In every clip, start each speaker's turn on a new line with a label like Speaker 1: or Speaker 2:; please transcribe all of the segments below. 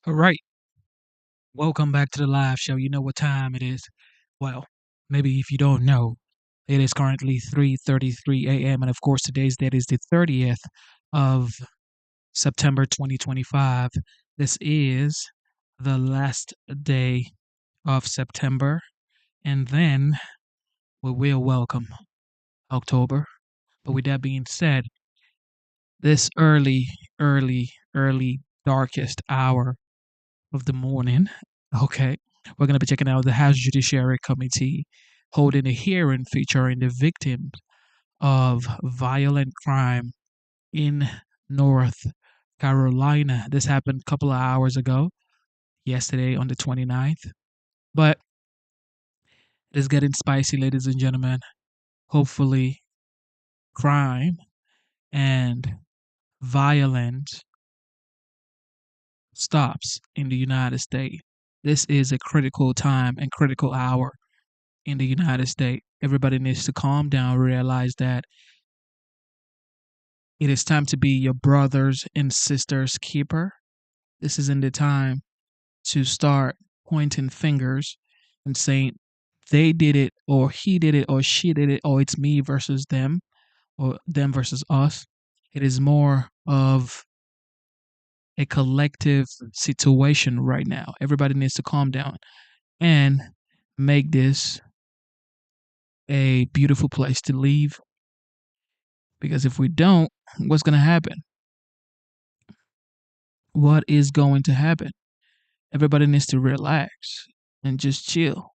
Speaker 1: All right. Welcome back to the live show. You know what time it is. Well, maybe if you don't know, it is currently 3:33 a.m. and of course today's date is the 30th of September 2025. This is the last day of September and then we will welcome October. But with that being said, this early darkest hour of the morning. Okay. We're going to be checking out the House Judiciary Committee holding a hearing featuring the victims of violent crime in North Carolina. This happened a couple of hours ago, yesterday on the 29th. But it is getting spicy, ladies and gentlemen. Hopefully, crime and violence stops in the United States. This is a critical time and critical hour in the United States. Everybody needs to calm down, realize that it is time to be your brothers and sisters' keeper. This isn't the time to start pointing fingers and saying they did it, or he did it, or she did it, or it's me versus them, or them versus us. It is more of a collective situation right now. Everybody needs to calm down and make this a beautiful place to live. Because if we don't, what's going to happen? What is going to happen? Everybody needs to relax and just chill.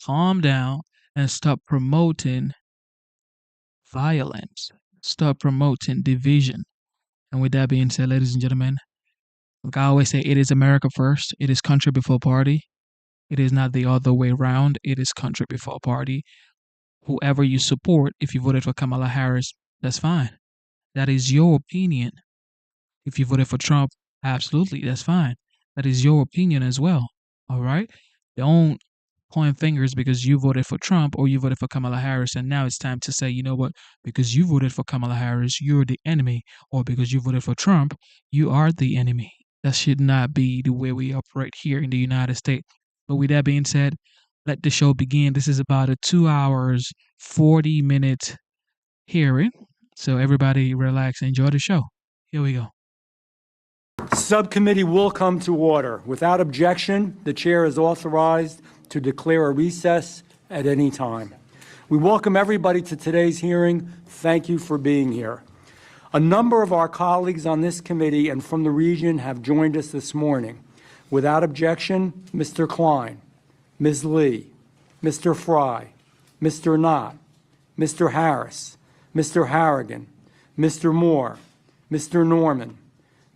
Speaker 1: Calm down and stop promoting violence. Stop promoting division. And with that being said, ladies and gentlemen, like I always say, it is America first. It is country before party. It is not the other way around. It is country before party. Whoever you support, if you voted for Kamala Harris, that's fine. That is your opinion. If you voted for Trump, absolutely, that's fine. That is your opinion as well. All right? Don't point fingers because you voted for Trump or you voted for Kamala Harris, and now it's time to say, you know what? Because you voted for Kamala Harris, you're the enemy, or because you voted for Trump, you are the enemy. That should not be the way we operate here in the United States. But with that being said, let the show begin. This is about a 2 hours, 40-minute hearing. So everybody relax, enjoy the show. Here we go.
Speaker 2: Subcommittee will come to order. Without objection, the chair is authorized to declare a recess at any time. We welcome everybody to today's hearing. Thank you for being here. A number of our colleagues on this committee and from the region have joined us this morning. Without objection, Mr. Klein, Ms. Lee, Mr. Fry, Mr. Knott, Mr. Harris, Mr. Harrigan, Mr. Moore, Mr. Norman,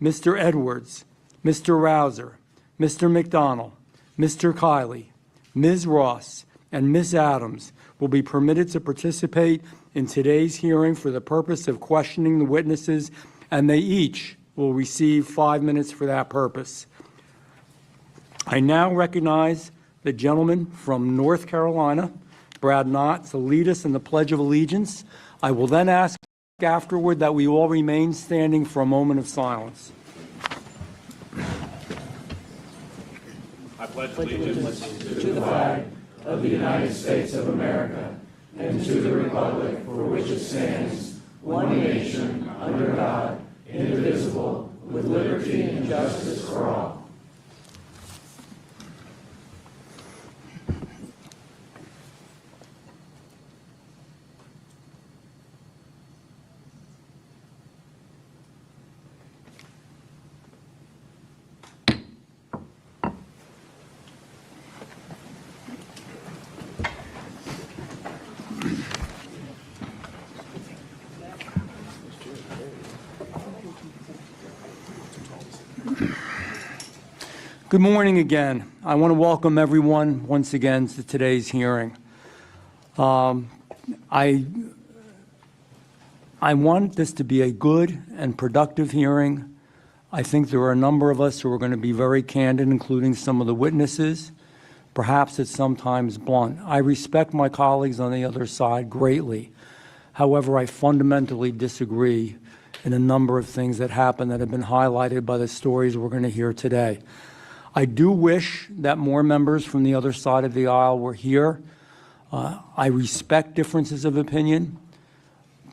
Speaker 2: Mr. Edwards, Mr. Rouser, Mr. McDonald, Mr. Kiley, Ms. Ross, and Ms. Adams will be permitted to participate in today's hearing for the purpose of questioning the witnesses, and they each will receive 5 minutes for that purpose. I now recognize the gentleman from North Carolina, Brad Knott, to lead us in the Pledge of Allegiance. I will then ask afterward that we all remain standing for a moment of silence.
Speaker 3: I pledge allegiance to the flag of the United States of America and to the republic for which it stands, one nation, under God, indivisible, with liberty and justice for all.
Speaker 2: Good morning again. I want to welcome everyone once again to today's hearing. I want this to be a good and productive hearing. I think there are a number of us who are going to be very candid, including some of the witnesses. Perhaps it's sometimes blunt. I respect my colleagues on the other side greatly. However, I fundamentally disagree in a number of things that happened that have been highlighted by the stories we're going to hear today. I do wish that more members from the other side of the aisle were here. I respect differences of opinion,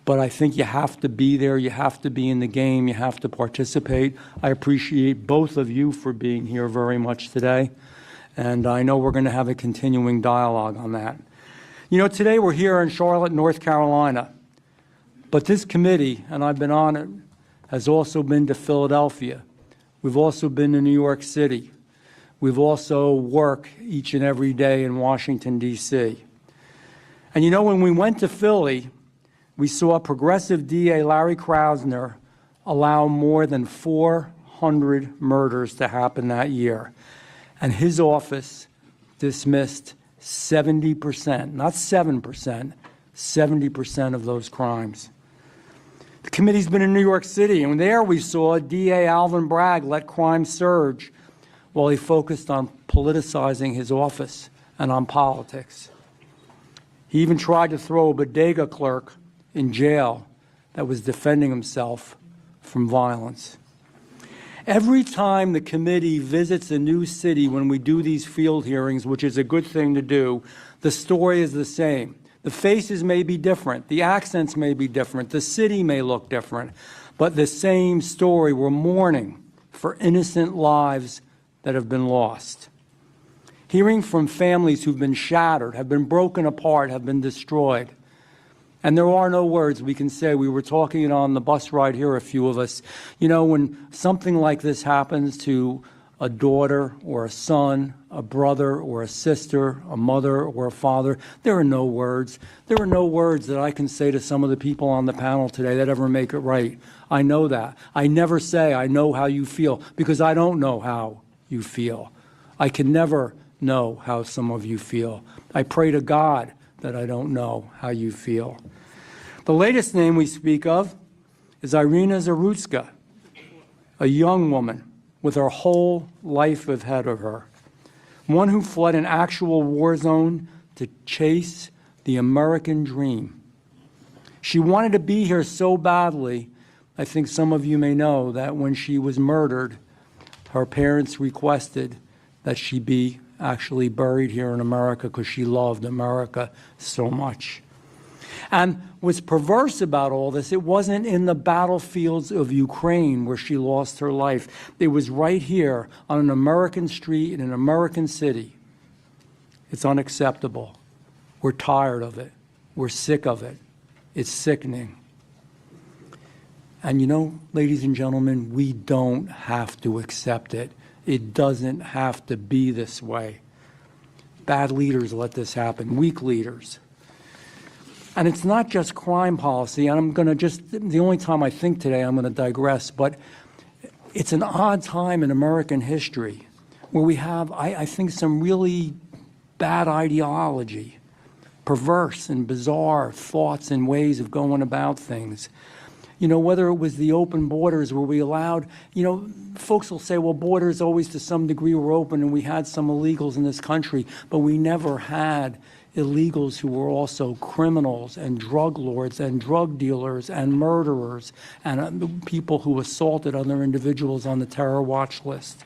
Speaker 2: but I think you have to be there, you have to be in the game, you have to participate. I appreciate both of you for being here very much today, and I know we're going to have a continuing dialogue on that. You know, today we're here in Charlotte, North Carolina, but this committee, and I've been on it, has also been to Philadelphia. We've also been to New York City. We've also worked each and every day in Washington, D.C. And you know, when we went to Philly, we saw progressive DA Larry Krasner allow more than 400 murders to happen that year. And his office dismissed 70%, not 7%, 70% of those crimes. The committee's been in New York City, and there we saw DA Alvin Bragg let crime surge while he focused on politicizing his office and on politics. He even tried to throw a bodega clerk in jail that was defending himself from violence. Every time the committee visits a new city when we do these field hearings, which is a good thing to do, the story is the same. The faces may be different, the accents may be different, the city may look different, but the same story. We're mourning for innocent lives that have been lost. Hearing from families who've been shattered, have been broken apart, have been destroyed. And there are no words we can say. We were talking on the bus ride here, a few of us. You know, when something like this happens to a daughter or a son, a brother or a sister, a mother or a father, there are no words. There are no words that I can say to some of the people on the panel today that ever make it right. I know that. I never say I know how you feel, because I don't know how you feel. I can never know how some of you feel. I pray to God that I don't know how you feel. The latest name we speak of is Irina Zarutska, a young woman with her whole life ahead of her, one who fled an actual war zone to chase the American dream. She wanted to be here so badly, I think some of you may know that when she was murdered, her parents requested that she be actually buried here in America because she loved America so much. And what's perverse about all this, it wasn't in the battlefields of Ukraine where she lost her life. It was right here on an American street in an American city. It's unacceptable. We're tired of it. We're sick of it. It's sickening. And you know, ladies and gentlemen, we don't have to accept it. It doesn't have to be this way. Bad leaders let this happen, weak leaders. And it's not just crime policy, and I'm going to just, the only time I think today I'm going to digress, but it's an odd time in American history where we have, I think, some really bad ideology, perverse and bizarre thoughts and ways of going about things. You know, whether it was the open borders where we allowed, you know, folks will say, well, borders always to some degree were open and we had some illegals in this country, but we never had illegals who were also criminals and drug lords and drug dealers and murderers and people who assaulted other individuals on the terror watch list.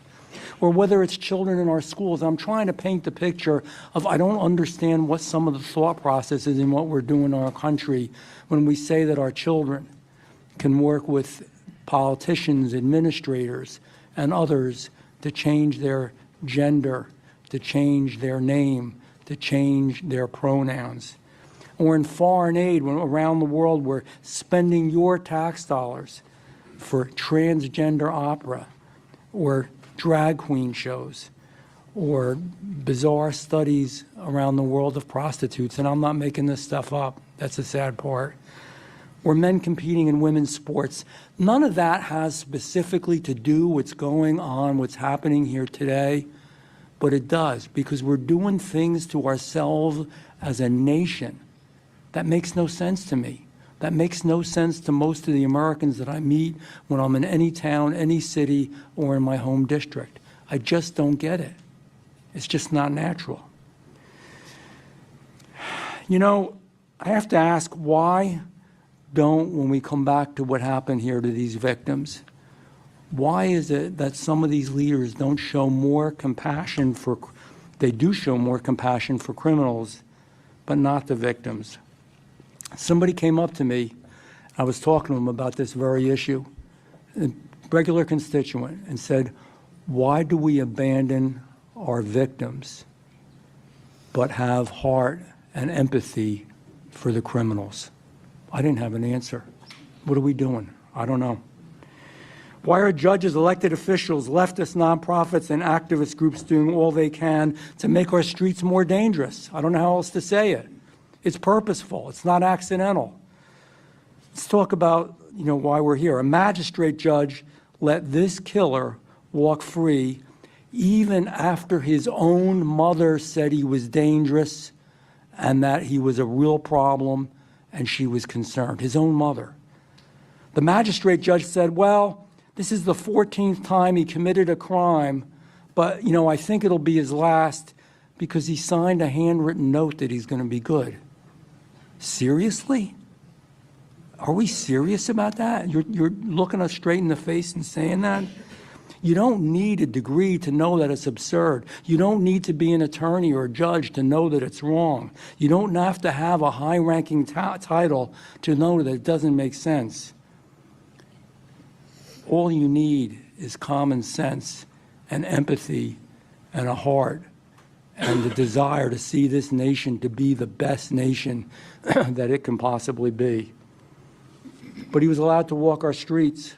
Speaker 2: Or whether it's children in our schools. I'm trying to paint the picture of, I don't understand what some of the thought processes in what we're doing in our country when we say that our children can work with politicians, administrators, and others to change their gender, to change their name, to change their pronouns. Or in foreign aid, when around the world we're spending your tax dollars for transgender opera, or drag queen shows, or bizarre studies around the world of prostitutes, and I'm not making this stuff up, that's the sad part, or men competing in women's sports. None of that has specifically to do what's going on, what's happening here today, but it does, because we're doing things to ourselves as a nation that makes no sense to me. That makes no sense to most of the Americans that I meet when I'm in any town, any city, or in my home district. I just don't get it. It's just not natural. You know, I have to ask, why don't, when we come back to what happened here to these victims, why is it that some of these leaders don't show more compassion for, they do show more compassion for criminals, but not the victims? Somebody came up to me, I was talking to them about this very issue, a regular constituent, and said, why do we abandon our victims but have heart and empathy for the criminals? I didn't have an answer. What are we doing? I don't know. Why are judges, elected officials, leftist nonprofits, and activist groups doing all they can to make our streets more dangerous? I don't know how else to say it. It's purposeful. It's not accidental. Let's talk about, why we're here. A magistrate judge let this killer walk free even after his own mother said he was dangerous and that he was a real problem and she was concerned. His own mother. The magistrate judge said, well, this is the 14th time he committed a crime, but, I think it'll be his last because he signed a handwritten note that he's going to be good. Seriously? Are we serious about that? You're looking us straight in the face and saying that? You don't need a degree to know that it's absurd. You don't need to be an attorney or a judge to know that it's wrong. You don't have to have a high-ranking title to know that it doesn't make sense. All you need is common sense and empathy and a heart and the desire to see this nation to be the best nation that it can possibly be. But he was allowed to walk our streets.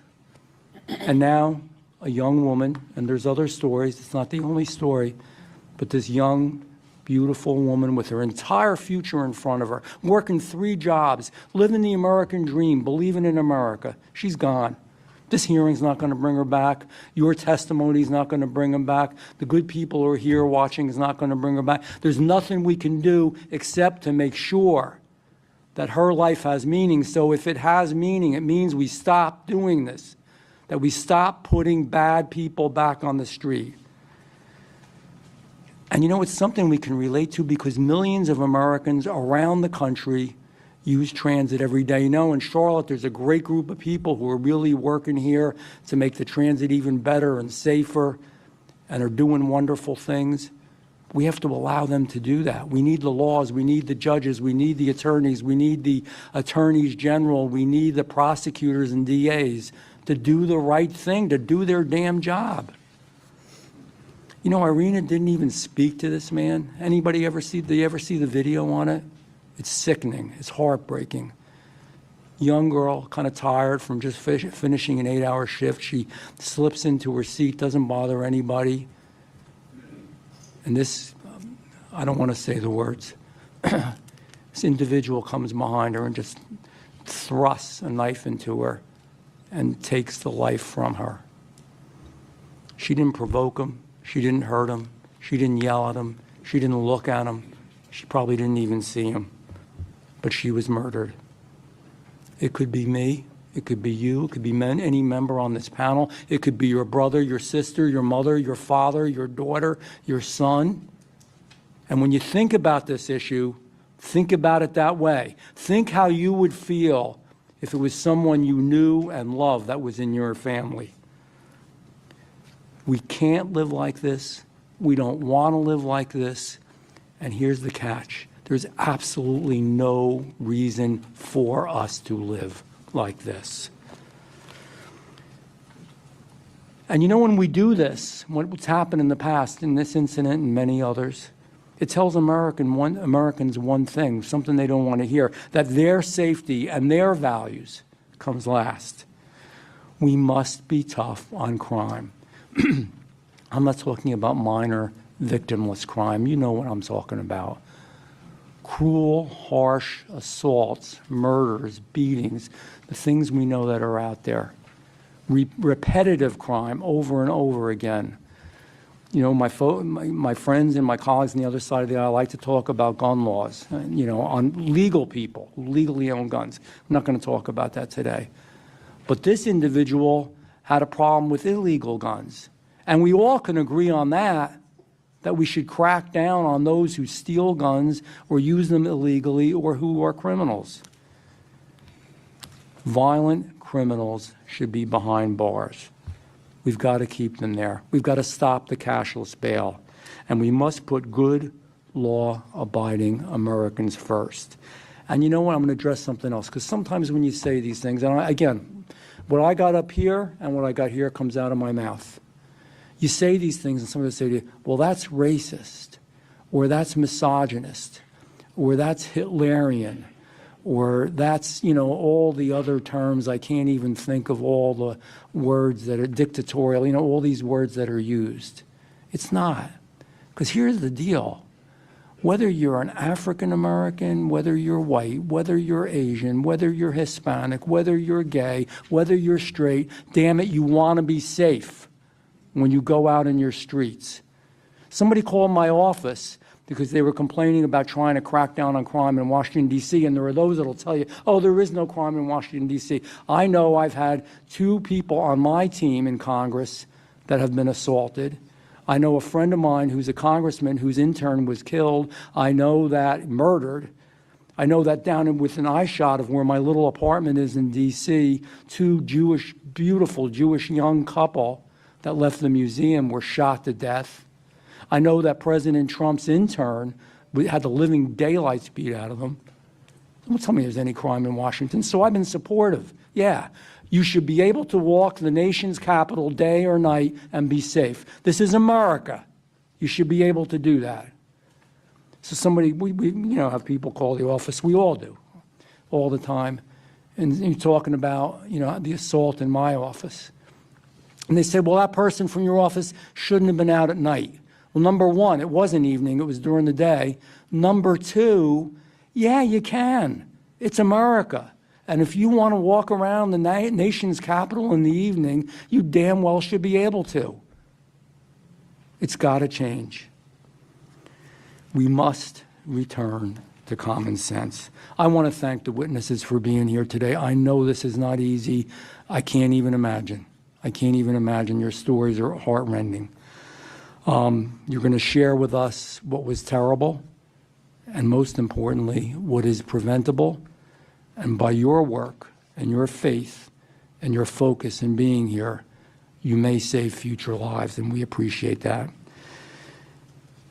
Speaker 2: And now a young woman, and there's other stories, it's not the only story, but this young, beautiful woman with her entire future in front of her, working 3 jobs, living the American dream, believing in America, she's gone. This hearing's not going to bring her back. Your testimony's not going to bring them back. The good people who are here watching is not going to bring her back. There's nothing we can do except to make sure that her life has meaning. So if it has meaning, it means we stop doing this, that we stop putting bad people back on the street. And it's something we can relate to because millions of Americans around the country use transit every day. In Charlotte, there's a great group of people who are really working here to make the transit even better and safer and are doing wonderful things. We have to allow them to do that. We need the laws, we need the judges, we need the attorneys, we need the attorneys general, we need the prosecutors and DAs to do the right thing, to do their damn job. Irina didn't even speak to this man. Anybody ever see the video on it? It's sickening. It's heartbreaking. Young girl, kind of tired from just finishing an 8-hour shift. She slips into her seat, doesn't bother anybody. And this, I don't want to say the words. This individual comes behind her and just thrusts a knife into her and takes the life from her. She didn't provoke him. She didn't hurt him. She didn't yell at him. She didn't look at him. She probably didn't even see him. But she was murdered. It could be me. It could be you. It could be any member on this panel. It could be your brother, your sister, your mother, your father, your daughter, your son. And when you think about this issue, think about it that way. Think how you would feel if it was someone you knew and loved that was in your family. We can't live like this. We don't want to live like this. And here's the catch. There's absolutely no reason for us to live like this. And when we do this, what's happened in the past, in this incident and many others, it tells Americans one thing, something they don't want to hear, that their safety and their values comes last. We must be tough on crime. I'm not talking about minor victimless crime. You know what I'm talking about. Cruel, harsh assaults, murders, beatings, the things we know that are out there. Repetitive crime over and over again. My friends and my colleagues on the other side of the aisle like to talk about gun laws, on legal people who legally own guns. I'm not going to talk about that today. But this individual had a problem with illegal guns. And we all can agree on that we should crack down on those who steal guns or use them illegally or who are criminals. Violent criminals should be behind bars. We've got to keep them there. We've got to stop the cashless bail. And we must put good, law-abiding Americans first. And you know what? I'm going to address something else, because sometimes when you say these things, and again, what I got up here and what I got here comes out of my mouth. You say these things and somebody will say to you, well, that's racist, or that's misogynist, or that's Hitlerian, or that's, you know, all the other terms. I can't even think of all the words that are dictatorial, you know, all these words that are used. It's not. Because here's the deal. Whether you're an African American, whether you're white, whether you're Asian, whether you're Hispanic, whether you're gay, whether you're straight, damn it, you want to be safe when you go out in your streets. Somebody called my office because they were complaining about trying to crack down on crime in Washington, D.C., and there are those that will tell you, oh, there is no crime in Washington, D.C. I know I've had 2 people on my team in Congress that have been assaulted. I know a friend of mine who's a congressman whose intern was killed. I know that murdered. I know that down within eyeshot of where my little apartment is in D.C., 2 Jewish, beautiful Jewish young couple that left the museum were shot to death. I know that President Trump's intern had the living daylights beat out of him. Don't tell me there's any crime in Washington. So I've been supportive. Yeah. You should be able to walk the nation's capital day or night and be safe. This is America. You should be able to do that. So somebody, we you know, have people call the office. We all do, all the time. And you're talking about, you know, the assault in my office. And they say, well, that person from your office shouldn't have been out at night. Well, number one, it wasn't evening. It was during the day. Number two, yeah, you can. It's America. And if you want to walk around the nation's capital in the evening, you damn well should be able to. It's got to change. We must return to common sense. I want to thank the witnesses for being here today. I know this is not easy. I can't even imagine. I can't even imagine. Your stories are heartrending. You're going to share with us what was terrible, and most importantly, what is preventable. And by your work and your faith and your focus in being here, you may save future lives, and we appreciate that.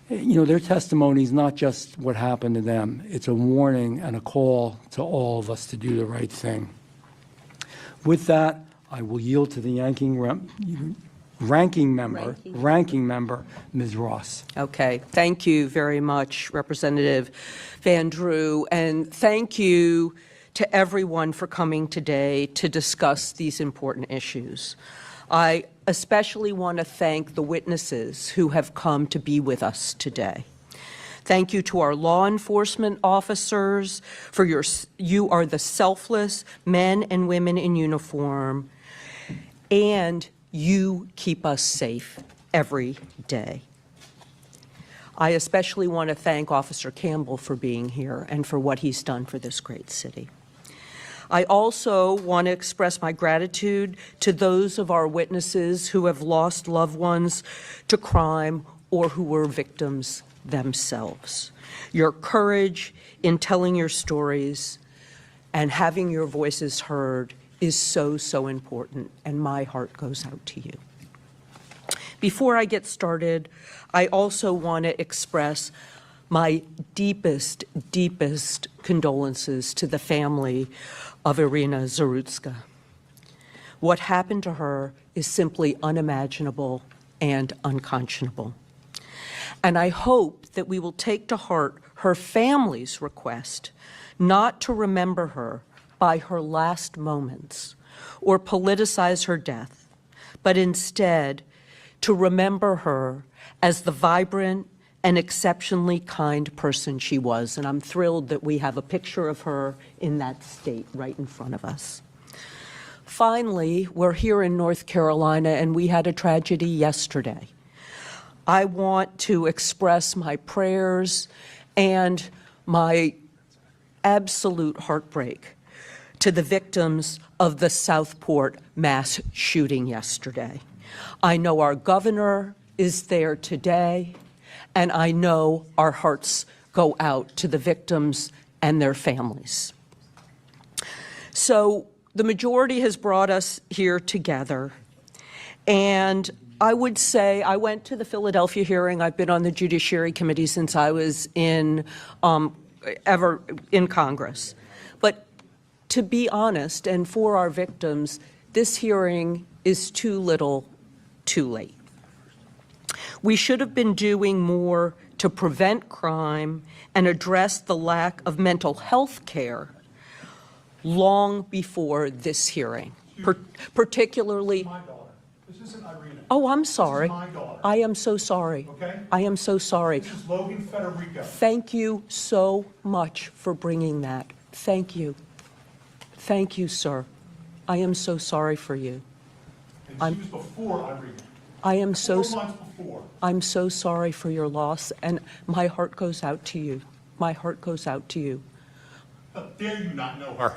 Speaker 2: You know, their testimony is not just what happened to them. It's a warning and a call to all of us to do the right thing. With that, I will yield to the ranking member, Ms. Ross.
Speaker 4: Okay. Thank you very much, Representative Van Drew, and thank you to everyone for coming today to discuss these important issues. I especially want to thank the witnesses who have come to be with us today. Thank you to our law enforcement officers for you are the selfless men and women in uniform, and you keep us safe every day. I especially want to thank Officer Campbell for being here and for what he's done for this great city. I also want to express my gratitude to those of our witnesses who have lost loved ones to crime or who were victims themselves. Your courage in telling your stories and having your voices heard is so, so important, and my heart goes out to you. Before I get started, I also want to express my deepest, deepest condolences to the family of Irina Zarutska. What happened to her is simply unimaginable and unconscionable. And I hope that we will take to heart her family's request not to remember her by her last moments or politicize her death, but instead to remember her as the vibrant and exceptionally kind person she was. And I'm thrilled that we have a picture of her in that state right in front of us. Finally, we're here in North Carolina, and we had a tragedy yesterday. I want to express my prayers and my absolute heartbreak to the victims of the Southport mass shooting yesterday. I know our governor is there today, and I know our hearts go out to the victims and their families. So the majority has brought us here together. And I would say I went to the Philadelphia hearing. I've been on the Judiciary Committee since I was ever in Congress. But to be honest, and for our victims, this hearing is too little, too late. We should have been doing more to prevent crime and address the lack of mental health care long before this hearing, particularly.
Speaker 5: My daughter. This isn't Irina.
Speaker 4: Oh, I'm sorry.
Speaker 5: This is my daughter.
Speaker 4: I am so sorry.
Speaker 5: Okay?
Speaker 4: I am so sorry.
Speaker 5: This is Logan Federico.
Speaker 4: Thank you so much for bringing that. Thank you. Thank you, sir. I am so sorry for you.
Speaker 5: And she was before Irina.
Speaker 4: I am so
Speaker 5: 4 months before.
Speaker 4: I'm so sorry for your loss, and my heart goes out to you. My heart goes out to you.
Speaker 5: How dare you not know her?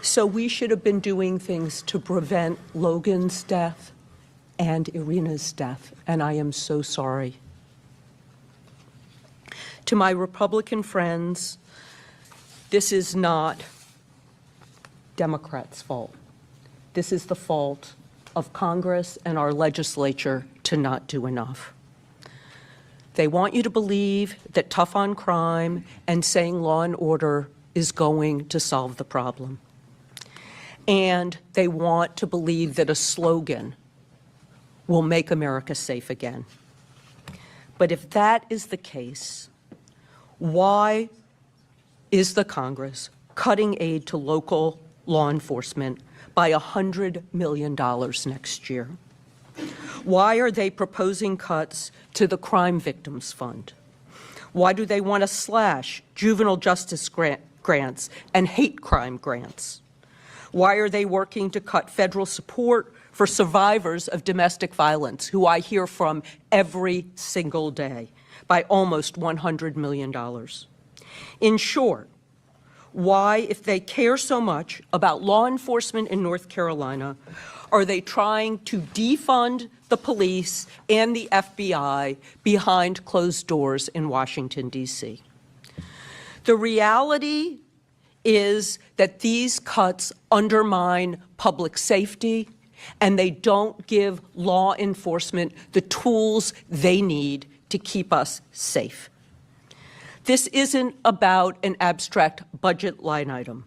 Speaker 4: So we should have been doing things to prevent Logan's death and Irina's death, and I am so sorry. To my Republican friends, this is not Democrats' fault. This is the fault of Congress and our legislature to not do enough. They want you to believe that tough on crime and saying law and order is going to solve the problem. And they want to believe that a slogan will make America safe again. But if that is the case, why is the Congress cutting aid to local law enforcement by $100 million next year? Why are they proposing cuts to the Crime Victims Fund? Why do they want to slash juvenile justice grants and hate crime grants? Why are they working to cut federal support for survivors of domestic violence, who I hear from every single day, by almost $100 million? In short, why, if they care so much about law enforcement in North Carolina, are they trying to defund the police and the FBI behind closed doors in Washington, D.C.? The reality is that these cuts undermine public safety, and they don't give law enforcement the tools they need to keep us safe. This isn't about an abstract budget line item.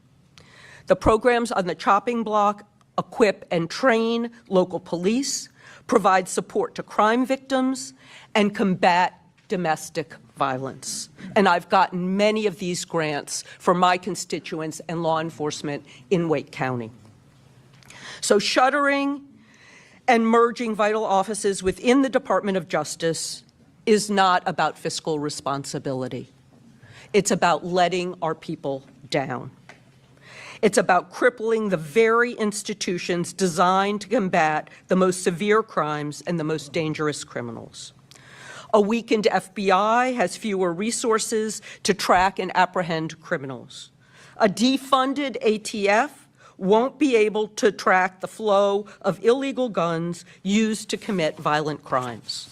Speaker 4: The programs on the chopping block equip and train local police, provide support to crime victims, and combat domestic violence. And I've gotten many of these grants from my constituents and law enforcement in Wake County. So shuttering and merging vital offices within the Department of Justice is not about fiscal responsibility. It's about letting our people down. It's about crippling the very institutions designed to combat the most severe crimes and the most dangerous criminals. A weakened FBI has fewer resources to track and apprehend criminals. A defunded ATF won't be able to track the flow of illegal guns used to commit violent crimes.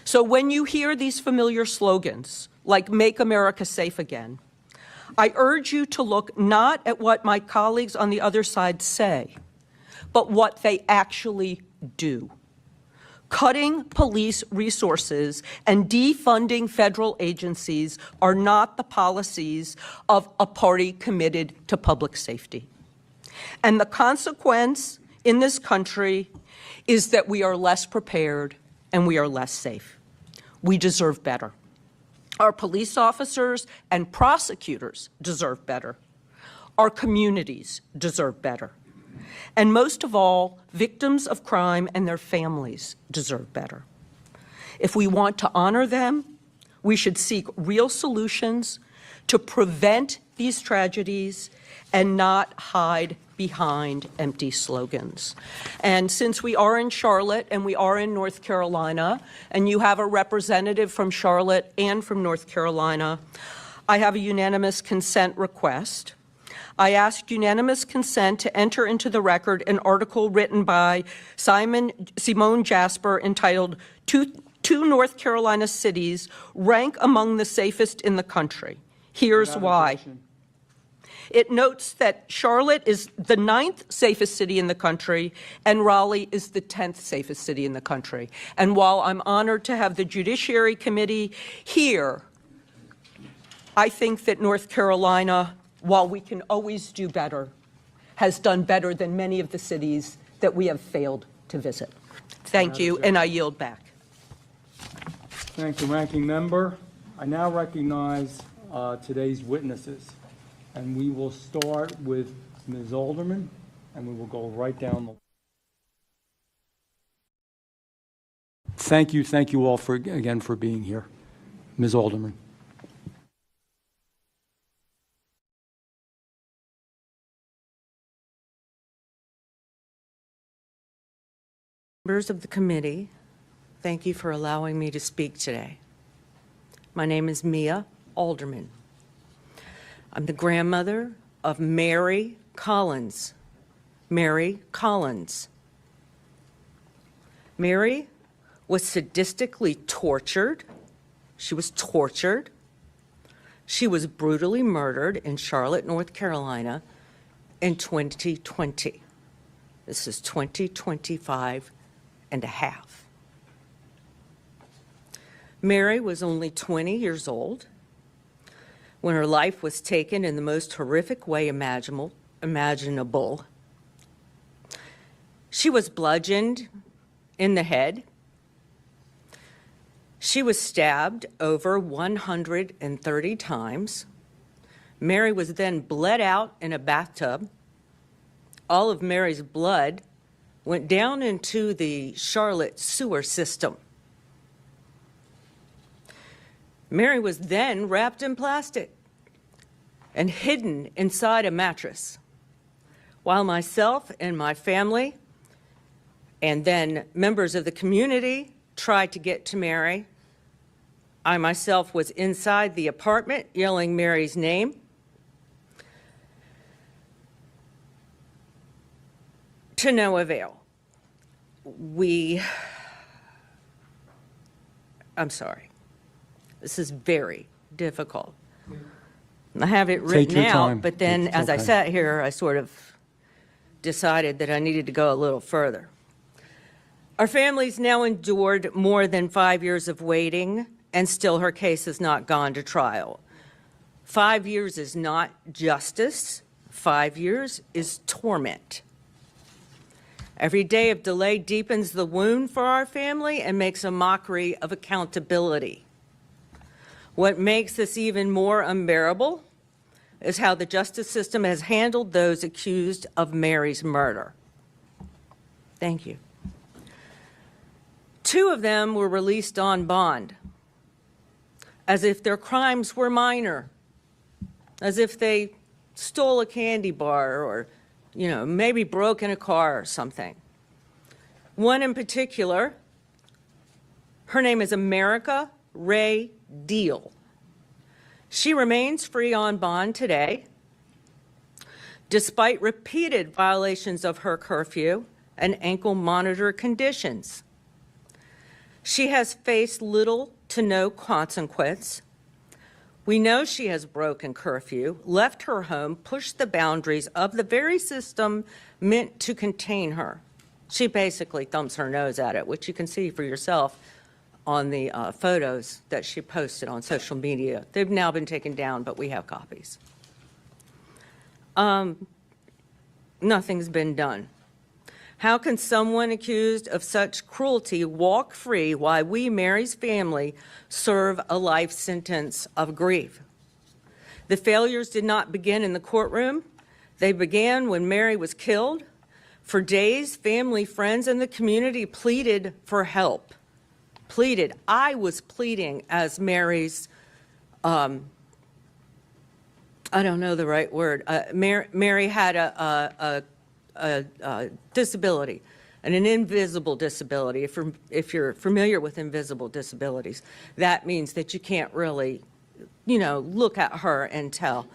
Speaker 4: So when you hear these familiar slogans, like "Make America Safe Again," I urge you to look not at what my colleagues on the other side say, but what they actually do. Cutting police resources and defunding federal agencies are not the policies of a party committed to public safety. And the consequence in this country is that we are less prepared and we are less safe. We deserve better. Our police officers and prosecutors deserve better. Our communities deserve better. And most of all, victims of crime and their families deserve better. If we want to honor them, we should seek real solutions to prevent these tragedies and not hide behind empty slogans. And since we are in Charlotte and we are in North Carolina, and you have a representative from Charlotte and from North Carolina, I have a unanimous consent request. I ask unanimous consent to enter into the record an article written by Simone Jasper entitled Two North Carolina Cities Rank Among the Safest in the Country. Here's
Speaker 2: Without
Speaker 4: why.
Speaker 2: objection.
Speaker 4: It notes that Charlotte is the 9th safest city in the country, and Raleigh is the 10th safest city in the country. And while I'm honored to have the Judiciary Committee here, I think that North Carolina, while we can always do better, has done better than many of the cities that we have failed to visit. Thank you, and I yield back.
Speaker 2: Thank you, Ranking Member. I now recognize today's witnesses, and we will start with Ms. Alderman, and we will go right down the. Thank you all again for being here. Ms. Alderman.
Speaker 6: Members of the committee, thank you for allowing me to speak today. My name is Mia Alderman. I'm the grandmother of Mary Collins. Mary Collins. Mary was sadistically tortured. She was tortured. She was brutally murdered in Charlotte, North Carolina in 2020. This is 2025 and a half. Mary was only 20 years old when her life was taken in the most horrific way imaginable. She was bludgeoned in the head. She was stabbed over 130 times. Mary was then bled out in a bathtub. All of Mary's blood went down into the Charlotte sewer system. Mary was then wrapped in plastic and hidden inside a mattress, while myself and my family and then members of the community tried to get to Mary. I myself was inside the apartment yelling Mary's name. To no avail. I'm sorry. This is very difficult. I have it written
Speaker 2: your
Speaker 6: out,
Speaker 2: time.
Speaker 6: but then
Speaker 2: It's
Speaker 6: as I
Speaker 2: okay.
Speaker 6: sat here, I sort of decided that I needed to go a little further. Our family's now endured more than 5 years of waiting, and still her case has not gone to trial. 5 years is not justice. 5 years is torment. Every day of delay deepens the wound for our family and makes a mockery of accountability. What makes this even more unbearable is how the justice system has handled those accused of Mary's murder. Thank you. 2 of them were released on bond, as if their crimes were minor, as if they stole a candy bar or maybe broke in a car or something. One in particular, her name is America Ray Deal. She remains free on bond today, despite repeated violations of her curfew and ankle monitor conditions. She has faced little to no consequence. We know she has broken curfew, left her home, pushed the boundaries of the very system meant to contain her. She basically thumbs her nose at it, which you can see for yourself on the photos that she posted on social media. They've now been taken down, but we have copies. Nothing's been done. How can someone accused of such cruelty walk free while we, Mary's family, serve a life sentence of grief? The failures did not begin in the courtroom. They began when Mary was killed. For days, family, friends, and the community pleaded for help. Pleaded. I was pleading as Mary's, I don't know the right word. Mary had a disability, and an invisible disability. If you're familiar with invisible disabilities, that means that you can't really, look at her and tell.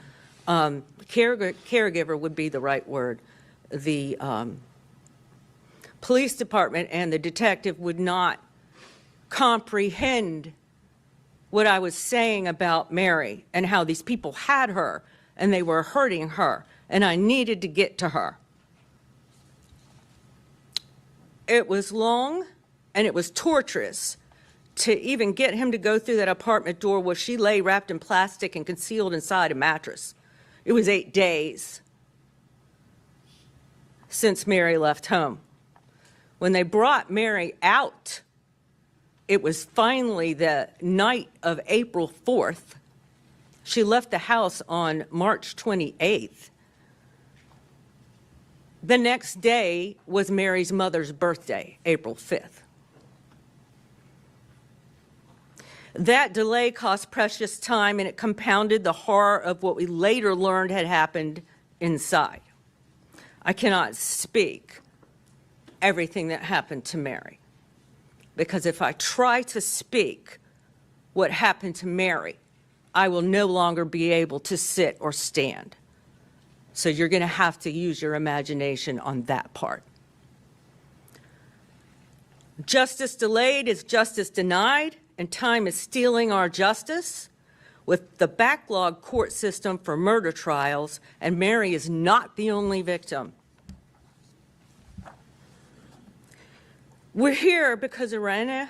Speaker 6: Caregiver would be the right word. The police department and the detective would not comprehend what I was saying about Mary and how these people had her and they were hurting her, and I needed to get to her. It was long and it was torturous to even get him to go through that apartment door where she lay wrapped in plastic and concealed inside a mattress. It was 8 days since Mary left home. When they brought Mary out, it was finally the night of April 4th. She left the house on March 28th. The next day was Mary's mother's birthday, April 5th. That delay cost precious time, and it compounded the horror of what we later learned had happened inside. I cannot speak everything that happened to Mary, because if I try to speak what happened to Mary, I will no longer be able to sit or stand. So you're going to have to use your imagination on that part. Justice delayed is justice denied, and time is stealing our justice. With the backlog court system for murder trials, and Mary is not the only victim. We're here because Irania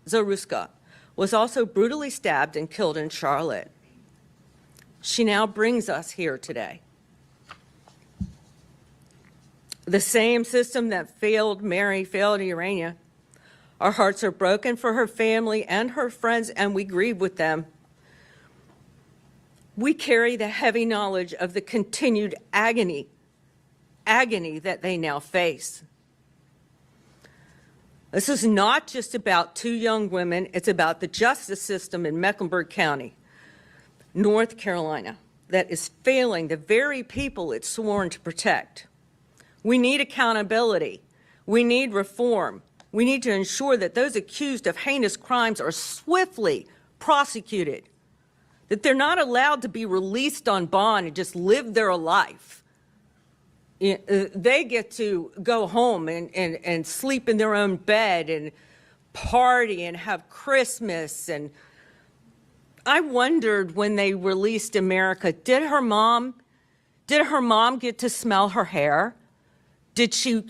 Speaker 6: Zaruska was also brutally stabbed and killed in Charlotte. She now brings us here today. The same system that failed Mary failed Irania. Our hearts are broken for her family and her friends, and we grieve with them. We carry the heavy knowledge of the continued agony that they now face. This is not just about 2 young women, it's about the justice system in Mecklenburg County, North Carolina, that is failing the very people it's sworn to protect. We need accountability. We need reform. We need to ensure that those accused of heinous crimes are swiftly prosecuted, that they're not allowed to be released on bond and just live their life. They get to go home and sleep in their own bed and party and have Christmas. And I wondered when they released America, did her mom get to smell her hair? Did she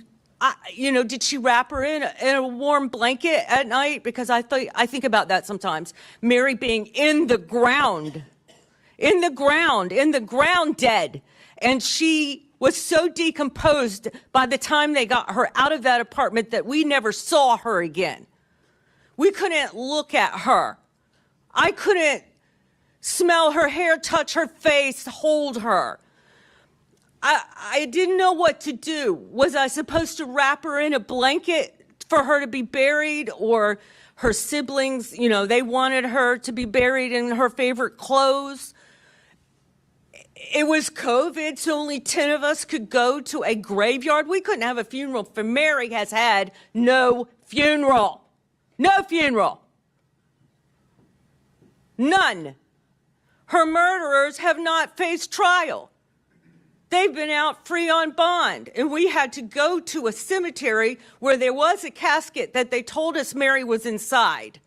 Speaker 6: wrap her in a warm blanket at night? Because I think about that sometimes. Mary being in the ground dead. And she was so decomposed by the time they got her out of that apartment that we never saw her again. We couldn't look at her. I couldn't smell her hair, touch her face, hold her. I didn't know what to do. Was I supposed to wrap her in a blanket for her to be buried? Or her siblings, they wanted her to be buried in her favorite clothes. It was COVID, so only 10 of us could go to a graveyard. We couldn't have a funeral, for Mary has had no funeral. No funeral. None. Her murderers have not faced trial. They've been out free on bond, and we had to go to a cemetery where there was a casket that they told us Mary was inside,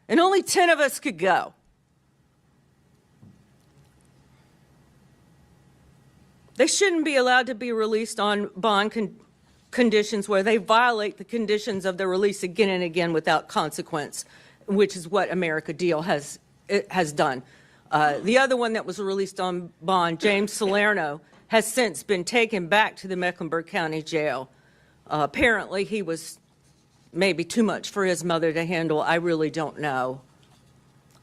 Speaker 6: and only 10 of us could go. They shouldn't be allowed to be released on bond conditions where they violate the conditions of their release again and again without consequence, which is what America Deal has done. The other one that was released on bond, James Salerno, has since been taken back to the Mecklenburg County Jail. Apparently, he was maybe too much for his mother to handle. I really don't know.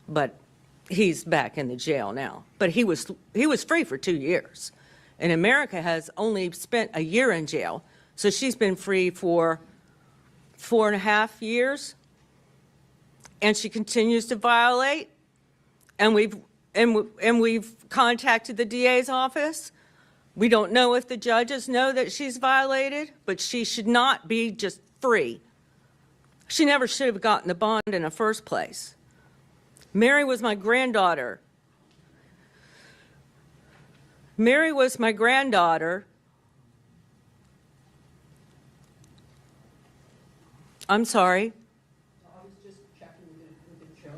Speaker 6: But he's back in the jail now. But he was free for 2 years. And America has only spent a year in jail. So she's been free for 4.5 years. And she continues to violate. And we've contacted the DA's office. We don't know if the judges know that she's violated, but she should not be just free. She never should have gotten the bond in the first place. Mary was my granddaughter. Mary was my granddaughter. I'm sorry.
Speaker 4: I was just checking with the chair.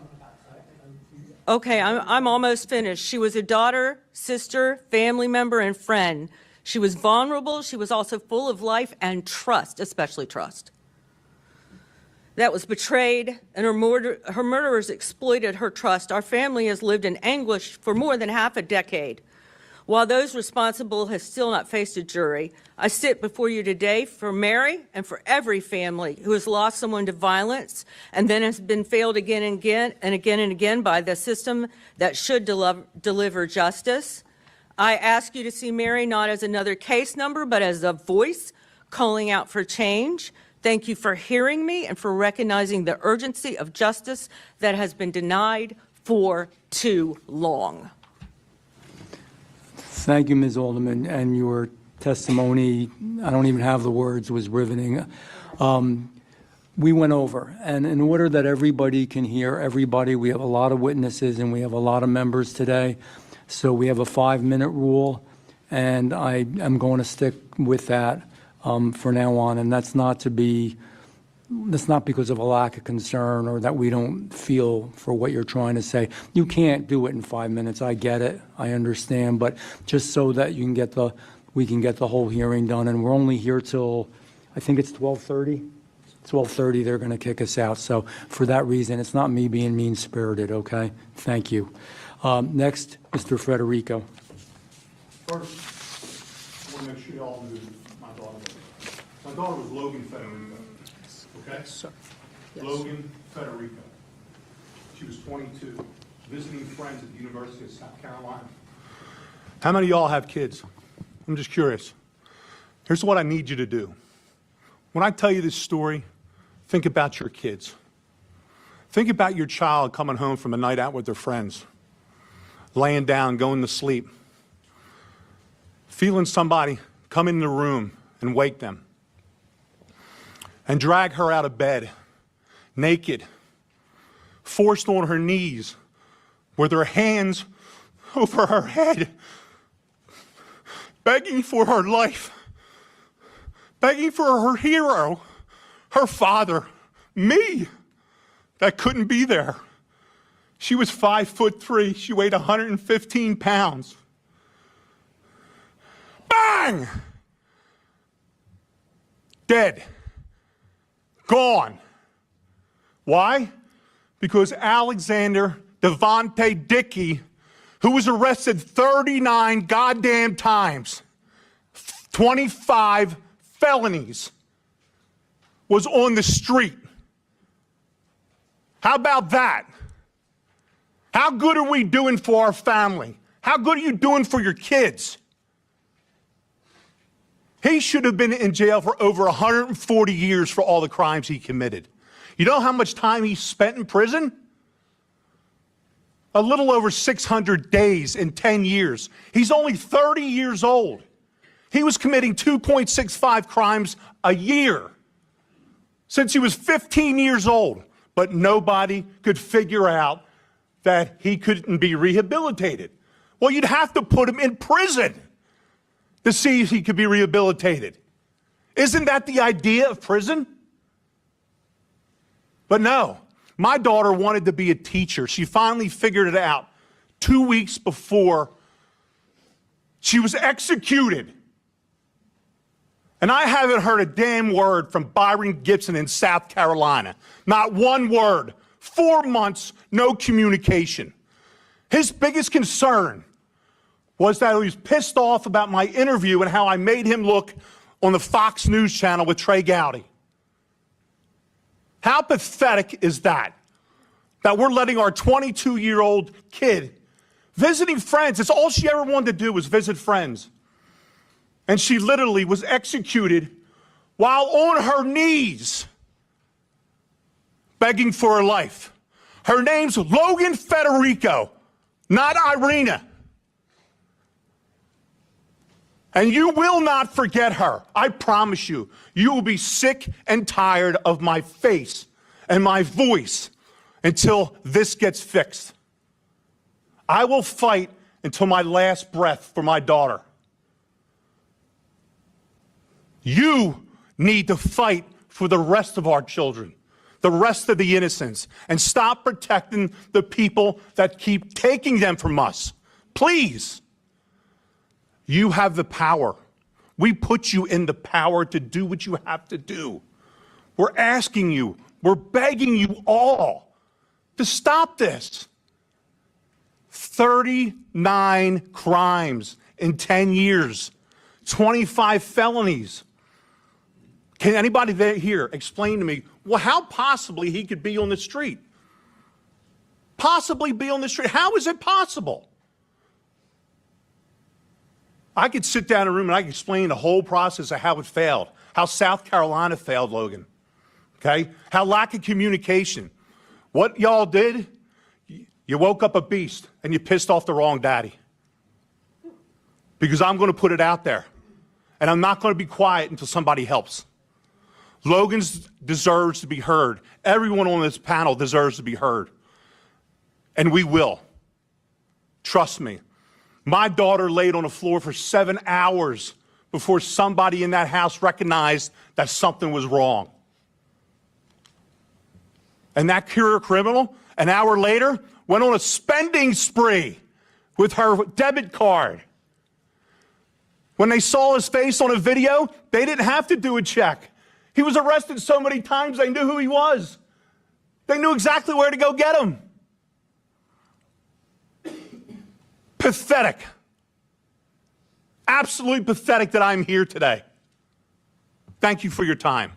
Speaker 6: Okay, I'm almost finished. She was a daughter, sister, family member, and friend. She was vulnerable. She was also full of life and trust, especially trust. That was betrayed, and her murderers exploited her trust. Our family has lived in anguish for more than half a decade. While those responsible have still not faced a jury, I sit before you today for Mary and for every family who has lost someone to violence and then has been failed again and again by the system that should deliver justice. I ask you to see Mary not as another case number, but as a voice calling out for change. Thank you for hearing me and for recognizing the urgency of justice that has been denied for too long.
Speaker 2: Thank you, Ms. Alderman, and your testimony, I don't even have the words, was riveting. We went over, and in order that everybody can hear everybody, we have a lot of witnesses and we have a lot of members today, so we have a 5-minute rule, and I am going to stick with that for now on, and that's not because of a lack of concern or that we don't feel for what you're trying to say. You can't do it in 5 minutes. I get it. I understand. But just so that we can get the whole hearing done, and we're only here till, I think it's 12:30. 12:30, they're going to kick us out. So for that reason, it's not me being mean-spirited, okay? Thank you. Next, Mr. Federico.
Speaker 5: First, I want to make sure you all knew my daughter was. My daughter was Logan Federico. Okay?
Speaker 4: Sir. Yes.
Speaker 5: Logan Federico. She was 22, visiting friends at the University of South Carolina. How many of y'all have kids? I'm just curious. Here's what I need you to do. When I tell you this story, think about your kids. Think about your child coming home from a night out with their friends, laying down, going to sleep, feeling somebody come in the room and wake them, and drag her out of bed, naked, forced on her knees, with her hands over her head, begging for her life, begging for her hero, her father, me, that couldn't be there. She was 5'3". She weighed 115 pounds. Bang! Dead. Gone. Why? Because Alexander Devontae Dickey, who was arrested 39 goddamn times, 25 felonies, was on the street. How about that? How good are we doing for our family? How good are you doing for your kids? He should have been in jail for over 140 years for all the crimes he committed. You know how much time he spent in prison? A little over 600 days in 10 years. He's only 30 years old. He was committing 2.65 crimes a year since he was 15 years old, but nobody could figure out that he couldn't be rehabilitated. Well, you'd have to put him in prison to see if he could be rehabilitated. Isn't that the idea of prison? But no, my daughter wanted to be a teacher. She finally figured it out 2 weeks before she was executed. And I haven't heard a damn word from Byron Gibson in South Carolina. Not one word. 4 months, no communication. His biggest concern was that he was pissed off about my interview and how I made him look on the Fox News channel with Trey Gowdy. How pathetic is that? That we're letting our 22-year-old kid visiting friends. It's all she ever wanted to do was visit friends. And she literally was executed while on her knees begging for her life. Her name's Logan Federico, not Irina. And you will not forget her. I promise you. You will be sick and tired of my face and my voice until this gets fixed. I will fight until my last breath for my daughter. You need to fight for the rest of our children, the rest of the innocents and stop protecting the people that keep taking them from us. Please. You have the power. We put you in the power to do what you have to do. We're asking you, we're begging you all to stop this. 39 crimes in 10 years, 25 felonies. Can anybody here explain to me, well, how possibly he could be on the street? Possibly be on the street. How is it possible? I could sit down in a room and I could explain the whole process of how it failed, how South Carolina failed, Logan, okay? How lack of communication. What y'all did, you woke up a beast and you pissed off the wrong daddy. Because I'm going to put it out there, and I'm not going to be quiet until somebody helps. Logan deserves to be heard. Everyone on this panel deserves to be heard. And we will. Trust me. My daughter laid on the floor for 7 hours before somebody in that house recognized that something was wrong. And that career criminal, an hour later, went on a spending spree with her debit card. When they saw his face on a video, they didn't have to do a check. He was arrested so many times they knew who he was. They knew exactly where to go get him. Pathetic. Absolutely pathetic that I'm here today. Thank you for your time.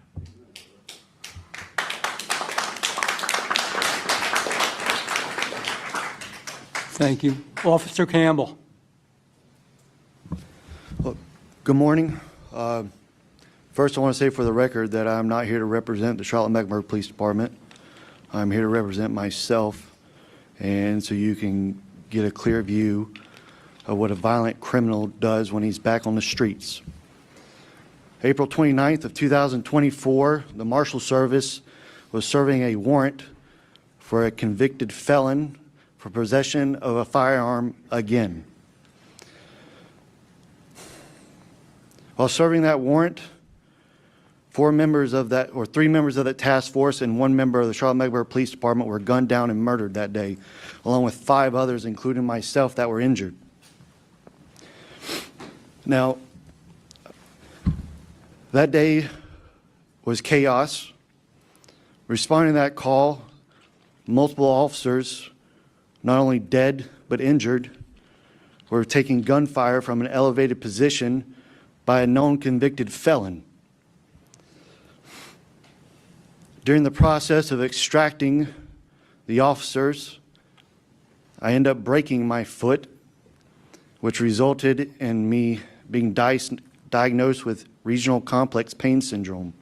Speaker 2: Thank you. Officer Campbell.
Speaker 7: Good morning. First, I want to say for the record that I'm not here to represent the Charlotte-Mecklenburg Police Department. I'm here to represent myself, and so you can get a clear view of what a violent criminal does when he's back on the streets. April 29th of 2024, the Marshal Service was serving a warrant for a convicted felon for possession of a firearm again. While serving that warrant, three members of that task force and one member of the Charlotte-Mecklenburg Police Department were gunned down and murdered that day, along with 5 others, including myself, that were injured. Now, that day was chaos. Responding to that call, multiple officers, not only dead but injured, were taking gunfire from an elevated position by a known convicted felon. During the process of extracting the officers, I ended up breaking my foot, which resulted in me being diagnosed with regional complex pain syndrome.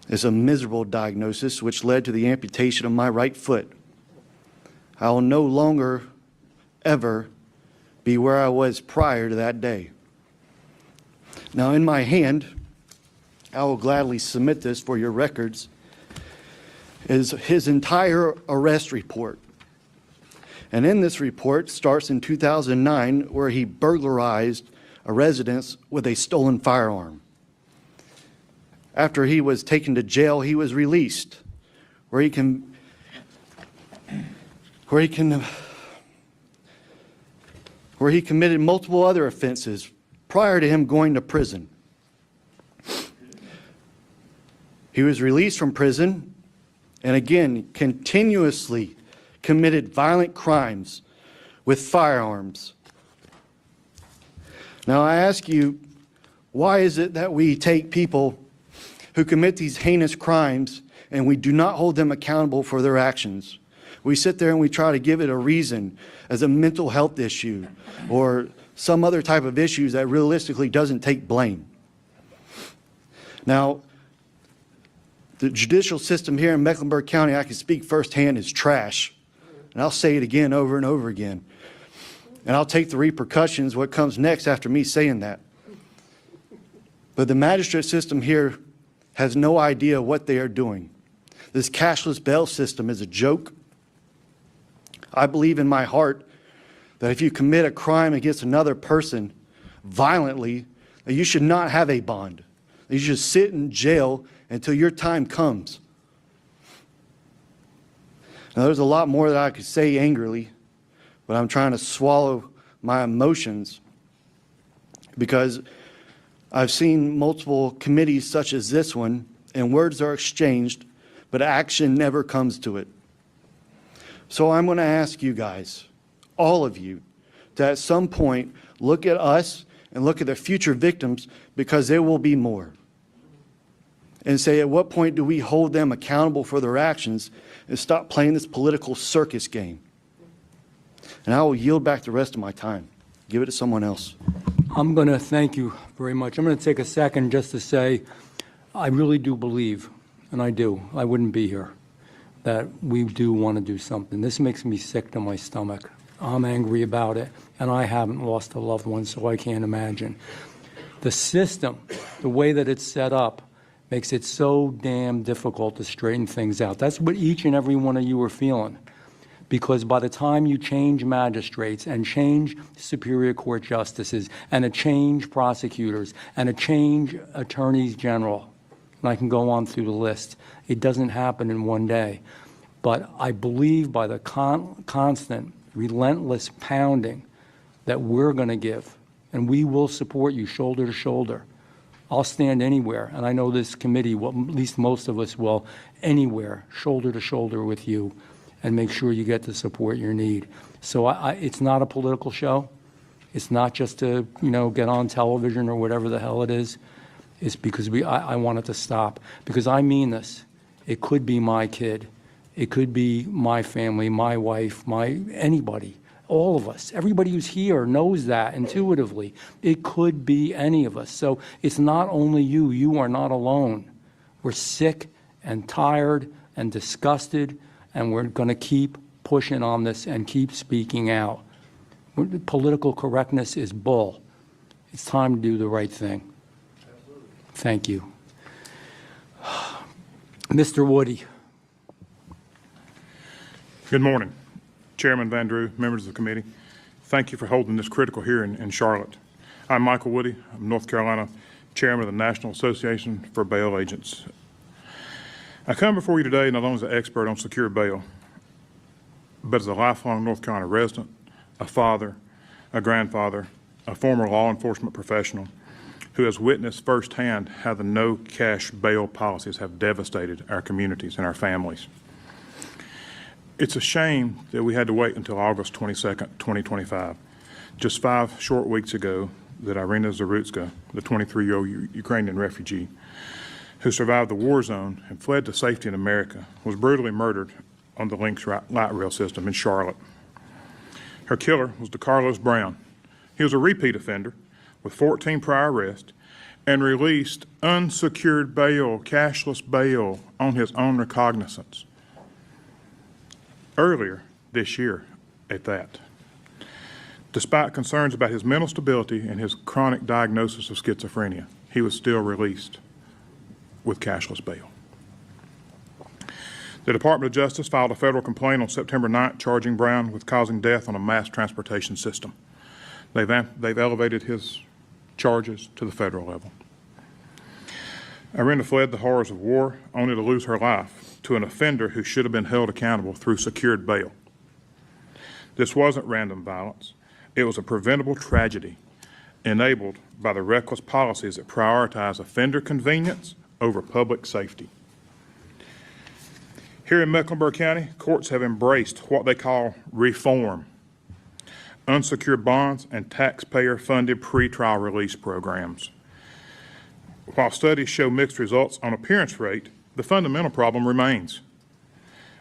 Speaker 7: It's a miserable diagnosis which led to the amputation of my right foot. I will no longer, ever be where I was prior to that day. Now, in my hand, I will gladly submit this for your records, is his entire arrest report. And in this report starts in 2009, where he burglarized a residence with a stolen firearm. After he was taken to jail, he was released, where he committed multiple other offenses prior to him going to prison. He was released from prison and again continuously committed violent crimes with firearms. Now I ask you, why is it that we take people who commit these heinous crimes and we do not hold them accountable for their actions? We sit there and we try to give it a reason as a mental health issue or some other type of issues that realistically doesn't take blame. Now, the judicial system here in Mecklenburg County, I can speak firsthand, is trash. And I'll say it again over and over again. And I'll take the repercussions, what comes next after me saying that. But the magistrate system here has no idea what they are doing. This cashless bail system is a joke. I believe in my heart that if you commit a crime against another person violently, that you should not have a bond. That you should sit in jail until your time comes. Now, there's a lot more that I could say angrily, but I'm trying to swallow my emotions because I've seen multiple committees such as this one, and words are exchanged, but action never comes to it. So I'm going to ask you guys, all of you, to at some point look at us and look at the future victims, because there will be more. And say, at what point do we hold them accountable for their actions and stop playing this political circus game? And I will yield back the rest of my time. Give it to someone else.
Speaker 2: I'm going to thank you very much. I'm going to take a second just to say, I really do believe, and I do, I wouldn't be here, that we do want to do something. This makes me sick to my stomach. I'm angry about it, and I haven't lost a loved one, so I can't imagine. The system, the way that it's set up, makes it so damn difficult to straighten things out. That's what each and every one of you are feeling. Because by the time you change magistrates and change Superior Court justices and change prosecutors and change attorneys general, and I can go on through the list, it doesn't happen in one day. But I believe by the constant, relentless pounding that we're going to give, and we will support you shoulder to shoulder. I'll stand anywhere, and I know this committee, well, at least most of us will, anywhere, shoulder to shoulder with you, and make sure you get the support you need. So it's not a political show. It's not just to, get on television or whatever the hell it is. It's because I want it to stop. Because I mean this. It could be my kid. It could be my family, my wife, anybody, all of us. Everybody who's here knows that intuitively. It could be any of us. So it's not only you. You are not alone. We're sick and tired and disgusted, and we're going to keep pushing on this and keep speaking out. Political correctness is bull. It's time to do the right thing. Thank you. Mr. Woody.
Speaker 8: Good morning, Chairman Van Drew, members of the committee. Thank you for holding this critical hearing in Charlotte. I'm Michael Woody. I'm North Carolina Chairman of the National Association for Bail Agents. I come before you today not only as an expert on secure bail, but as a lifelong North Carolina resident, a father, a grandfather, a former law enforcement professional who has witnessed firsthand how the no-cash bail policies have devastated our communities and our families. It's a shame that we had to wait until August 22nd, 2025, just 5 short weeks ago, that Irina Zarutska, the 23-year-old Ukrainian refugee who survived the war zone and fled to safety in America, was brutally murdered on the Lynx light rail system in Charlotte. Her killer was DeCarlos Brown. He was a repeat offender with 14 prior arrests and released unsecured bail, cashless bail, on his own recognizance earlier this year at that. Despite concerns about his mental stability and his chronic diagnosis of schizophrenia, he was still released with cashless bail. The Department of Justice filed a federal complaint on September 9th charging Brown with causing death on a mass transportation system. They've elevated his charges to the federal level. Irina fled the horrors of war only to lose her life to an offender who should have been held accountable through secured bail. This wasn't random violence. It was a preventable tragedy enabled by the reckless policies that prioritize offender convenience over public safety. Here in Mecklenburg County, courts have embraced what they call reform, unsecured bonds, and taxpayer-funded pretrial release programs. While studies show mixed results on appearance rate, the fundamental problem remains.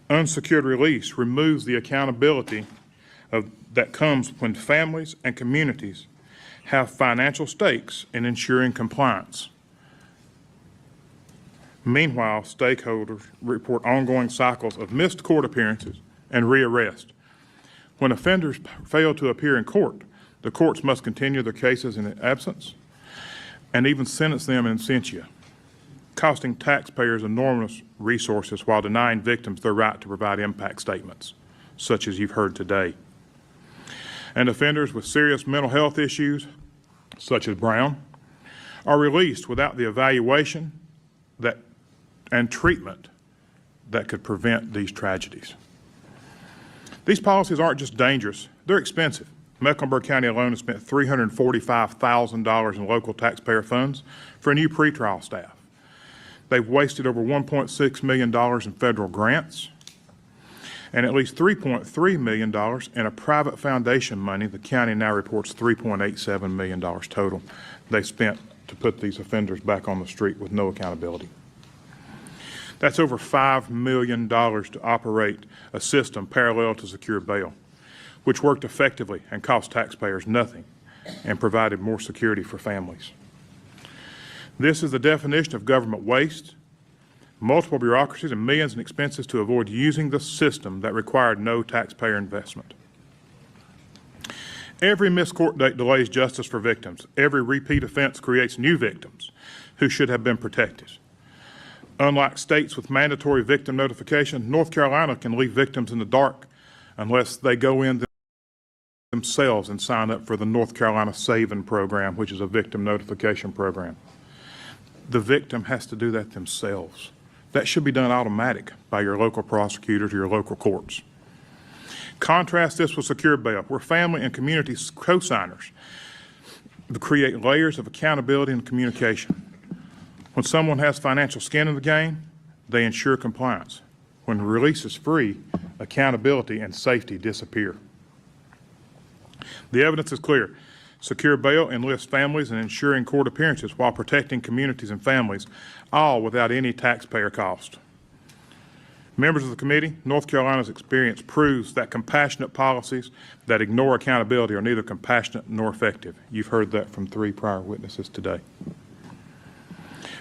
Speaker 8: Unsecured release removes the accountability that comes when families and communities have financial stakes in ensuring compliance. Meanwhile, stakeholders report ongoing cycles of missed court appearances and rearrest. When offenders fail to appear in court, the courts must continue their cases in absence and even sentence them in absentia, costing taxpayers enormous resources while denying victims their right to provide impact statements, such as you've heard today. And offenders with serious mental health issues, such as Brown, are released without the evaluation and treatment that could prevent these tragedies. These policies aren't just dangerous, they're expensive. Mecklenburg County alone has spent $345,000 in local taxpayer funds for new pretrial staff. They've wasted over $1.6 million in federal grants and at least $3.3 million in a private foundation money. The county now reports $3.87 million total they spent to put these offenders back on the street with no accountability. That's over $5 million to operate a system parallel to secure bail, which worked effectively and cost taxpayers nothing and provided more security for families. This is the definition of government waste, multiple bureaucracies, and millions in expenses to avoid using the system that required no taxpayer investment. Every missed court date delays justice for victims. Every repeat offense creates new victims who should have been protected. Unlike states with mandatory victim notification, North Carolina can leave victims in the dark unless they go in themselves and sign up for the North Carolina Saving Program, which is a victim notification program. The victim has to do that themselves. That should be done automatic by your local prosecutors or your local courts. Contrast this with secure bail, where family and community co-signers create layers of accountability and communication. When someone has financial skin in the game, they ensure compliance. When release is free, accountability and safety disappear. The evidence is clear. Secure bail enlists families in ensuring court appearances while protecting communities and families, all without any taxpayer cost. Members of the committee, North Carolina's experience proves that compassionate policies that ignore accountability are neither compassionate nor effective. You've heard that from 3 prior witnesses today.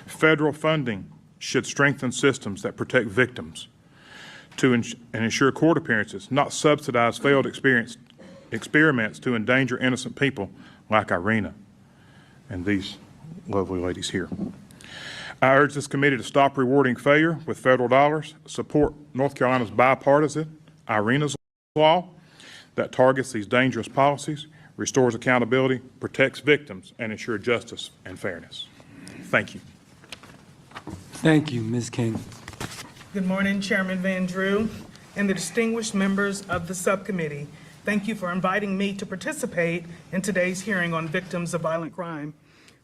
Speaker 8: Federal funding should strengthen systems that protect victims and ensure court appearances, not subsidize failed experiments to endanger innocent people like Irina and these lovely ladies here. I urge this committee to stop rewarding failure with federal dollars, support North Carolina's bipartisan Irina's law that targets these dangerous policies, restores accountability, protects victims, and ensures justice and fairness. Thank you.
Speaker 2: Thank you, Ms. King.
Speaker 9: Good morning, Chairman Van Drew and the distinguished members of the subcommittee. Thank you for inviting me to participate in today's hearing on victims of violent crime.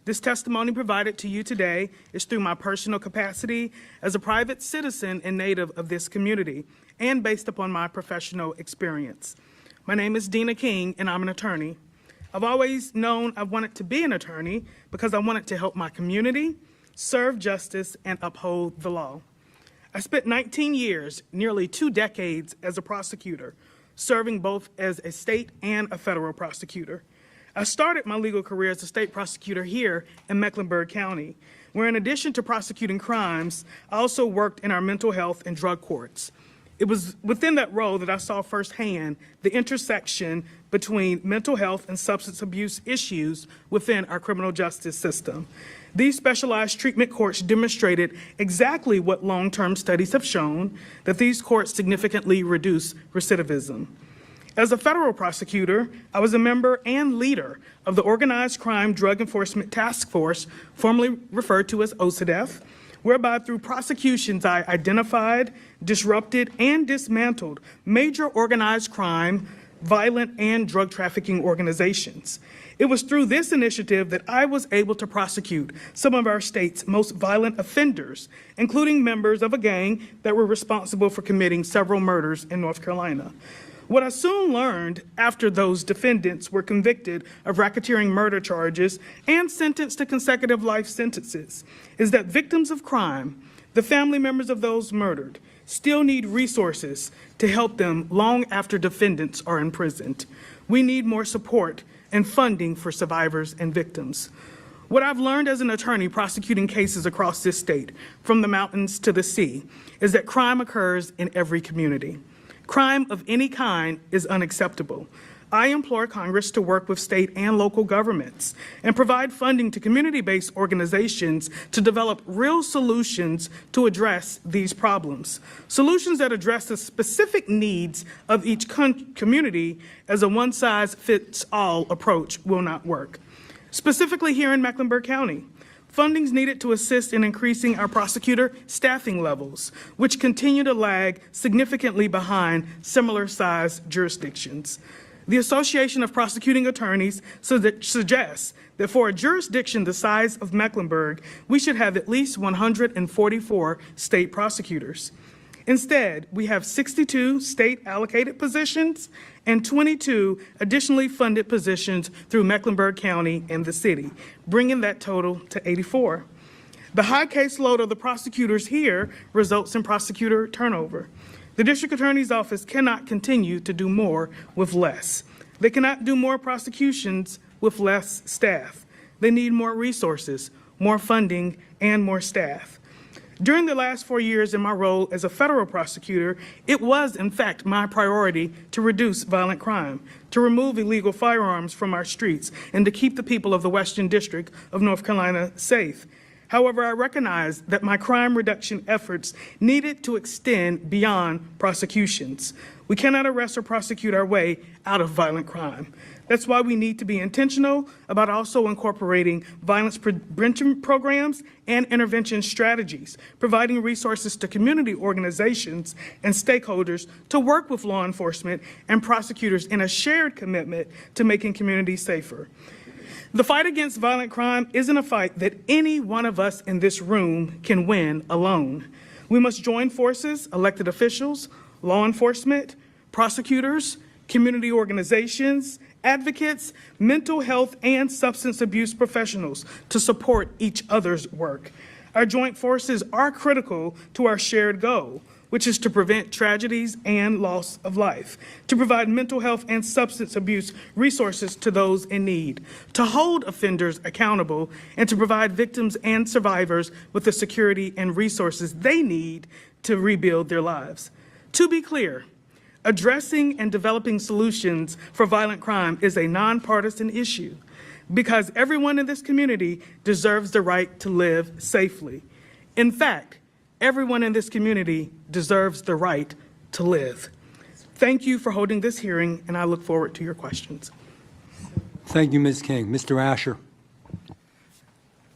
Speaker 9: This testimony provided to you today is through my personal capacity as a private citizen and native of this community and based upon my professional experience. My name is Dina King and I'm an attorney. I've always known I wanted to be an attorney because I wanted to help my community, serve justice, and uphold the law. I spent 19 years, nearly 2 decades, as a prosecutor, serving both as a state and a federal prosecutor. I started my legal career as a state prosecutor here in Mecklenburg County, where in addition to prosecuting crimes, I also worked in our mental health and drug courts. It was within that role that I saw firsthand the intersection between mental health and substance abuse issues within our criminal justice system. These specialized treatment courts demonstrated exactly what long-term studies have shown, that these courts significantly reduce recidivism. As a federal prosecutor, I was a member and leader of the Organized Crime Drug Enforcement Task Force, formerly referred to as OCDETF, whereby through prosecutions I identified, disrupted, and dismantled major organized crime, violent, and drug trafficking organizations. It was through this initiative that I was able to prosecute some of our state's most violent offenders, including members of a gang that were responsible for committing several murders in North Carolina. What I soon learned after those defendants were convicted of racketeering murder charges and sentenced to consecutive life sentences is that victims of crime, the family members of those murdered, still need resources to help them long after defendants are imprisoned. We need more support and funding for survivors and victims. What I've learned as an attorney prosecuting cases across this state, from the mountains to the sea, is that crime occurs in every community. Crime of any kind is unacceptable. I implore Congress to work with state and local governments and provide funding to community-based organizations to develop real solutions to address these problems. Solutions that address the specific needs of each community, as a one-size-fits-all approach will not work. Specifically here in Mecklenburg County, Funding's needed to assist in increasing our prosecutor staffing levels, which continue to lag significantly behind similar-sized jurisdictions. The Association of Prosecuting Attorneys suggests that for a jurisdiction the size of Mecklenburg, we should have at least 144 state prosecutors. Instead, we have 62 state-allocated positions and 22 additionally funded positions through Mecklenburg County and the city, bringing that total to 84. The high caseload of the prosecutors here results in prosecutor turnover. The district attorney's office cannot continue to do more with less. They cannot do more prosecutions with less staff. They need more resources, more funding, and more staff. During the last 4 years in my role as a federal prosecutor, it was, in fact, my priority to reduce violent crime, to remove illegal firearms from our streets, and to keep the people of the Western District of North Carolina safe. However, I recognize that my crime reduction efforts needed to extend beyond prosecutions. We cannot arrest or prosecute our way out of violent crime. That's why we need to be intentional about also incorporating violence prevention programs and intervention strategies, providing resources to community organizations and stakeholders to work with law enforcement and prosecutors in a shared commitment to making communities safer. The fight against violent crime isn't a fight that any one of us in this room can win alone. We must join forces, elected officials, law enforcement, prosecutors, community organizations, advocates, mental health, and substance abuse professionals to support each other's work. Our joint forces are critical to our shared goal, which is to prevent tragedies and loss of life, to provide mental health and substance abuse resources to those in need, to hold offenders accountable, and to provide victims and survivors with the security and resources they need to rebuild their lives. To be clear, addressing and developing solutions for violent crime is a nonpartisan issue because everyone in this community deserves the right to live safely. In fact, everyone in this community deserves the right to live. Thank you for holding this hearing, and I look forward to your questions.
Speaker 2: Thank you, Ms. King. Mr. Asher.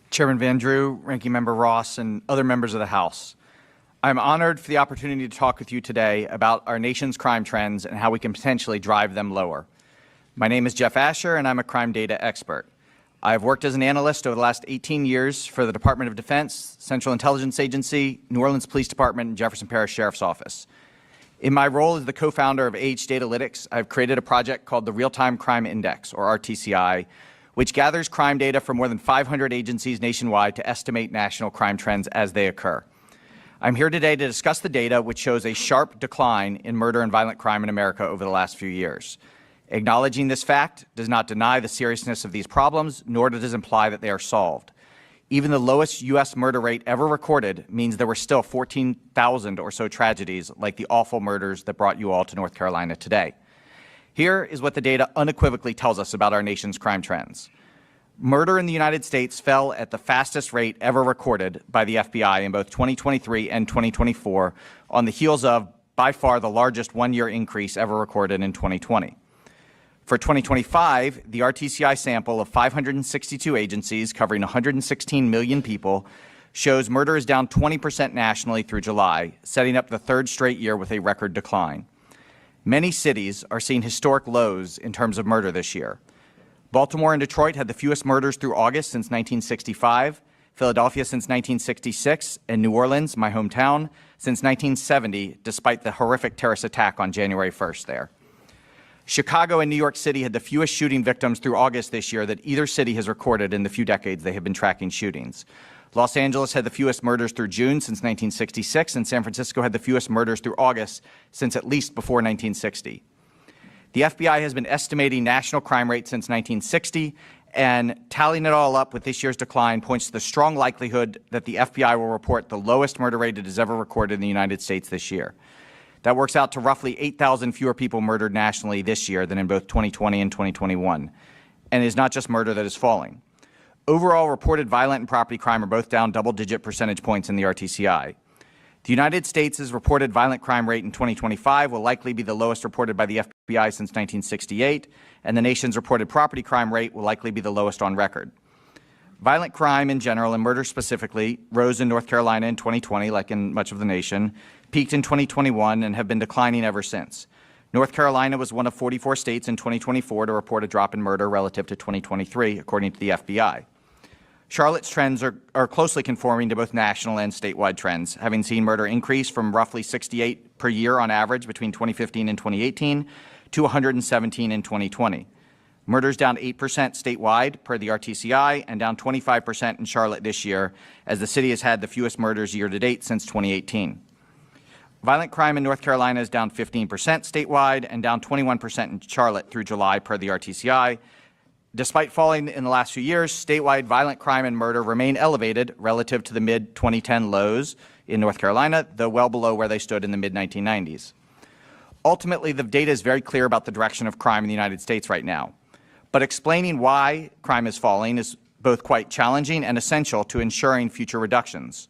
Speaker 10: Chairman Van Drew, Ranking Member Ross, and other members of the House. I'm honored for the opportunity to talk with you today about our nation's crime trends and how we can potentially drive them lower. My name is Jeff Asher, and I'm a crime data expert. I've worked as an analyst over the last 18 years for the Department of Defense, Central Intelligence Agency, New Orleans Police Department, and Jefferson Parish Sheriff's Office. In my role as the co-founder of AH Datalytics, I've created a project called the Real-Time Crime Index, or RTCI, which gathers crime data from more than 500 agencies nationwide to estimate national crime trends as they occur. I'm here today to discuss the data which shows a sharp decline in murder and violent crime in America over the last few years. Acknowledging this fact does not deny the seriousness of these problems, nor does it imply that they are solved. Even the lowest U.S. murder rate ever recorded means there were still 14,000 or so tragedies like the awful murders that brought you all to North Carolina today. Here is what the data unequivocally tells us about our nation's crime trends. Murder in the United States fell at the fastest rate ever recorded by the FBI in both 2023 and 2024 on the heels of, by far, the largest one-year increase ever recorded in 2020. For 2025, the RTCI sample of 562 agencies covering 116 million people shows murder is down 20% nationally through July, setting up the third straight year with a record decline. Many cities are seeing historic lows in terms of murder this year. Baltimore and Detroit had the fewest murders through August since 1965, Philadelphia since 1966, and New Orleans, my hometown, since 1970, despite the horrific terrorist attack on January 1st there. Chicago and New York City had the fewest shooting victims through August this year that either city has recorded in the few decades they have been tracking shootings. Los Angeles had the fewest murders through June since 1966, and San Francisco had the fewest murders through August since at least before 1960. The FBI has been estimating national crime rates since 1960, and tallying it all up with this year's decline points to the strong likelihood that the FBI will report the lowest murder rate it has ever recorded in the United States this year. That works out to roughly 8,000 fewer people murdered nationally this year than in both 2020 and 2021. And it is not just murder that is falling. Overall, reported violent and property crime are both down double-digit percentage points in the RTCI. The United States' reported violent crime rate in 2025 will likely be the lowest reported by the FBI since 1968, and the nation's reported property crime rate will likely be the lowest on record. Violent crime in general and murder specifically rose in North Carolina in 2020, like in much of the nation, peaked in 2021, and have been declining ever since. North Carolina was one of 44 states in 2024 to report a drop in murder relative to 2023, according to the FBI. Charlotte's trends are closely conforming to both national and statewide trends, having seen murder increase from roughly 68 per year on average between 2015 and 2018 to 117 in 2020. Murders down 8% statewide per the RTCI and down 25% in Charlotte this year, as the city has had the fewest murders year to date since 2018. Violent crime in North Carolina is down 15% statewide and down 21% in Charlotte through July per the RTCI. Despite falling in the last few years, statewide violent crime and murder remain elevated relative to the mid-2010 lows in North Carolina, though well below where they stood in the mid-1990s. Ultimately, the data is very clear about the direction of crime in the United States right now. But explaining why crime is falling is both quite challenging and essential to ensuring future reductions.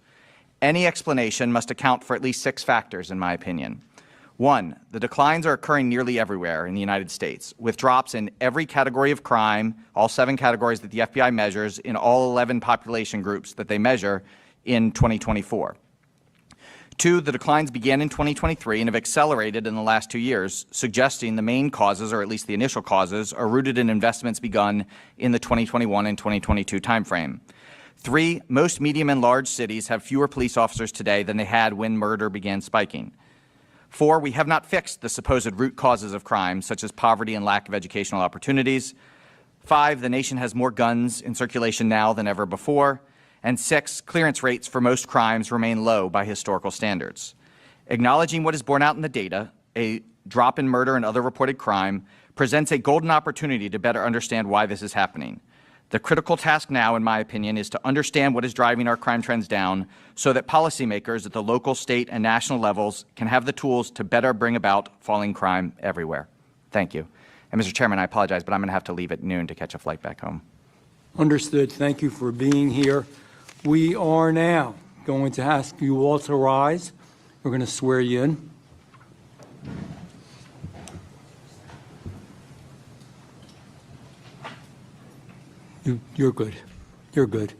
Speaker 10: Any explanation must account for at least 6 factors, in my opinion. 1, the declines are occurring nearly everywhere in the United States, with drops in every category of crime, all 7 categories that the FBI measures, in all 11 population groups that they measure in 2024. 2, the declines began in 2023 and have accelerated in the last 2 years, suggesting the main causes, or at least the initial causes, are rooted in investments begun in the 2021 and 2022 timeframe. 3, most medium and large cities have fewer police officers today than they had when murder began spiking. 4, we have not fixed the supposed root causes of crime, such as poverty and lack of educational opportunities. 5, the nation has more guns in circulation now than ever before. And 6, clearance rates for most crimes remain low by historical standards. Acknowledging what is borne out in the data, a drop in murder and other reported crime presents a golden opportunity to better understand why this is happening. The critical task now, in my opinion, is to understand what is driving our crime trends down so that policymakers at the local, state, and national levels can have the tools to better bring about falling crime everywhere. Thank you. And Mr. Chairman, I apologize, but I'm going to have to leave at noon to catch a flight back home.
Speaker 2: Understood. Thank you for being here. We are now going to ask you all to rise. We're going to swear you in. You're good. You're good.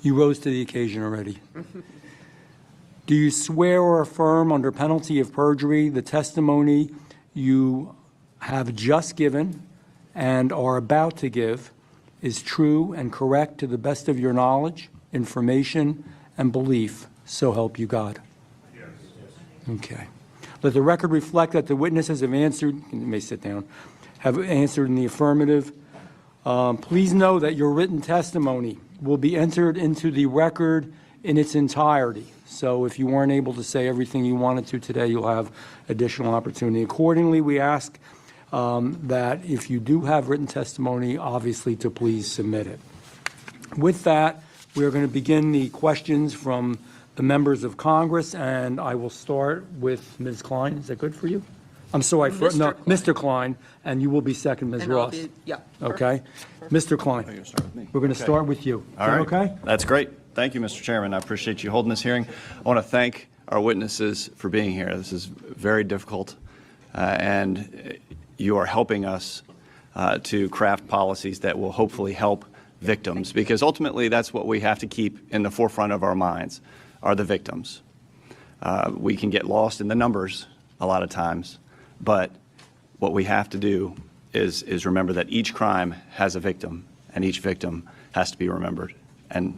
Speaker 2: You rose to the occasion already. Do you swear or affirm under penalty of perjury the testimony you have just given and are about to give is true and correct to the best of your knowledge, information, and belief, so help you God?
Speaker 8: Yes.
Speaker 2: Okay. Let the record reflect that the witnesses have answered, you may sit down, have answered in the affirmative. Please know that your written testimony will be entered into the record in its entirety. So if you weren't able to say everything you wanted to today, you'll have additional opportunity. Accordingly, we ask that if you do have written testimony, obviously to please submit it. With that, we are going to begin the questions from the members of Congress, and I will start with Ms. Klein. Is that good for you? I'm sorry, Mr. Klein, and you will be second, Ms. Ross.
Speaker 4: Yeah.
Speaker 2: Okay? Mr. Klein, we're going to start with you. Is that okay?
Speaker 11: That's great. Thank you, Mr. Chairman. I appreciate you holding this hearing. I want to thank our witnesses for being here. This is very difficult, and you are helping us to craft policies that will hopefully help victims, because ultimately that's what we have to keep in the forefront of our minds, are the victims. We can get lost in the numbers a lot of times, but what we have to do is remember that each crime has a victim, and each victim has to be remembered, and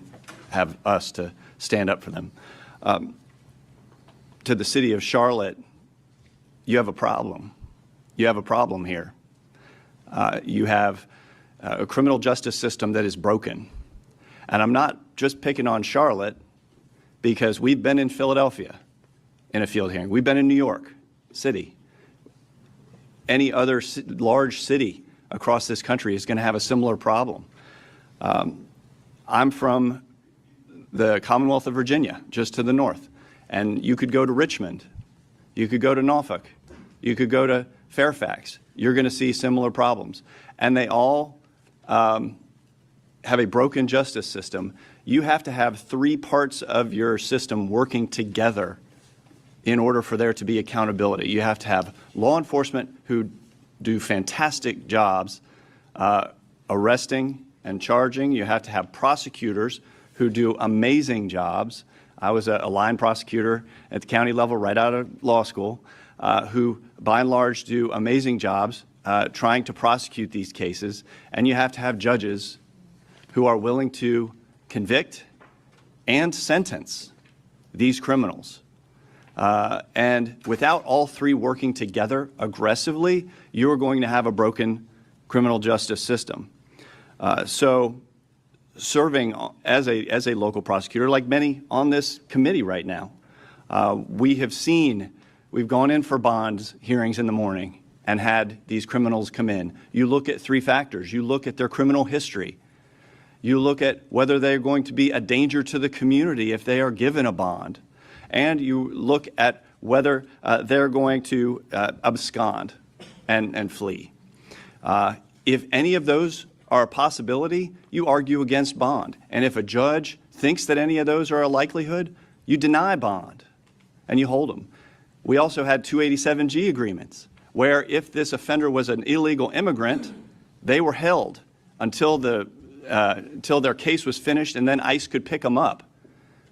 Speaker 11: have us to stand up for them. To the city of Charlotte, you have a problem. You have a problem here. You have a criminal justice system that is broken. And I'm not just picking on Charlotte, because we've been in Philadelphia in a field hearing. We've been in New York City. Any other large city across this country is going to have a similar problem. I'm from the Commonwealth of Virginia, just to the north. And you could go to Richmond. You could go to Norfolk. You could go to Fairfax. You're going to see similar problems. And they all have a broken justice system. You have to have 3 parts of your system working together in order for there to be accountability. You have to have law enforcement who do fantastic jobs arresting and charging. You have to have prosecutors who do amazing jobs. I was a line prosecutor at the county level right out of law school, who by and large do amazing jobs trying to prosecute these cases. And you have to have judges who are willing to convict and sentence these criminals. And without all three working together aggressively, you are going to have a broken criminal justice system. So serving as a local prosecutor, like many on this committee right now, we've gone in for bonds hearings in the morning and had these criminals come in. You look at three factors. You look at their criminal history. You look at whether they're going to be a danger to the community if they are given a bond. And you look at whether they're going to abscond and flee. If any of those are a possibility, you argue against bond. And if a judge thinks that any of those are a likelihood, you deny bond and you hold them. We also had 287G agreements where if this offender was an illegal immigrant, they were held until their case was finished and then ICE could pick them up.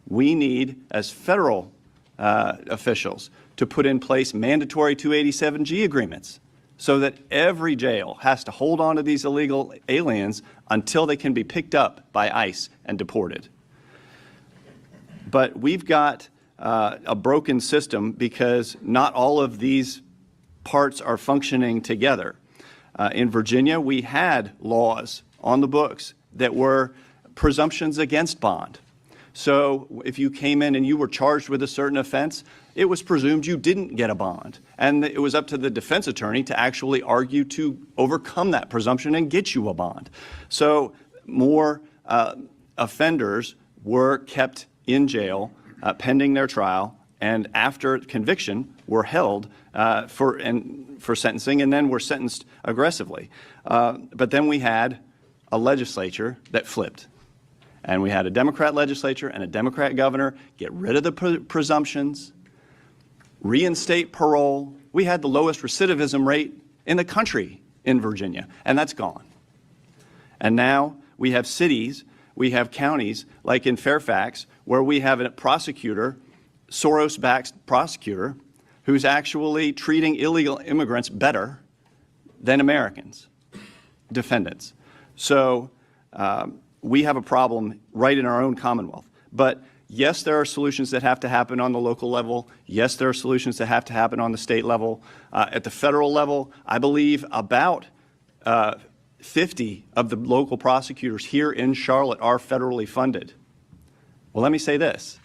Speaker 11: We need, as federal officials, to put in place mandatory 287G agreements so that every jail has to hold on to these illegal aliens until they can be picked up by ICE and deported. But we've got a broken system because not all of these parts are functioning together. In Virginia, we had laws on the books that were presumptions against bond. So if you came in and you were charged with a certain offense, it was presumed you didn't get a bond. And it was up to the defense attorney to actually argue to overcome that presumption and get you a bond. So more offenders were kept in jail pending their trial, and after conviction were held for sentencing, and then were sentenced aggressively. But then we had a legislature that flipped. And we had a Democrat legislature and a Democrat governor get rid of the presumptions, reinstate parole. We had the lowest recidivism rate in the country in Virginia, and that's gone. And now we have cities, we have counties like in Fairfax where we have a prosecutor, Soros-backed prosecutor, who's actually treating illegal immigrants better than Americans, defendants. So we have a problem right in our own Commonwealth. But yes, there are solutions that have to happen on the local level. Yes, there are solutions that have to happen on the state level. At the federal level, I believe about 50 of the local prosecutors here in Charlotte are federally funded. Well, let me say this.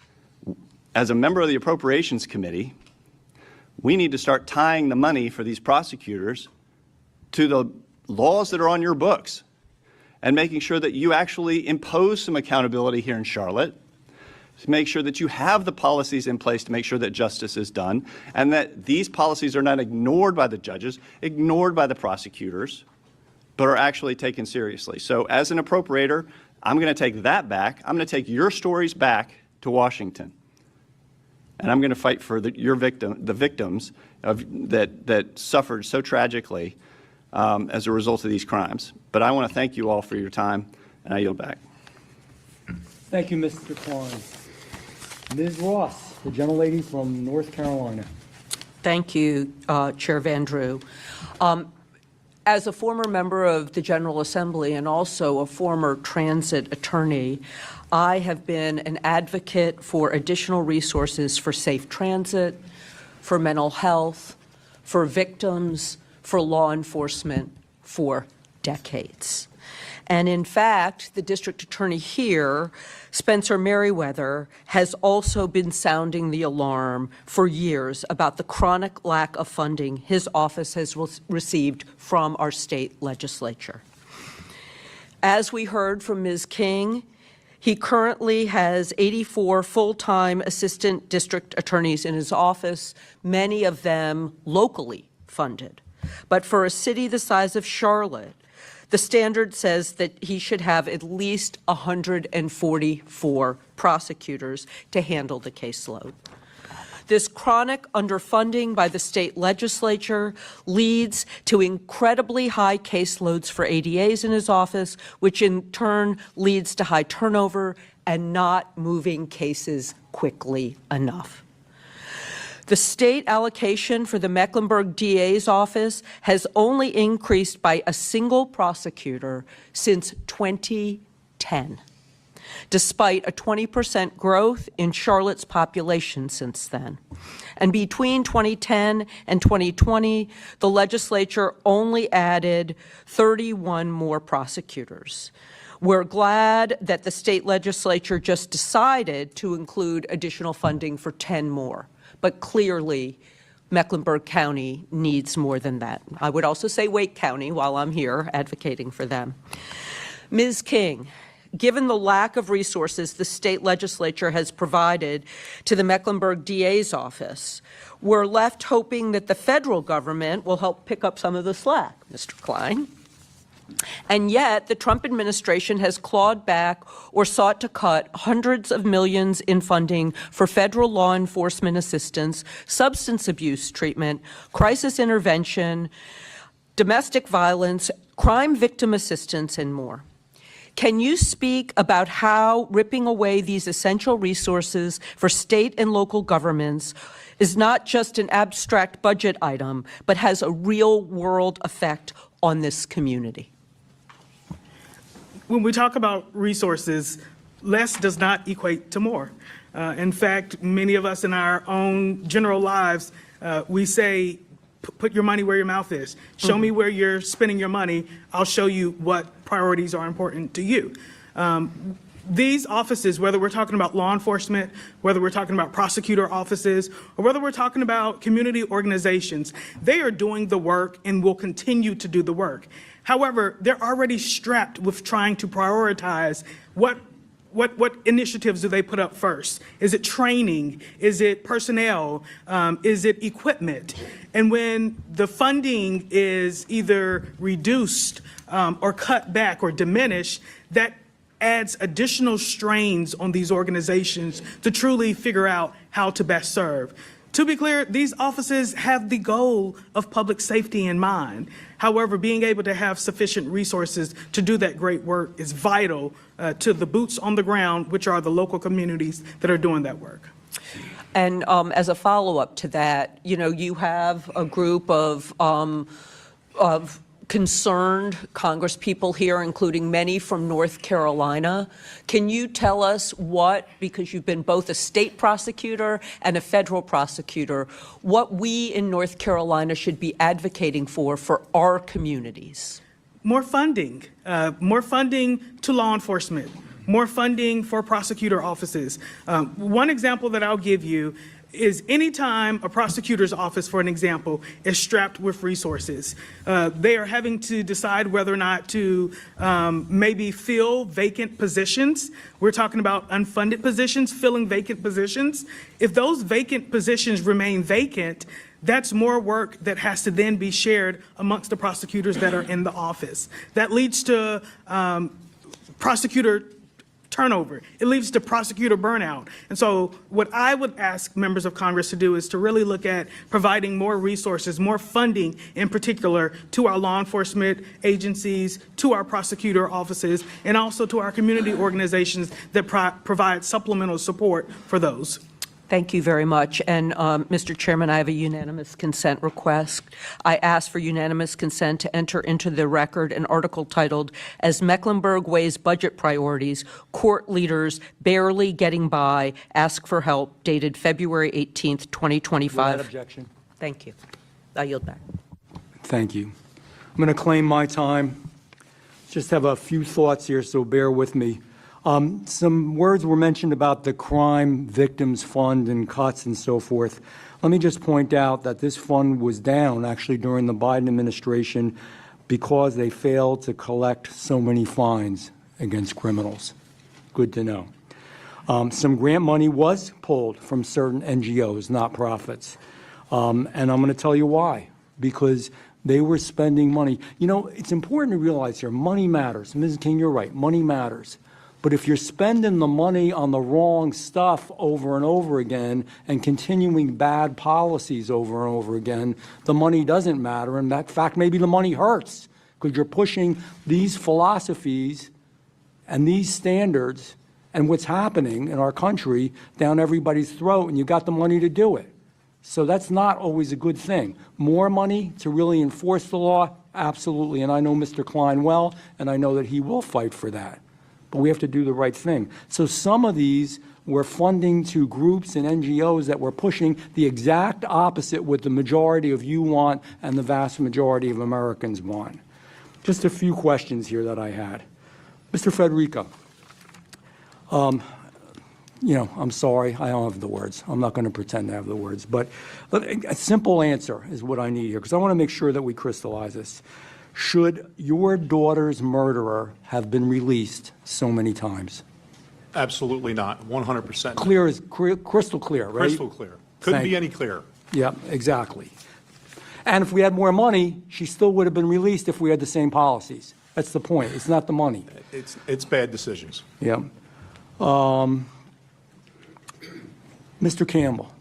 Speaker 11: As a member of the Appropriations Committee, we need to start tying the money for these prosecutors to the laws that are on your books and making sure that you actually impose some accountability here in Charlotte, to make sure that you have the policies in place to make sure that justice is done, and that these policies are not ignored by the judges, ignored by the prosecutors, but are actually taken seriously. So as an appropriator, I'm going to take that back. I'm going to take your stories back to Washington. And I'm going to fight for the victims that suffered so tragically as a result of these crimes. But I want to thank you all for your time, and I yield back.
Speaker 2: Thank you, Mr. Klein. Ms. Ross, the gentlelady from North Carolina.
Speaker 4: Thank you, Chair Van Drew. As a former member of the General Assembly and also a former transit attorney, I have been an advocate for additional resources for safe transit, for mental health, for victims, for law enforcement for decades. And in fact, the district attorney here, Spencer Merriweather, has also been sounding the alarm for years about the chronic lack of funding his office has received from our state legislature. As we heard from Ms. King, he currently has 84 full-time assistant district attorneys in his office, many of them locally funded. But for a city the size of Charlotte, the standard says that he should have at least 144 prosecutors to handle the caseload. This chronic underfunding by the state legislature leads to incredibly high caseloads for ADAs in his office, which in turn leads to high turnover and not moving cases quickly enough. The state allocation for the Mecklenburg DA's office has only increased by a single prosecutor since 2010, despite a 20% growth in Charlotte's population since then. And between 2010 and 2020, the legislature only added 31 more prosecutors. We're glad that the state legislature just decided to include additional funding for 10 more. But clearly, Mecklenburg County needs more than that. I would also say Wake County while I'm here advocating for them. Ms. King, given the lack of resources the state legislature has provided to the Mecklenburg DA's office, we're left hoping that the federal government will help pick up some of the slack, Mr. Klein. And yet, the Trump administration has clawed back or sought to cut hundreds of millions in funding for federal law enforcement assistance, substance abuse treatment, crisis intervention, domestic violence, crime victim assistance, and more. Can you speak about how ripping away these essential resources for state and local governments is not just an abstract budget item, but has a real-world effect on this community?
Speaker 9: When we talk about resources, less does not equate to more. In fact, many of us in our own general lives, we say, put your money where your mouth is. Show me where you're spending your money. I'll show you what priorities are important to you. These offices, whether we're talking about law enforcement, whether we're talking about prosecutor offices, or whether we're talking about community organizations, they are doing the work and will continue to do the work. However, they're already strapped with trying to prioritize what initiatives do they put up first? Is it training? Is it personnel? Is it equipment? And when the funding is either reduced or cut back or diminished, that adds additional strains on these organizations to truly figure out how to best serve. To be clear, these offices have the goal of public safety in mind. However, being able to have sufficient resources to do that great work is vital to the boots on the ground, which are the local communities that are doing that work.
Speaker 4: And as a follow-up to that, you have a group of concerned Congresspeople here, including many from North Carolina. Can you tell us because you've been both a state prosecutor and a federal prosecutor, what we in North Carolina should be advocating for our communities?
Speaker 9: More funding to law enforcement, more funding for prosecutor offices. One example that I'll give you is anytime a prosecutor's office, for an example, is strapped with resources, they are having to decide whether or not to maybe fill vacant positions. We're talking about unfunded positions, filling vacant positions. If those vacant positions remain vacant, that's more work that has to then be shared amongst the prosecutors that are in the office. That leads to prosecutor turnover. It leads to prosecutor burnout. And so what I would ask members of Congress to do is to really look at providing more resources, more funding in particular to our law enforcement agencies, to our prosecutor offices, and also to our community organizations that provide supplemental support for those.
Speaker 4: Thank you very much. And Mr. Chairman, I have a unanimous consent request. I ask for unanimous consent to enter into the record an article titled, "As Mecklenburg Weighs Budget Priorities, Court Leaders Barely Getting By Ask for Help," dated February 18th, 2025.
Speaker 2: Without objection.
Speaker 4: Thank you. I yield back.
Speaker 2: Thank you. I'm going to claim my time. Just have a few thoughts here, so bear with me. Some words were mentioned about the Crime Victims Fund and cuts and so forth. Let me just point out that this fund was down actually during the Biden administration because they failed to collect so many fines against criminals. Good to know. Some grant money was pulled from certain NGOs, not profits. And I'm going to tell you why. Because they were spending money. It's important to realize here, money matters. Ms. King, you're right, money matters. But if you're spending the money on the wrong stuff over and over again and continuing bad policies over and over again, the money doesn't matter. And in fact, maybe the money hurts because you're pushing these philosophies and these standards and what's happening in our country down everybody's throat, and you got the money to do it. So that's not always a good thing. More money to really enforce the law, absolutely. And I know Mr. Klein well, and I know that he will fight for that. But we have to do the right thing. So some of these were funding to groups and NGOs that were pushing the exact opposite what the majority of you want and the vast majority of Americans want. Just a few questions here that I had. Mr. Federico, I'm sorry, I don't have the words. I'm not going to pretend to have the words. But a simple answer is what I need here, because I want to make sure that we crystallize this. Should your daughter's murderer have been released so many times?
Speaker 5: Absolutely not. 100%.
Speaker 2: Clear as crystal clear, right?
Speaker 5: Crystal clear. Couldn't be any clearer.
Speaker 2: Yeah, exactly. And if we had more money, she still would have been released if we had the same policies. That's the point. It's not the money.
Speaker 5: It's bad decisions.
Speaker 2: Yeah. Mr. Campbell,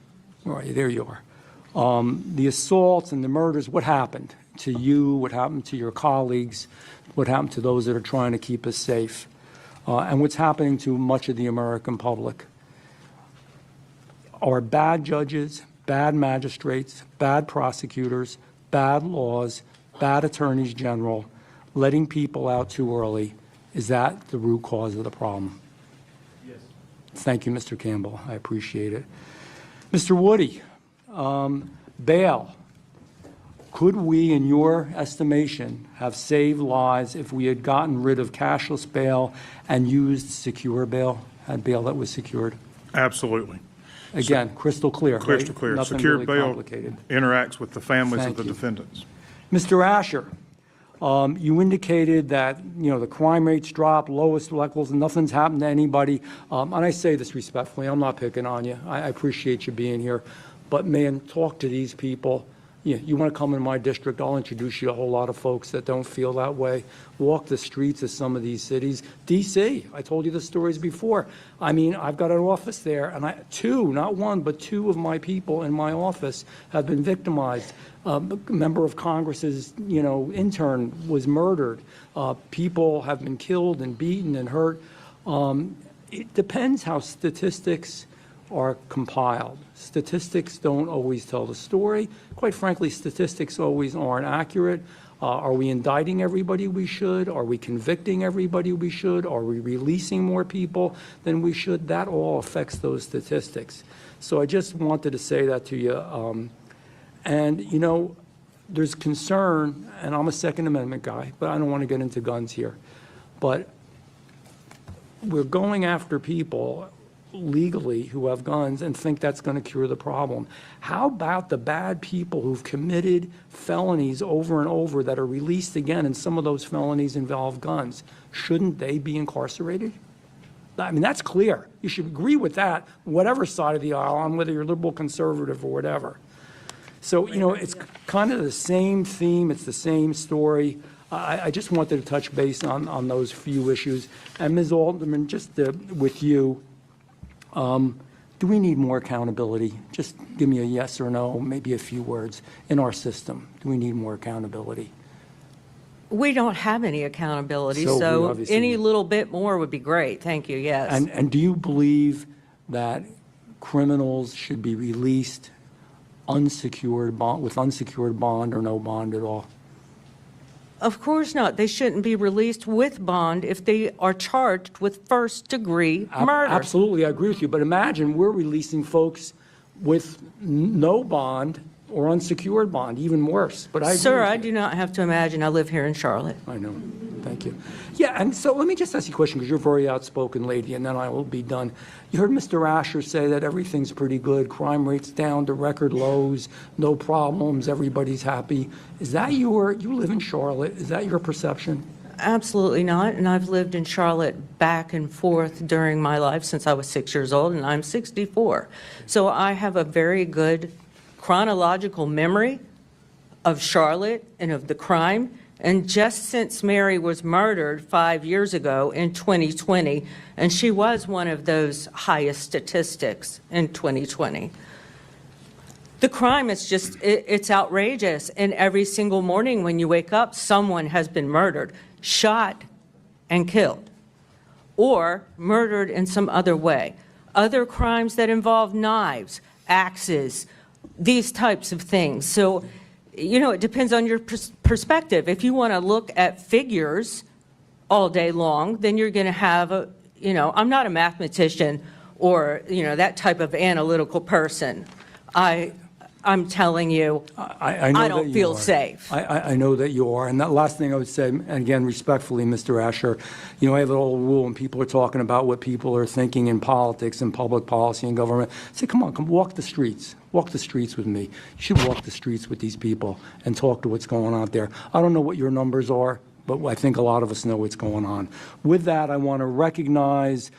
Speaker 2: all right, there you are. The assaults and the murders, what happened to you? What happened to your colleagues? What happened to those that are trying to keep us safe? And what's happening to much of the American public? Are bad judges, bad magistrates, bad prosecutors, bad laws, bad attorneys general, letting people out too early, is that the root cause of the problem?
Speaker 5: Yes.
Speaker 2: Thank you, Mr. Campbell. I appreciate it. Mr. Woody, bail. Could we, in your estimation, have saved lives if we had gotten rid of cashless bail and used secure bail, had bail that was secured?
Speaker 8: Absolutely.
Speaker 2: Again, crystal clear,
Speaker 8: Crystal
Speaker 2: right?
Speaker 8: clear.
Speaker 2: Nothing
Speaker 8: Secure
Speaker 2: really
Speaker 8: bail
Speaker 2: complicated.
Speaker 8: interacts with the families
Speaker 2: Thank
Speaker 8: of the
Speaker 2: you.
Speaker 8: defendants.
Speaker 2: Mr. Asher, you indicated that, the crime rates dropped, lowest levels, and nothing's happened to anybody. And I say this respectfully, I'm not picking on you. I appreciate you being here. But man, talk to these people. You want to come in my district, I'll introduce you to a whole lot of folks that don't feel that way. Walk the streets of some of these cities. D.C., I told you the stories before. I mean, I've got an office there, and two, not one, but two of my people in my office have been victimized. A member of Congress's, intern was murdered. People have been killed and beaten and hurt. It depends how statistics are compiled. Statistics don't always tell the story. Quite frankly, statistics always aren't accurate. Are we indicting everybody we should? Are we convicting everybody we should? Are we releasing more people than we should? That all affects those statistics. So I just wanted to say that to you. And, there's concern, and I'm a Second Amendment guy, but I don't want to get into guns here. But we're going after people legally who have guns and think that's going to cure the problem. How about the bad people who've committed felonies over and over that are released again, and some of those felonies involve guns? Shouldn't they be incarcerated? I mean, that's clear. You should agree with that, whatever side of the aisle on, whether you're liberal, conservative, or whatever. So, it's kind of the same theme. It's the same story. I just wanted to touch base on those few issues. And Ms. Alderman, just with you, do we need more accountability? Just give me a yes or no, maybe a few words in our system. Do we need more accountability?
Speaker 6: We don't have any accountability,
Speaker 2: So we
Speaker 6: so
Speaker 2: obviously
Speaker 6: any
Speaker 2: need-
Speaker 6: little bit more would be great. Thank you, yes.
Speaker 2: And do you believe that criminals should be released with unsecured bond or no bond at all?
Speaker 6: Of course not. They shouldn't be released with bond if they are charged with first-degree murder.
Speaker 2: Absolutely, I agree with you. But imagine we're releasing folks with no bond or unsecured bond, even worse. But I agree
Speaker 6: Sir,
Speaker 2: with
Speaker 6: I
Speaker 2: you.
Speaker 6: do not have to imagine. I live here in Charlotte.
Speaker 2: I know. Thank you. Yeah, and so let me just ask you a question, because you're a very outspoken lady, and then I will be done. You heard Mr. Asher say that everything's pretty good, crime rates down to record lows, no problems, everybody's happy. Is that you live in Charlotte, is that your perception?
Speaker 6: Absolutely not, and I've lived in Charlotte back and forth during my life since I was 6 years old, and I'm 64. So I have a very good chronological memory of Charlotte and of the crime And just since Mary was murdered 5 years ago in 2020, and she was one of those highest statistics in 2020, the crime is just, it's outrageous. And every single morning when you wake up, someone has been murdered, shot, and killed, or murdered in some other way. Other crimes that involve knives, axes, these types of things. So, you know, it depends on your perspective. If you want to look at figures all day long, then you're going to have a, you know, I'm not a mathematician or, you know, that type of analytical person. I'm telling you, I don't feel safe.
Speaker 2: I know that you are. And that last thing I would say, and again, respectfully, Mr. Asher, you know, I have an old rule when people are talking about what people are thinking in politics and public policy and government. Say, come on, come walk the streets. Walk the streets with me. You should walk the streets with these people and talk to what's going on out there. I don't know what your numbers are, but I think a lot of us know what's going on. With that, I want to recognize,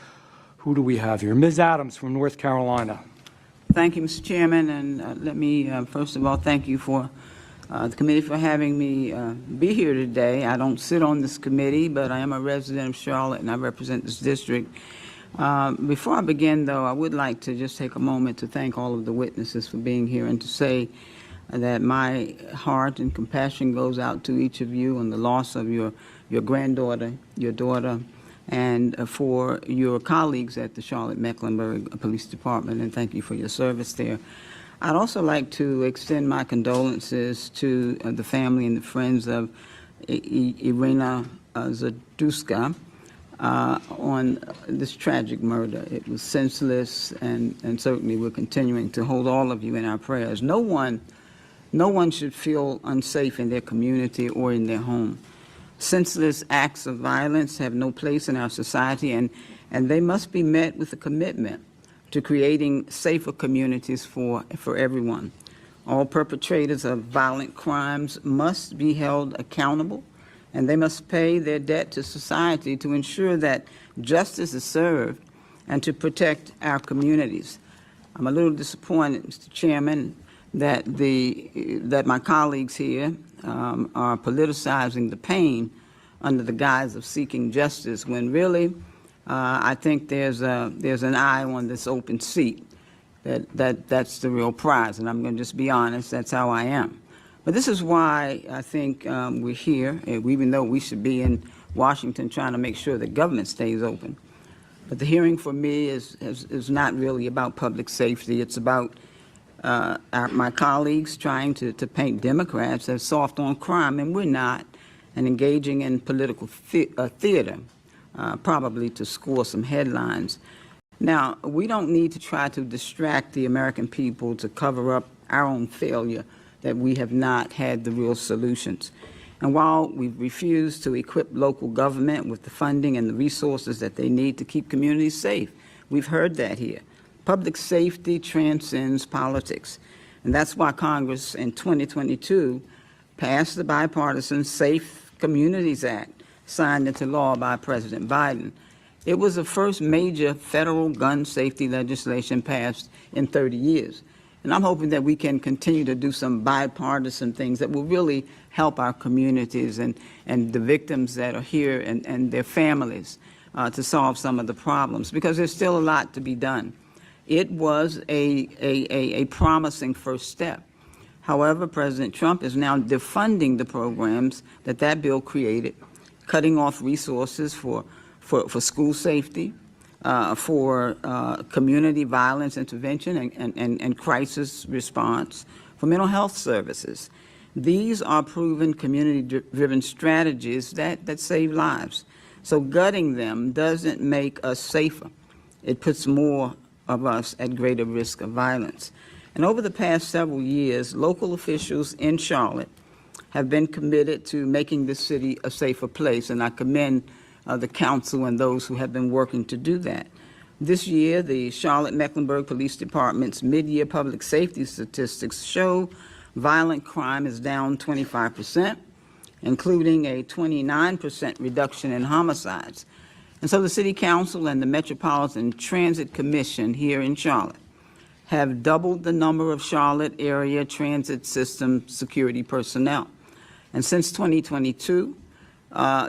Speaker 2: who do we have here? Ms. Adams from North Carolina.
Speaker 12: Thank you, Mr. Chairman, and let me first of all thank you for the committee for having me be here today. I don't sit on this committee, but I am a resident of Charlotte and I represent this district. Before I begin, though, I would like to just take a moment to thank all of the witnesses for being here and to say that my heart and compassion goes out to each of you on the loss of your granddaughter, your daughter, and for your colleagues at the Charlotte-Mecklenburg Police Department, and thank you for your service there. I'd also like to extend my condolences to the family and the friends of Irina Zaduska on this tragic murder. It was senseless, and certainly we're continuing to hold all of you in our prayers. No one should feel unsafe in their community or in their home. Senseless acts of violence have no place in our society, and they must be met with a commitment to creating safer communities for everyone. All perpetrators of violent crimes must be held accountable, and they must pay their debt to society to ensure that justice is served and to protect our communities. I'm a little disappointed, Mr. Chairman, that my colleagues here are politicizing the pain under the guise of seeking justice, when really I think there's an eye on this open seat. That's the real prize, and I'm going to just be honest, that's how I am. But this is why I think we're here, even though we should be in Washington trying to make sure the government stays open. But the hearing for me is not really about public safety. It's about my colleagues trying to paint Democrats as soft on crime, and we're not, and engaging in political theater, probably to score some headlines. Now, we don't need to try to distract the American people to cover up our own failure that we have not had the real solutions. And while we've refused to equip local government with the funding and the resources that they need to keep communities safe, we've heard that here. Public safety transcends politics. And that's why Congress in 2022 passed the bipartisan Safe Communities Act, signed into law by President Biden. It was the first major federal gun safety legislation passed in 30 years. And I'm hoping that we can continue to do some bipartisan things that will really help our communities and the victims that are here and their families to solve some of the problems, because there's still a lot to be done. It was a promising first step. However, President Trump is now defunding the programs that bill created, cutting off resources for school safety, for community violence intervention and crisis response, for mental health services. These are proven community-driven strategies that save lives. So gutting them doesn't make us safer. It puts more of us at greater risk of violence. And over the past several years, local officials in Charlotte have been committed to making this city a safer place, and I commend the council and those who have been working to do that. This year, the Charlotte-Mecklenburg Police Department's mid-year public safety statistics show violent crime is down 25%, including a 29% reduction in homicides. And so the City Council and the Metropolitan Transit Commission here in Charlotte have doubled the number of Charlotte area transit system security personnel. And since 2022,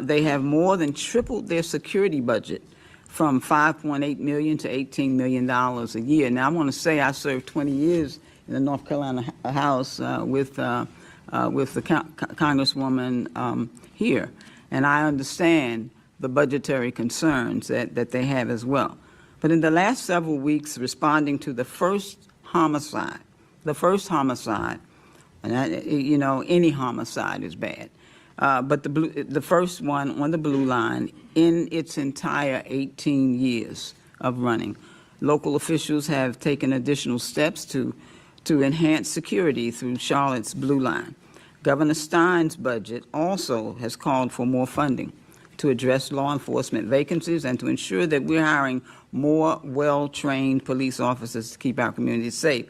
Speaker 12: they have more than tripled their security budget from $5.8 million to $18 million a year. Now, I want to say I served 20 years in the North Carolina House with the Congresswoman here, and I understand the budgetary concerns that they have as well. But in the last several weeks, responding to the first homicide, and any homicide is bad, but the first one on the Blue Line in its entire 18 years of running, local officials have taken additional steps to enhance security through Charlotte's Blue Line. Governor Stein's budget also has called for more funding to address law enforcement vacancies and to ensure that we're hiring more well-trained police officers to keep our communities safe.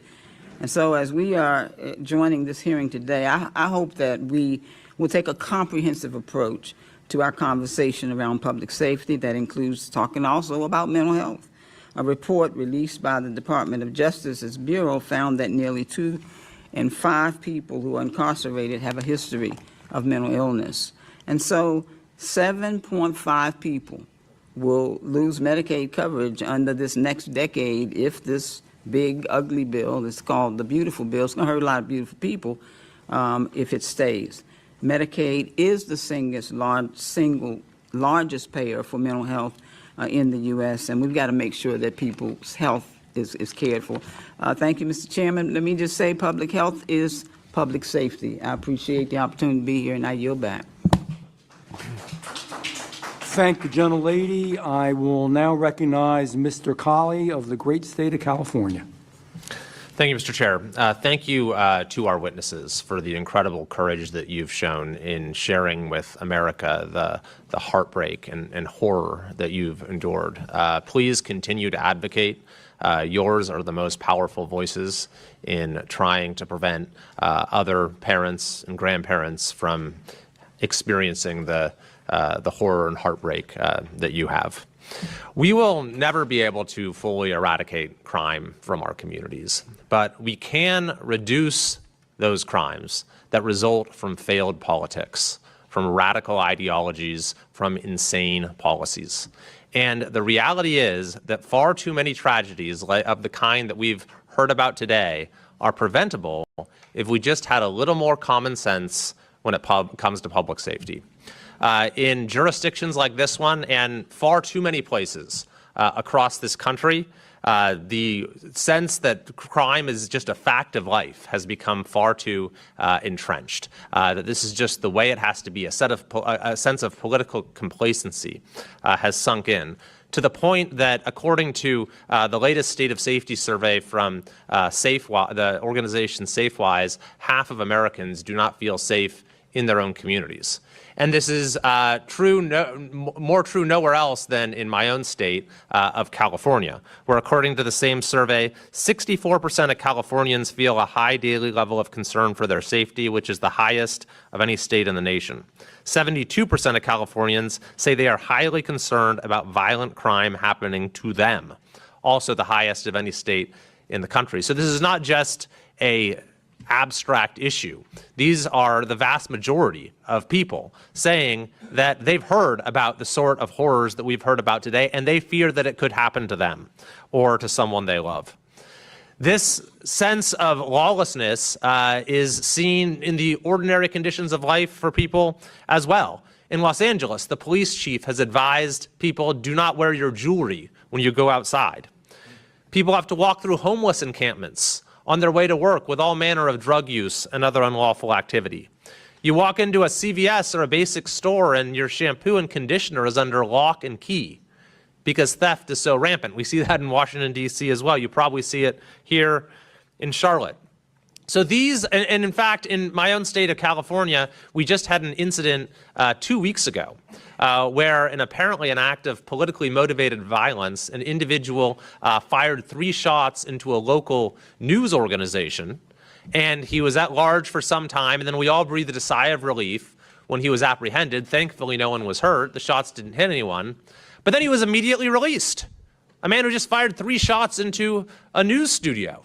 Speaker 12: And so as we are joining this hearing today, I hope that we will take a comprehensive approach to our conversation around public safety that includes talking also about mental health. A report released by the Department of Justice's Bureau found that nearly 2 in 5 people who are incarcerated have a history of mental illness. And so 7.5 people will lose Medicaid coverage under this next decade if this big, ugly bill, it's called the beautiful bill, it's going to hurt a lot of beautiful people if it stays. Medicaid is the single largest payer for mental health in the U.S., and we've got to make sure that people's health is cared for. Thank you, Mr. Chairman. Let me just say public health is public safety. I appreciate the opportunity to be here, and I yield back.
Speaker 2: Thank the gentlelady. I will now recognize Mr. Colley of the great state of California.
Speaker 13: Thank you, Mr. Chair. Thank you to our witnesses for the incredible courage that you've shown in sharing with America the heartbreak and horror that you've endured. Please continue to advocate. Yours are the most powerful voices in trying to prevent other parents and grandparents from experiencing the horror and heartbreak that you have. We will never be able to fully eradicate crime from our communities, but we can reduce those crimes that result from failed politics, from radical ideologies, from insane policies. And the reality is that far too many tragedies of the kind that we've heard about today are preventable if we just had a little more common sense when it comes to public safety. In jurisdictions like this one and far too many places across this country, the sense that crime is just a fact of life has become far too entrenched. That this is just the way it has to be. A sense of political complacency has sunk in, to the point that, according to the latest state of safety survey from the organization SafeWise, half of Americans do not feel safe in their own communities. And this is more true nowhere else than in my own state of California, where, according to the same survey, 64% of Californians feel a high daily level of concern for their safety, which is the highest of any state in the nation. 72% of Californians say they are highly concerned about violent crime happening to them, also the highest of any state in the country. So this is not just a abstract issue. These are the vast majority of people saying that they've heard about the sort of horrors that we've heard about today, and they fear that it could happen to them or to someone they love. This sense of lawlessness is seen in the ordinary conditions of life for people as well. In Los Angeles, the police chief has advised people, do not wear your jewelry when you go outside. People have to walk through homeless encampments on their way to work with all manner of drug use and other unlawful activity. You walk into a CVS or a basic store and your shampoo and conditioner is under lock and key because theft is so rampant. We see that in Washington, D.C. as well. You probably see it here in Charlotte. So these, and in fact, in my own state of California, we just had an incident 2 weeks ago where, in apparently an act of politically motivated violence, an individual fired 3 shots into a local news organization, and he was at large for some time, and then we all breathed a sigh of relief when he was apprehended. Thankfully, no one was hurt. The shots didn't hit anyone. But then he was immediately released. A man who just fired 3 shots into a news studio.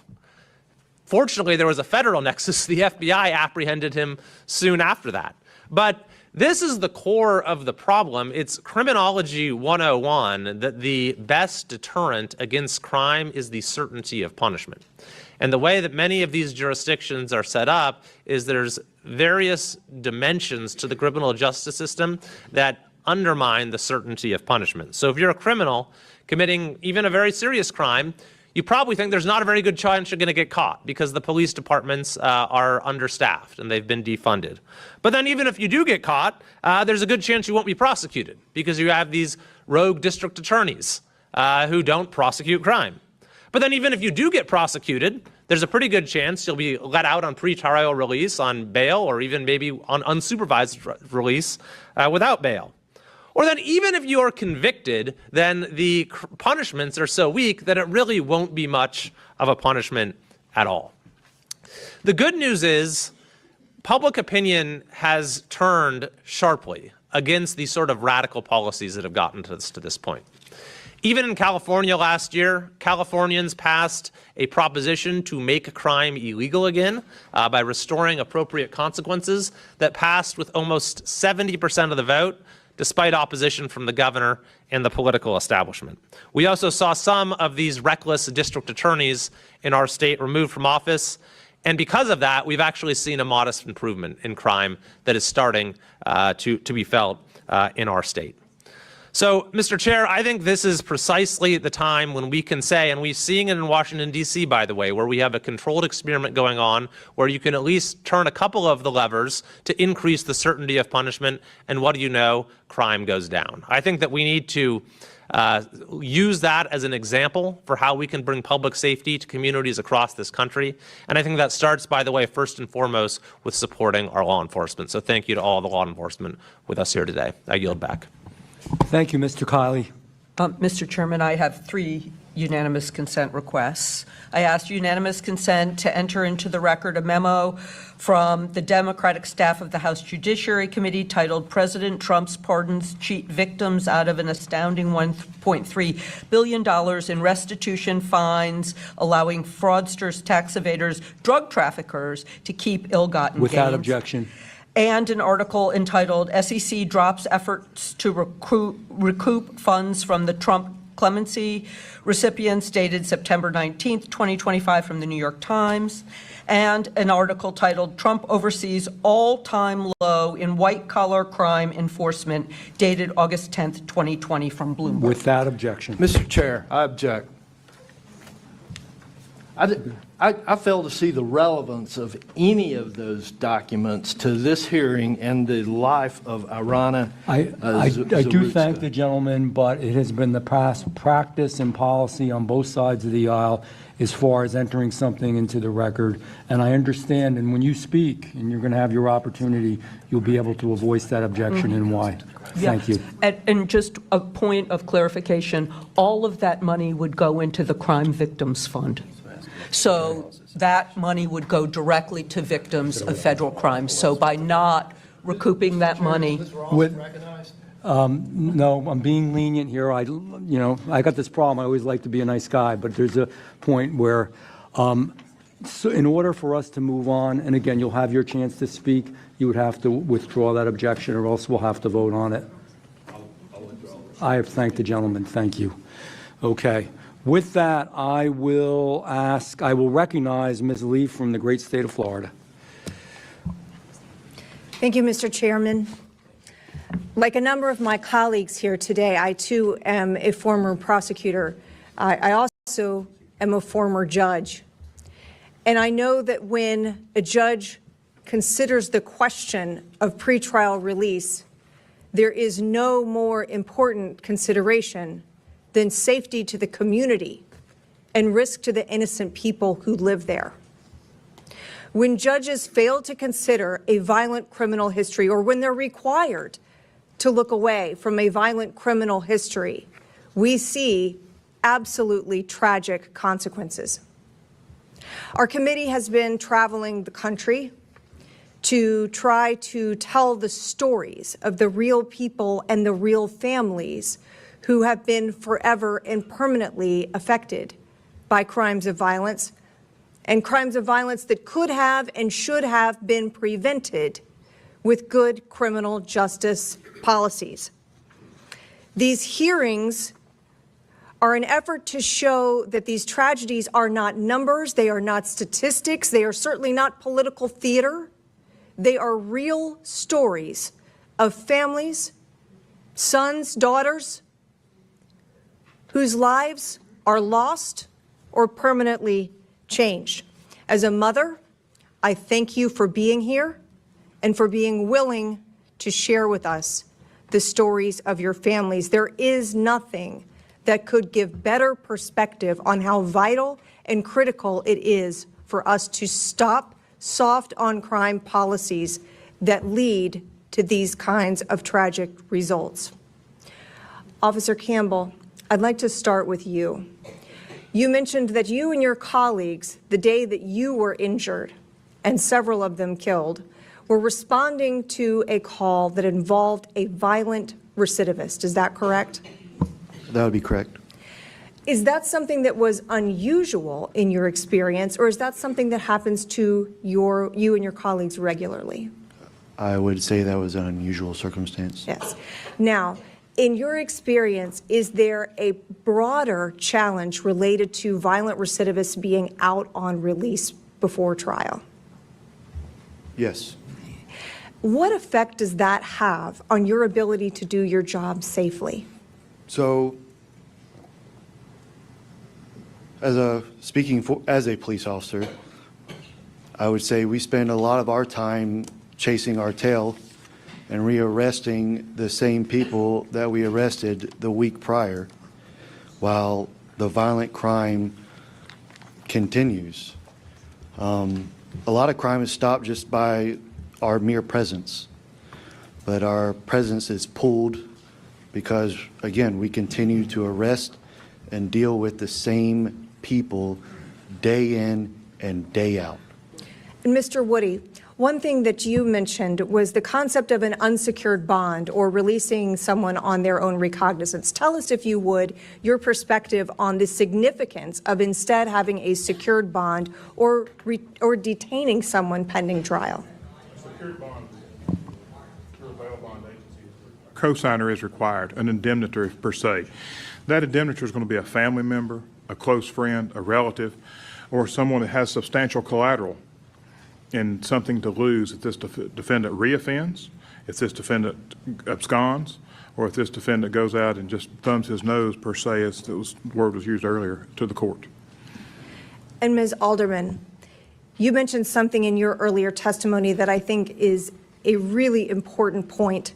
Speaker 13: Fortunately, there was a federal nexus. The FBI apprehended him soon after that. But this is the core of the problem. It's criminology 101 that the best deterrent against crime is the certainty of punishment. And the way that many of these jurisdictions are set up is there's various dimensions to the criminal justice system that undermine the certainty of punishment. So if you're a criminal committing even a very serious crime, you probably think there's not a very good chance you're going to get caught because the police departments are understaffed and they've been defunded. But then even if you do get caught, there's a good chance you won't be prosecuted because you have these rogue district attorneys who don't prosecute crime. But then even if you do get prosecuted, there's a pretty good chance you'll be let out on pretrial release, on bail, or even maybe on unsupervised release without bail. Or then even if you're convicted, then the punishments are so weak that it really won't be much of a punishment at all. The good news is public opinion has turned sharply against these sort of radical policies that have gotten us to this point. Even in California last year, Californians passed a proposition to make crime illegal again by restoring appropriate consequences that passed with almost 70% of the vote, despite opposition from the governor and the political establishment. We also saw some of these reckless district attorneys in our state removed from office, and because of that, we've actually seen a modest improvement in crime that is starting to be felt in our state. So, Mr. Chair, I think this is precisely the time when we can say, and we're seeing it in Washington, D.C., by the way, where we have a controlled experiment going on, where you can at least turn a couple of the levers to increase the certainty of punishment, and what do you know? Crime goes down. I think that we need to use that as an example for how we can bring public safety to communities across this country. And I think that starts, by the way, first and foremost, with supporting our law enforcement. So thank you to all the law enforcement with us here today. I yield back.
Speaker 2: Thank you, Mr. Kiley.
Speaker 4: Mr. Chairman, I have 3 unanimous consent requests. I ask unanimous consent to enter into the record a memo from the Democratic staff of the House Judiciary Committee titled President Trump's Pardons Cheat Victims Out of an Astounding $1.3 billion in Restitution Fines, allowing fraudsters, tax evaders, drug traffickers to keep ill-gotten gains.
Speaker 2: Without objection.
Speaker 4: And an article entitled SEC Drops Efforts to Recoup Funds from the Trump Clemency Recipients, dated September 19th, 2025, from the New York Times, and an article titled Trump Oversees All-Time Low in White-Collar Crime Enforcement, dated August 10th, 2020, from Bloomberg.
Speaker 2: Without objection.
Speaker 14: Mr. Chair, I object. I fail to see the relevance of any of those documents to this hearing and the life of Irana.
Speaker 2: I do thank the gentleman, but it has been the past practice and policy on both sides of the aisle as far as entering something into the record. And I understand, and when you speak, and you're going to have your opportunity, you'll be able to voice that objection and why. Thank you.
Speaker 4: And just a point of clarification, all of that money would go into the Crime Victims Fund. So that money would go directly to victims of federal crimes. So by not recouping that money.
Speaker 2: No, I'm being lenient here. I got this problem. I always like to be a nice guy, but there's a point where, so in order for us to move on, and again, you'll have your chance to speak, you would have to withdraw that objection, or else we'll have to vote on it. I have thanked the gentleman. Thank you. Okay. With that, I will recognize Ms. Lee from the great state of Florida.
Speaker 15: Thank you, Mr. Chairman. Like a number of my colleagues here today, I too am a former prosecutor. I also am a former judge. And I know that when a judge considers the question of pretrial release, there is no more important consideration than safety to the community and risk to the innocent people who live there. When judges fail to consider a violent criminal history, or when they're required to look away from a violent criminal history, we see absolutely tragic consequences. Our committee has been traveling the country to try to tell the stories of the real people and the real families who have been forever and permanently affected by crimes of violence, and crimes of violence that could have and should have been prevented with good criminal justice policies. These hearings are an effort to show that these tragedies are not numbers, they are not statistics, they are certainly not political theater. They are real stories of families, sons, daughters, whose lives are lost or permanently changed. As a mother, I thank you for being here and for being willing to share with us the stories of your families. There is nothing that could give better perspective on how vital and critical it is for us to stop soft on crime policies that lead to these kinds of tragic results. Officer Campbell, I'd like to start with you. You mentioned that you and your colleagues, the day that you were injured and several of them killed, were responding to a call that involved a violent recidivist. Is that correct?
Speaker 7: That would be correct.
Speaker 15: Is that something that was unusual in your experience, or is that something that happens to you and your colleagues regularly?
Speaker 7: I would say that was an unusual circumstance.
Speaker 15: Yes. Now, in your experience, is there a broader challenge related to violent recidivists being out on release before trial?
Speaker 7: Yes.
Speaker 15: What effect does that have on your ability to do your job safely?
Speaker 7: So, as a police officer, I would say we spend a lot of our time chasing our tail and rearresting the same people that we arrested the week prior, while the violent crime continues. A lot of crime is stopped just by our mere presence, but our presence is pulled because, again, we continue to arrest and deal with the same people day in and day out.
Speaker 15: And Mr. Woody, one thing that you mentioned was the concept of an unsecured bond or releasing someone on their own recognizance. Tell us, if you would, your perspective on the significance of instead having a secured bond or detaining someone pending trial.
Speaker 8: Secured bond through a bail bond agency. A cosigner is required, an indemnitor per se. That indemnitor is going to be a family member, a close friend, a relative, or someone that has substantial collateral and something to lose if this defendant reoffends, if this defendant absconds, or if this defendant goes out and just thumbs his nose, per se, as the word was used earlier, to the court.
Speaker 15: And Ms. Alderman, you mentioned something in your earlier testimony that I think is a really important point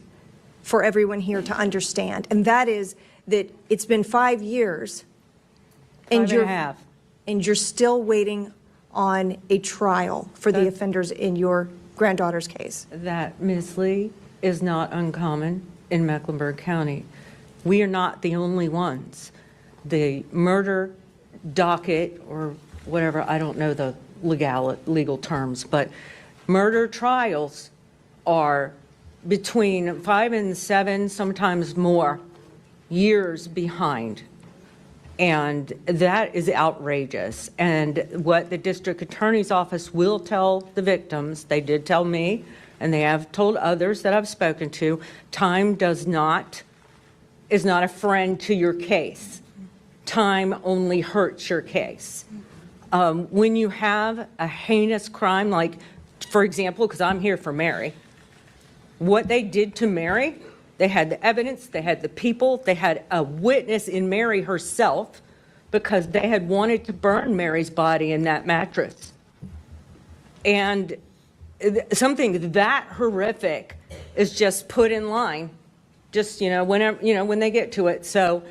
Speaker 15: for everyone here to understand, and that is that it's been 5 years
Speaker 6: and
Speaker 15: you're still waiting on a trial for the offenders in your granddaughter's case.
Speaker 6: That, Ms. Lee, is not uncommon in Mecklenburg County. We are not the only ones. The murder docket, or whatever, I don't know the legal terms, but murder trials are between 5 and 7, sometimes more, years behind. And that is outrageous. And what the district attorney's office will tell the victims, they did tell me, and they have told others that I've spoken to, time is not a friend to your case. Time only hurts your case. When you have a heinous crime, like, for example, because I'm here for Mary, what they did to Mary, they had the evidence, they had the people, they had a witness in Mary herself, because they had wanted to burn Mary's body in that mattress. And something that horrific is just put in line, just, when they get to it. So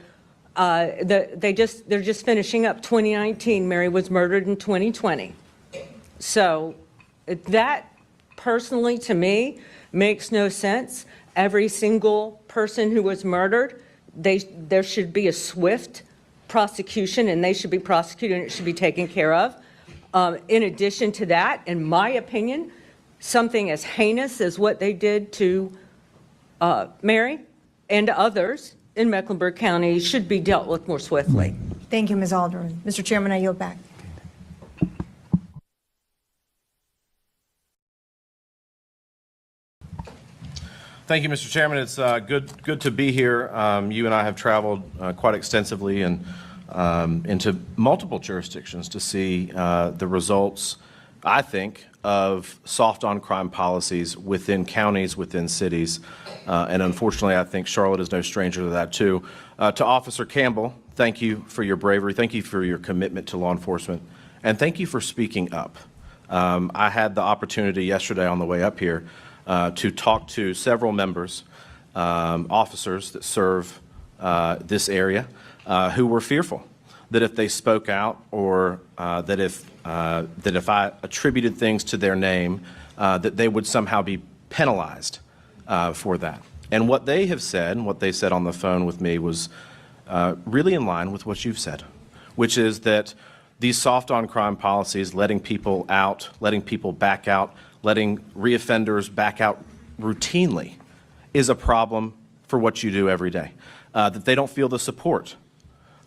Speaker 6: they're just finishing up 2019. Mary was murdered in 2020. So that, personally, to me, makes no sense. Every single person who was murdered, there should be a swift prosecution, and they should be prosecuted, and it should be taken care of. In addition to that, in my opinion, something as heinous as what they did to Mary and others in Mecklenburg County should be dealt with more swiftly.
Speaker 15: Thank you, Ms. Alderman. Mr. Chairman, I yield back.
Speaker 16: Thank you, Mr. Chairman. It's good to be here. You and I have traveled quite extensively and into multiple jurisdictions to see the results, I think, of soft on crime policies within counties, within cities. And unfortunately, I think Charlotte is no stranger to that, too. To Officer Campbell, thank you for your bravery. Thank you for your commitment to law enforcement. And thank you for speaking up. I had the opportunity yesterday on the way up here to talk to several members, officers that serve this area, who were fearful that if they spoke out or that if I attributed things to their name, that they would somehow be penalized for that. And what they have said, and what they said on the phone with me was really in line with what you've said, which is that these soft on crime policies, letting people out, letting people back out, letting reoffenders back out routinely is a problem for what you do every day. That they don't feel the support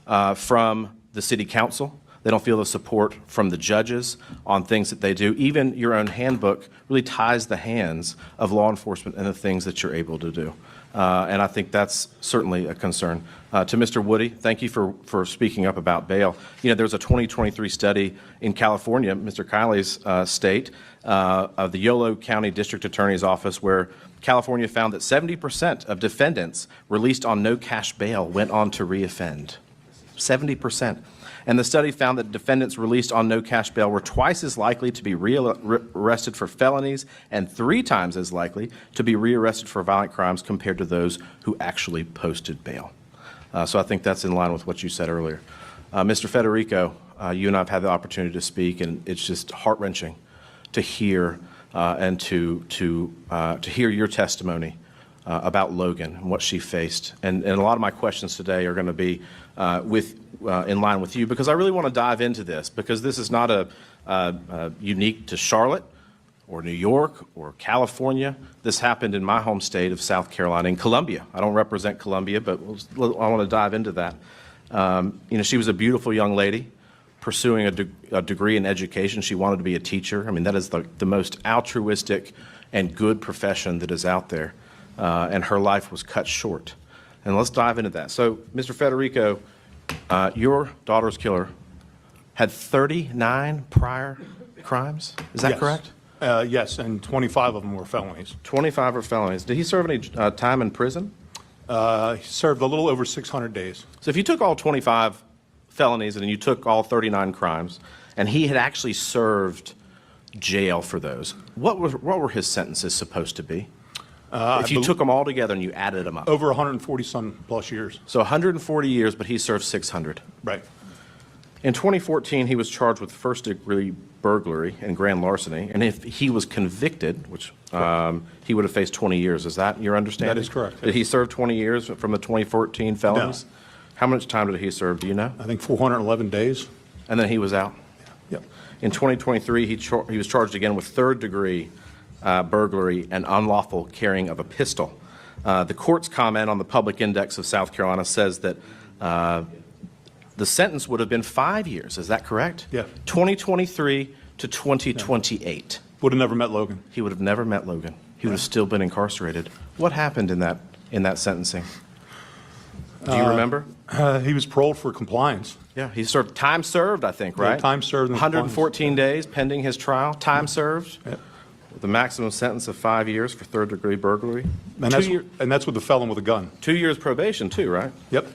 Speaker 16: from the city council. They don't feel the support from the judges on things that they do. Even your own handbook really ties the hands of law enforcement in the things that you're able to do. And I think that's certainly a concern. To Mr. Woody, thank you for speaking up about bail. You know, there's a 2023 study in California, Mr. Kiley's state, of the Yolo County District Attorney's Office, where California found that 70% of defendants released on no cash bail went on to reoffend. 70%. And the study found that defendants released on no cash bail were twice as likely to be rearrested for felonies and 3 times as likely to be rearrested for violent crimes compared to those who actually posted bail. So I think that's in line with what you said earlier. Mr. Federico, you and I have had the opportunity to speak, and it's just heart-wrenching to hear and to hear your testimony about Logan and what she faced. And a lot of my questions today are going to be in line with you, because I really want to dive into this, because this is not unique to Charlotte or New York or California. This happened in my home state of South Carolina, in Columbia. I don't represent Columbia, but I want to dive into that. You know, she was a beautiful young lady pursuing a degree in education. She wanted to be a teacher. I mean, that is the most altruistic and good profession that is out there. And her life was cut short. And let's dive into that. So, Mr. Federico, your daughter's killer had 39 prior crimes. Is that correct?
Speaker 5: Yes, and 25 of them were felonies.
Speaker 16: 25 are felonies. Did he serve any time in prison?
Speaker 5: He served a little over 600 days.
Speaker 16: So if you took all 25 felonies and you took all 39 crimes, and he had actually served jail for those, what were his sentences supposed to be? If you took them all together and you added them up.
Speaker 5: Over 140 some plus years.
Speaker 16: So 140 years, but he served 600.
Speaker 5: Right.
Speaker 16: In 2014, he was charged with first-degree burglary and grand larceny, and if he was convicted, which he would have faced 20 years. Is that your understanding?
Speaker 5: That is correct.
Speaker 16: Did he serve 20 years from the 2014 felonies?
Speaker 5: No.
Speaker 16: How much time did he serve? Do you know?
Speaker 5: I think 411 days.
Speaker 16: And then he was out?
Speaker 5: Yep.
Speaker 16: In 2023, he was charged again with third-degree burglary and unlawful carrying of a pistol. The court's comment on the public index of South Carolina says that the sentence would have been 5 years. Is that correct?
Speaker 5: Yeah.
Speaker 16: 2023 to 2028.
Speaker 5: Would have never met Logan.
Speaker 16: He would have never met Logan. He would have still been incarcerated. What happened in that sentencing? Do you remember?
Speaker 5: He was paroled for compliance.
Speaker 16: Yeah, he served time served, I think, right?
Speaker 5: Yeah, time served.
Speaker 16: 114 days pending his trial. Time served.
Speaker 5: Yep.
Speaker 16: With a maximum sentence of 5 years for third-degree burglary.
Speaker 5: And that's with the felon with a gun.
Speaker 16: 2 years probation, too, right?
Speaker 5: Yep.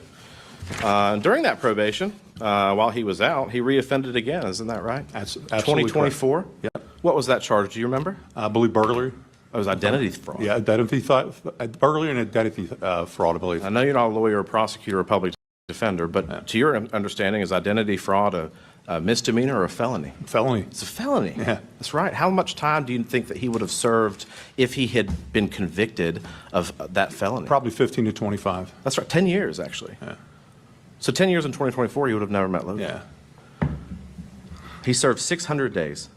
Speaker 16: During that probation, while he was out, he reoffended again. Isn't that right?
Speaker 5: That's absolutely
Speaker 16: 2024?
Speaker 5: Yep.
Speaker 16: What was that charge? Do you remember?
Speaker 5: I believe burglary.
Speaker 16: It was identity fraud.
Speaker 5: Yeah, burglary and identity fraud, I believe.
Speaker 16: I know you're not a lawyer, or prosecutor, or public defender, but to your understanding, is identity fraud a misdemeanor or a felony?
Speaker 5: Felony.
Speaker 16: It's a felony.
Speaker 5: Yeah.
Speaker 16: That's right. How much time do you think that he would have served if he had been convicted of that felony?
Speaker 5: Probably 15 to 25.
Speaker 16: That's right. 10 years, actually.
Speaker 5: Yeah.
Speaker 16: So 10 years in 2024, he would have never met Logan.
Speaker 5: Yeah.
Speaker 16: He served 600 days.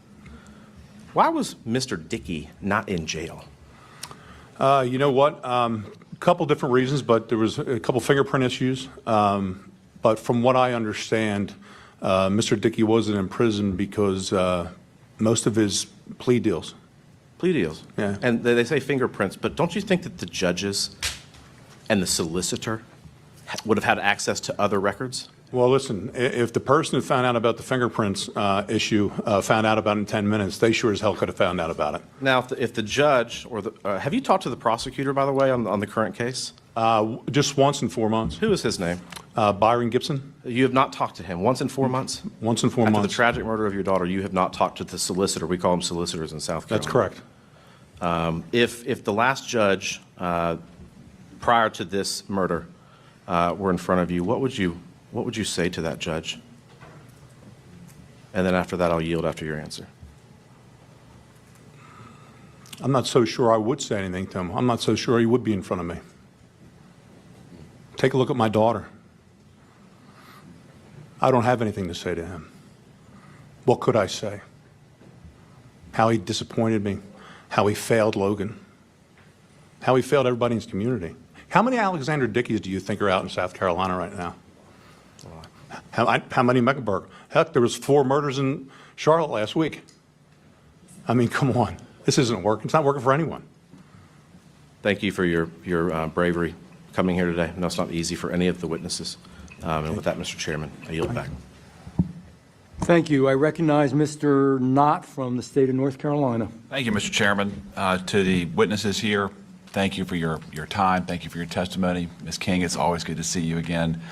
Speaker 16: Why was Mr. Dickey not in jail?
Speaker 5: You know what? A couple different reasons, but there was a couple fingerprint issues. But from what I understand, Mr. Dickey wasn't in prison because most of his plea deals
Speaker 16: Plea deals.
Speaker 5: Yeah.
Speaker 16: And they say fingerprints, but don't you think that the judges and the solicitor would have had access to other records?
Speaker 5: Well, listen, if the person who found out about the fingerprints issue found out about it in 10 minutes, they sure as hell could have found out about it.
Speaker 16: Now, if the judge or the have you talked to the prosecutor, by the way, on the current case?
Speaker 5: Just once in 4 months.
Speaker 16: Who is his name?
Speaker 5: Byron Gibson.
Speaker 16: You have not talked to him once in 4 months?
Speaker 5: Once in 4
Speaker 16: After
Speaker 5: months.
Speaker 16: the tragic murder of your daughter, you have not talked to the solicitor. We call them solicitors in South Carolina.
Speaker 5: That's correct.
Speaker 16: If the last judge prior to this murder were in front of you, what would you say to that judge? And then after that, I'll yield after your answer.
Speaker 5: I'm not so sure I would say anything to him. I'm not so sure he would be in front of me. Take a look at my daughter. I don't have anything to say to him. What could I say? How he disappointed me, how he failed Logan, how he failed everybody in his community. How many Alexander Dickies do you think are out in South Carolina right now? How many Mecklenburg? Heck, there was 4 murders in Charlotte last week. I mean, come on. This isn't working. It's not working for anyone.
Speaker 16: Thank you for your bravery coming here today. I know it's not easy for any of the witnesses. And with that, Mr. Chairman, I yield back.
Speaker 2: Thank you. I recognize Mr. Knott from the state of North Carolina.
Speaker 17: Thank you, Mr. Chairman. To the witnesses here, thank you for your time. Thank you for your testimony. Ms. King, it's always good to see you again.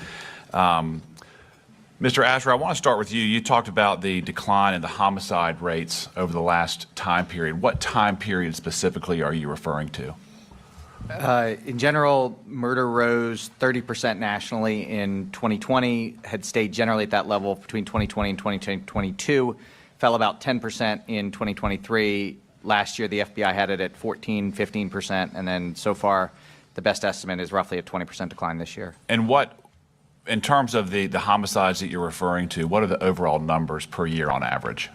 Speaker 17: Mr. Asher, I want to start with you. You talked about the decline in the homicide rates over the last time period. What time period specifically are you referring to?
Speaker 10: In general, murder rose 30% nationally in 2020, had stayed generally at that level between 2020 and 2022, fell about 10% in 2023. Last year, the FBI had it at 14, 15%, and then so far, the best estimate is roughly a 20% decline this year.
Speaker 17: And what, in terms of the homicides that you're referring to, what are the overall numbers per year on average?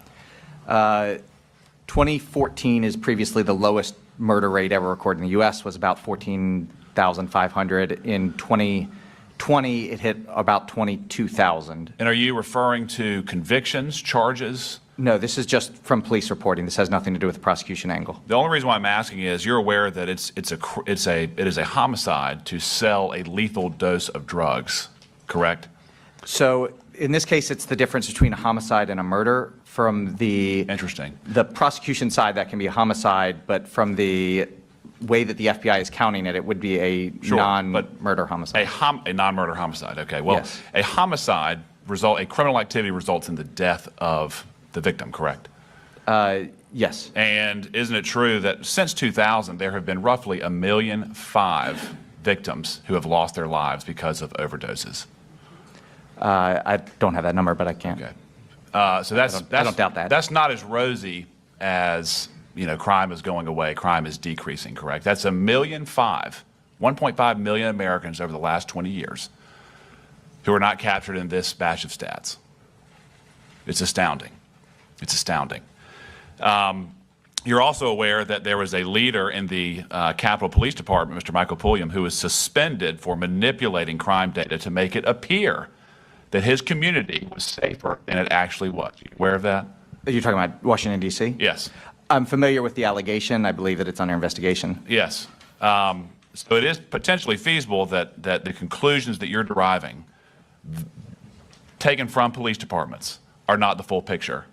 Speaker 10: 2014 is previously the lowest murder rate ever recorded in the U.S., was about 14,500. In 2020, it hit about 22,000.
Speaker 17: And are you referring to convictions, charges?
Speaker 10: No, this is just from police reporting. This has nothing to do with the prosecution angle.
Speaker 17: The only reason why I'm asking is you're aware that it is a homicide to sell a lethal dose of drugs, correct?
Speaker 10: So in this case, it's the difference between a homicide and a murder. From the prosecution side, that can be a homicide, but from the way that the FBI is counting it, it would be a non-murder homicide.
Speaker 17: A non-murder homicide. Okay. Well,
Speaker 10: yes.
Speaker 17: A homicide a criminal activity results in the death of the victim, correct?
Speaker 10: Yes.
Speaker 17: And isn't it true that since 2000, there have been roughly 1.5 million victims who have lost their lives because of overdoses?
Speaker 10: I don't have that number, but I can.
Speaker 17: Okay. So I don't doubt that. That's not as rosy as, crime is going away, crime is decreasing, correct? That's 1.5 million, 1.5 million Americans over the last 20 years who are not captured in this batch of stats. It's astounding. It's astounding. You're also aware that there was a leader in the Capitol Police Department, Mr. Michael Pulliam, who was suspended for manipulating crime data to make it appear that his community was safer than it actually was. Are you aware of that?
Speaker 10: Are you talking about Washington, D.C.?
Speaker 17: Yes.
Speaker 10: I'm familiar with the allegation. I believe that it's under investigation.
Speaker 17: Yes. So it is potentially feasible that the conclusions that you're deriving, taken from police departments, are not the full picture.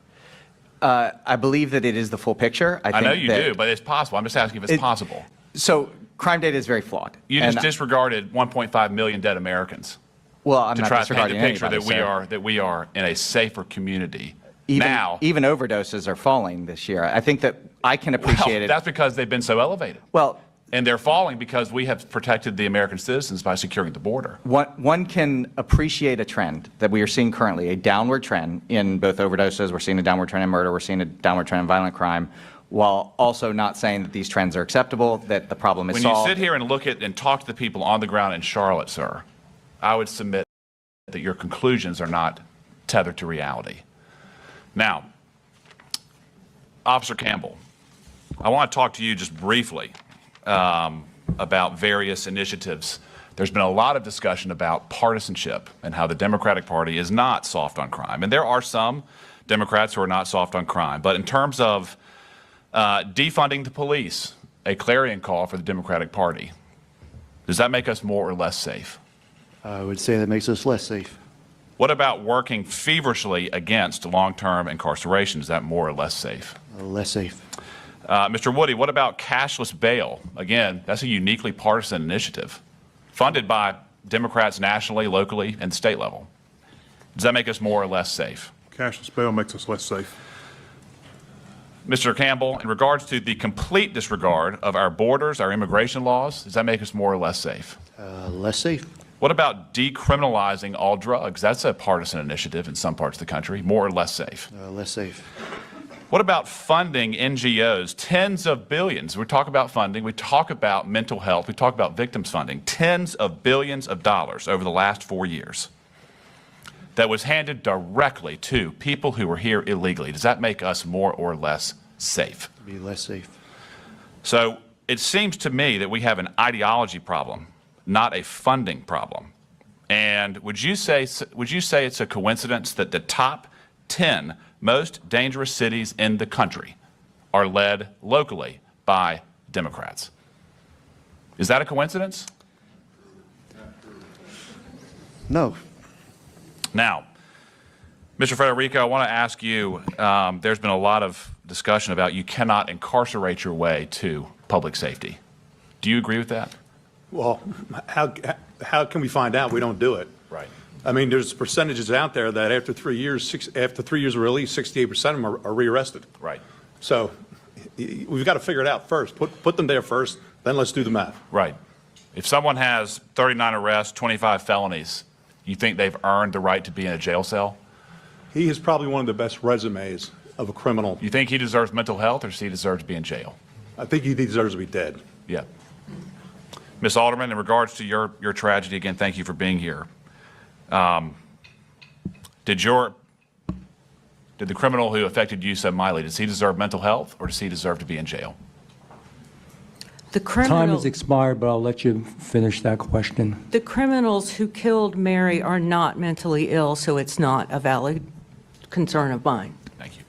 Speaker 10: I believe that it is the full picture.
Speaker 17: I know you do, but it's possible. I'm just asking if it's possible.
Speaker 10: So crime data is very flawed.
Speaker 17: You just disregarded 1.5 million dead Americans.
Speaker 10: Well, I'm not
Speaker 17: disregarding to try to paint the picture
Speaker 10: anybody,
Speaker 17: that we are in a safer community
Speaker 10: even,
Speaker 17: now.
Speaker 10: Even overdoses are falling this year. I think that I can appreciate it.
Speaker 17: That's because they've been so elevated.
Speaker 10: Well,
Speaker 17: and they're falling because we have protected the American citizens by securing the border.
Speaker 10: One can appreciate a trend that we are seeing currently, a downward trend in both overdoses. We're seeing a downward trend in murder. We're seeing a downward trend in violent crime, while also not saying that these trends are acceptable, that the problem is solved.
Speaker 17: When you sit here and look at and talk to the people on the ground in Charlotte, sir, I would submit that your conclusions are not tethered to reality. Now, Officer Campbell, I want to talk to you just briefly about various initiatives. There's been a lot of discussion about partisanship and how the Democratic Party is not soft on crime. And there are some Democrats who are not soft on crime. But in terms of Defunding the police, a clarion call for the Democratic Party. Does that make us more or less safe?
Speaker 7: I would say that makes us less safe.
Speaker 17: What about working feverishly against long-term incarceration? Is that more or less safe?
Speaker 7: Less safe.
Speaker 17: Mr. Woody, what about cashless bail? Again, that's a uniquely partisan initiative, funded by Democrats nationally, locally, and the state level. Does that make us more or less safe?
Speaker 8: Cashless bail makes us less safe.
Speaker 17: Mr. Campbell, in regards to the complete disregard of our borders, our immigration laws, does that make us more or less safe?
Speaker 7: Less safe.
Speaker 17: What about decriminalizing all drugs? That's a partisan initiative in some parts of the country. More or less safe?
Speaker 7: Less safe.
Speaker 17: What about funding NGOs? Tens of billions. We talk about funding. We talk about mental health. We talk about victims funding. Tens of billions of dollars over the last 4 years that was handed directly to people who were here illegally. Does that make us more or less safe?
Speaker 7: Be less safe.
Speaker 17: So it seems to me that we have an ideology problem, not a funding problem. And would you say it's a coincidence that the top 10 most dangerous cities in the country are led locally by Democrats? Is that a coincidence?
Speaker 7: No.
Speaker 17: Now, Mr. Federico, I want to ask you, there's been a lot of discussion about you cannot incarcerate your way to public safety. Do you agree with that?
Speaker 5: Well, how can we find out? We don't do it.
Speaker 17: Right.
Speaker 5: I mean, there's percentages out there that after 3 years, after 3 years of release, 68% of them are rearrested.
Speaker 17: Right.
Speaker 5: So we've got to figure it out first. Put them there first, then let's do the math.
Speaker 17: Right. If someone has 39 arrests, 25 felonies, you think they've earned the right to be in a jail cell?
Speaker 5: He has probably one of the best resumes of a criminal.
Speaker 17: You think he deserves mental health, or does he deserve to be in jail?
Speaker 5: I think he deserves to be dead.
Speaker 17: Yeah. Ms. Alderman, in regards to your tragedy, again, thank you for being here. Did the criminal who affected you so mildly, does he deserve mental health, or does he deserve to be in jail?
Speaker 4: The
Speaker 2: Time has expired, but I'll let you finish that question.
Speaker 4: The criminals who killed Mary are not mentally ill, so it's not a valid concern of mine.
Speaker 17: Thank you.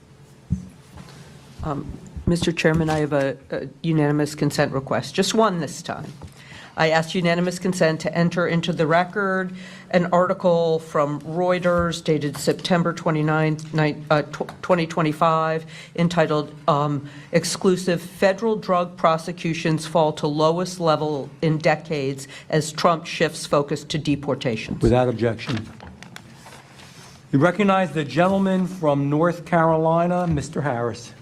Speaker 4: Mr. Chairman, I have a unanimous consent request, just one this time. I ask unanimous consent to enter into the record an article from Reuters dated September 29, 2025, entitled Exclusive Federal Drug Prosecutions Fall to Lowest Level in Decades as Trump Shifts Focus to Deportations.
Speaker 2: Without objection. We recognize the gentleman from North Carolina, Mr. Harris.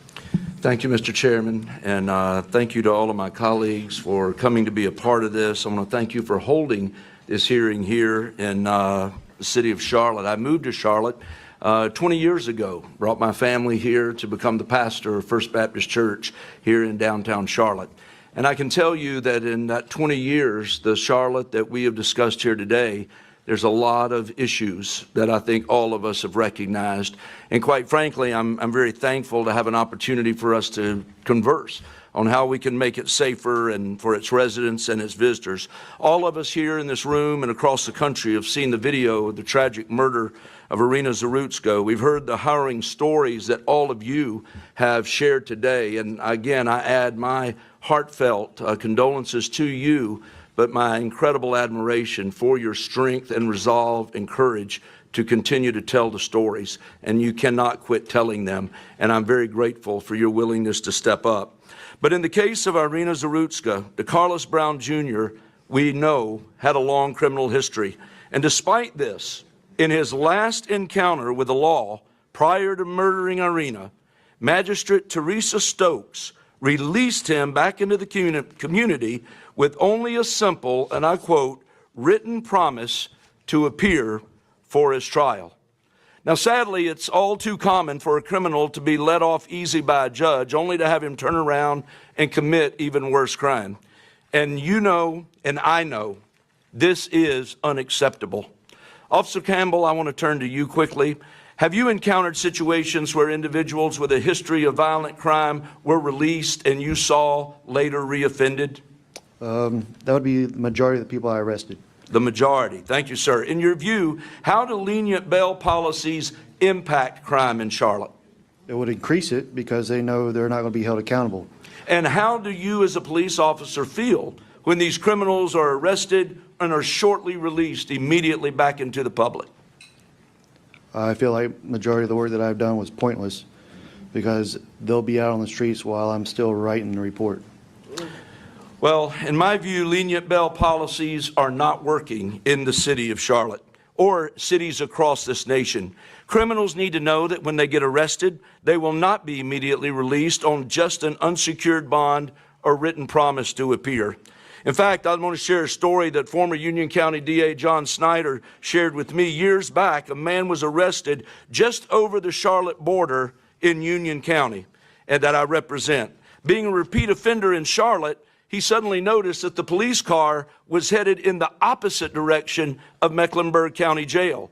Speaker 18: Thank you, Mr. Chairman, and thank you to all of my colleagues for coming to be a part of this. I want to thank you for holding this hearing here in the city of Charlotte. I moved to Charlotte 20 years ago, brought my family here to become the pastor of First Baptist Church here in downtown Charlotte. And I can tell you that in that 20 years, the Charlotte that we have discussed here today, there's a lot of issues that I think all of us have recognized. And quite frankly, I'm very thankful to have an opportunity for us to converse on how we can make it safer and for its residents and its visitors. All of us here in this room and across the country have seen the video of the tragic murder of Irina Zarutsko. We've heard the harrowing stories that all of you have shared today. And again, I add my heartfelt condolences to you, but my incredible admiration for your strength and resolve and courage to continue to tell the stories, and you cannot quit telling them, and I'm very grateful for your willingness to step up. But in the case of Irina Zarutska, DeCarlos Brown Jr., we know, had a long criminal history, and despite this, in his last encounter with the law prior to murdering Irina, Magistrate Teresa Stokes released him back into the community with only a simple, and I quote, written promise to appear for his trial. Now, sadly, it's all too common for a criminal to be let off easy by a judge, only to have him turn around and commit even worse crime. And you know, and I know, this is unacceptable. Officer Campbell, I want to turn to you quickly. Have you encountered situations where individuals with a history of violent crime were released and you saw later reoffended?
Speaker 7: That would be the majority of the people I arrested.
Speaker 18: The majority. Thank you, sir. In your view, how do lenient bail policies impact crime in Charlotte?
Speaker 7: It would increase it because they know they're not going to be held accountable.
Speaker 18: And how do you as a police officer feel when these criminals are arrested and are shortly released immediately back into the public?
Speaker 7: I feel like majority of the work that I've done was pointless because they'll be out on the streets while I'm still writing the report.
Speaker 18: Well, in my view, lenient bail policies are not working in the city of Charlotte or cities across this nation. Criminals need to know that when they get arrested, they will not be immediately released on just an unsecured bond or written promise to appear. In fact, I want to share a story that former Union County DA John Snyder shared with me years back. A man was arrested just over the Charlotte border in Union County, and that I represent. Being a repeat offender in Charlotte, he suddenly noticed that the police car was headed in the opposite direction of Mecklenburg County Jail.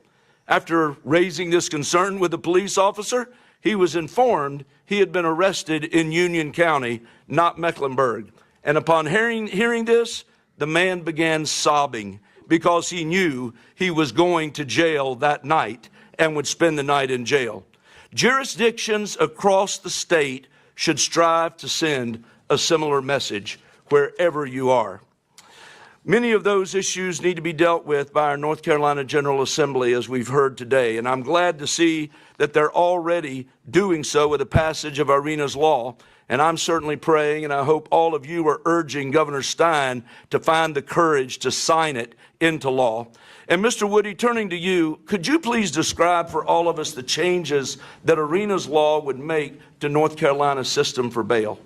Speaker 18: After raising this concern with the police officer, he was informed he had been arrested in Union County, not Mecklenburg. And upon hearing this, the man began sobbing because he knew he was going to jail that night and would spend the night in jail. Jurisdictions across the state should strive to send a similar message wherever you are. Many of those issues need to be dealt with by our North Carolina General Assembly, as we've heard today, and I'm glad to see that they're already doing so with the passage of Irina's law. And I'm certainly praying, and I hope all of you are urging Governor Stein to find the courage to sign it into law. And Mr. Woody, turning to you, could you please describe for all of us the changes that Irina's law would make to North Carolina's system for bail?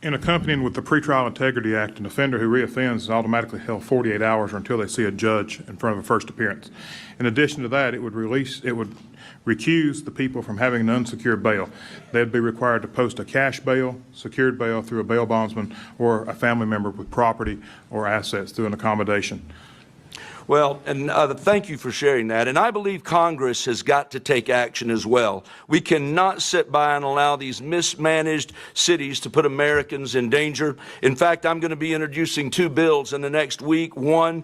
Speaker 8: In accompanying with the Pretrial Integrity Act, an offender who reoffends is automatically held 48 hours or until they see a judge in front of a first appearance. In addition to that, it would recuse the people from having an unsecured bail. They'd be required to post a cash bail, secured bail through a bail bondsman, or a family member with property or assets through an accommodation.
Speaker 18: Well, and thank you for sharing that. And I believe Congress has got to take action as well. We cannot sit by and allow these mismanaged cities to put Americans in danger. In fact, I'm going to be introducing two bills in the next week, one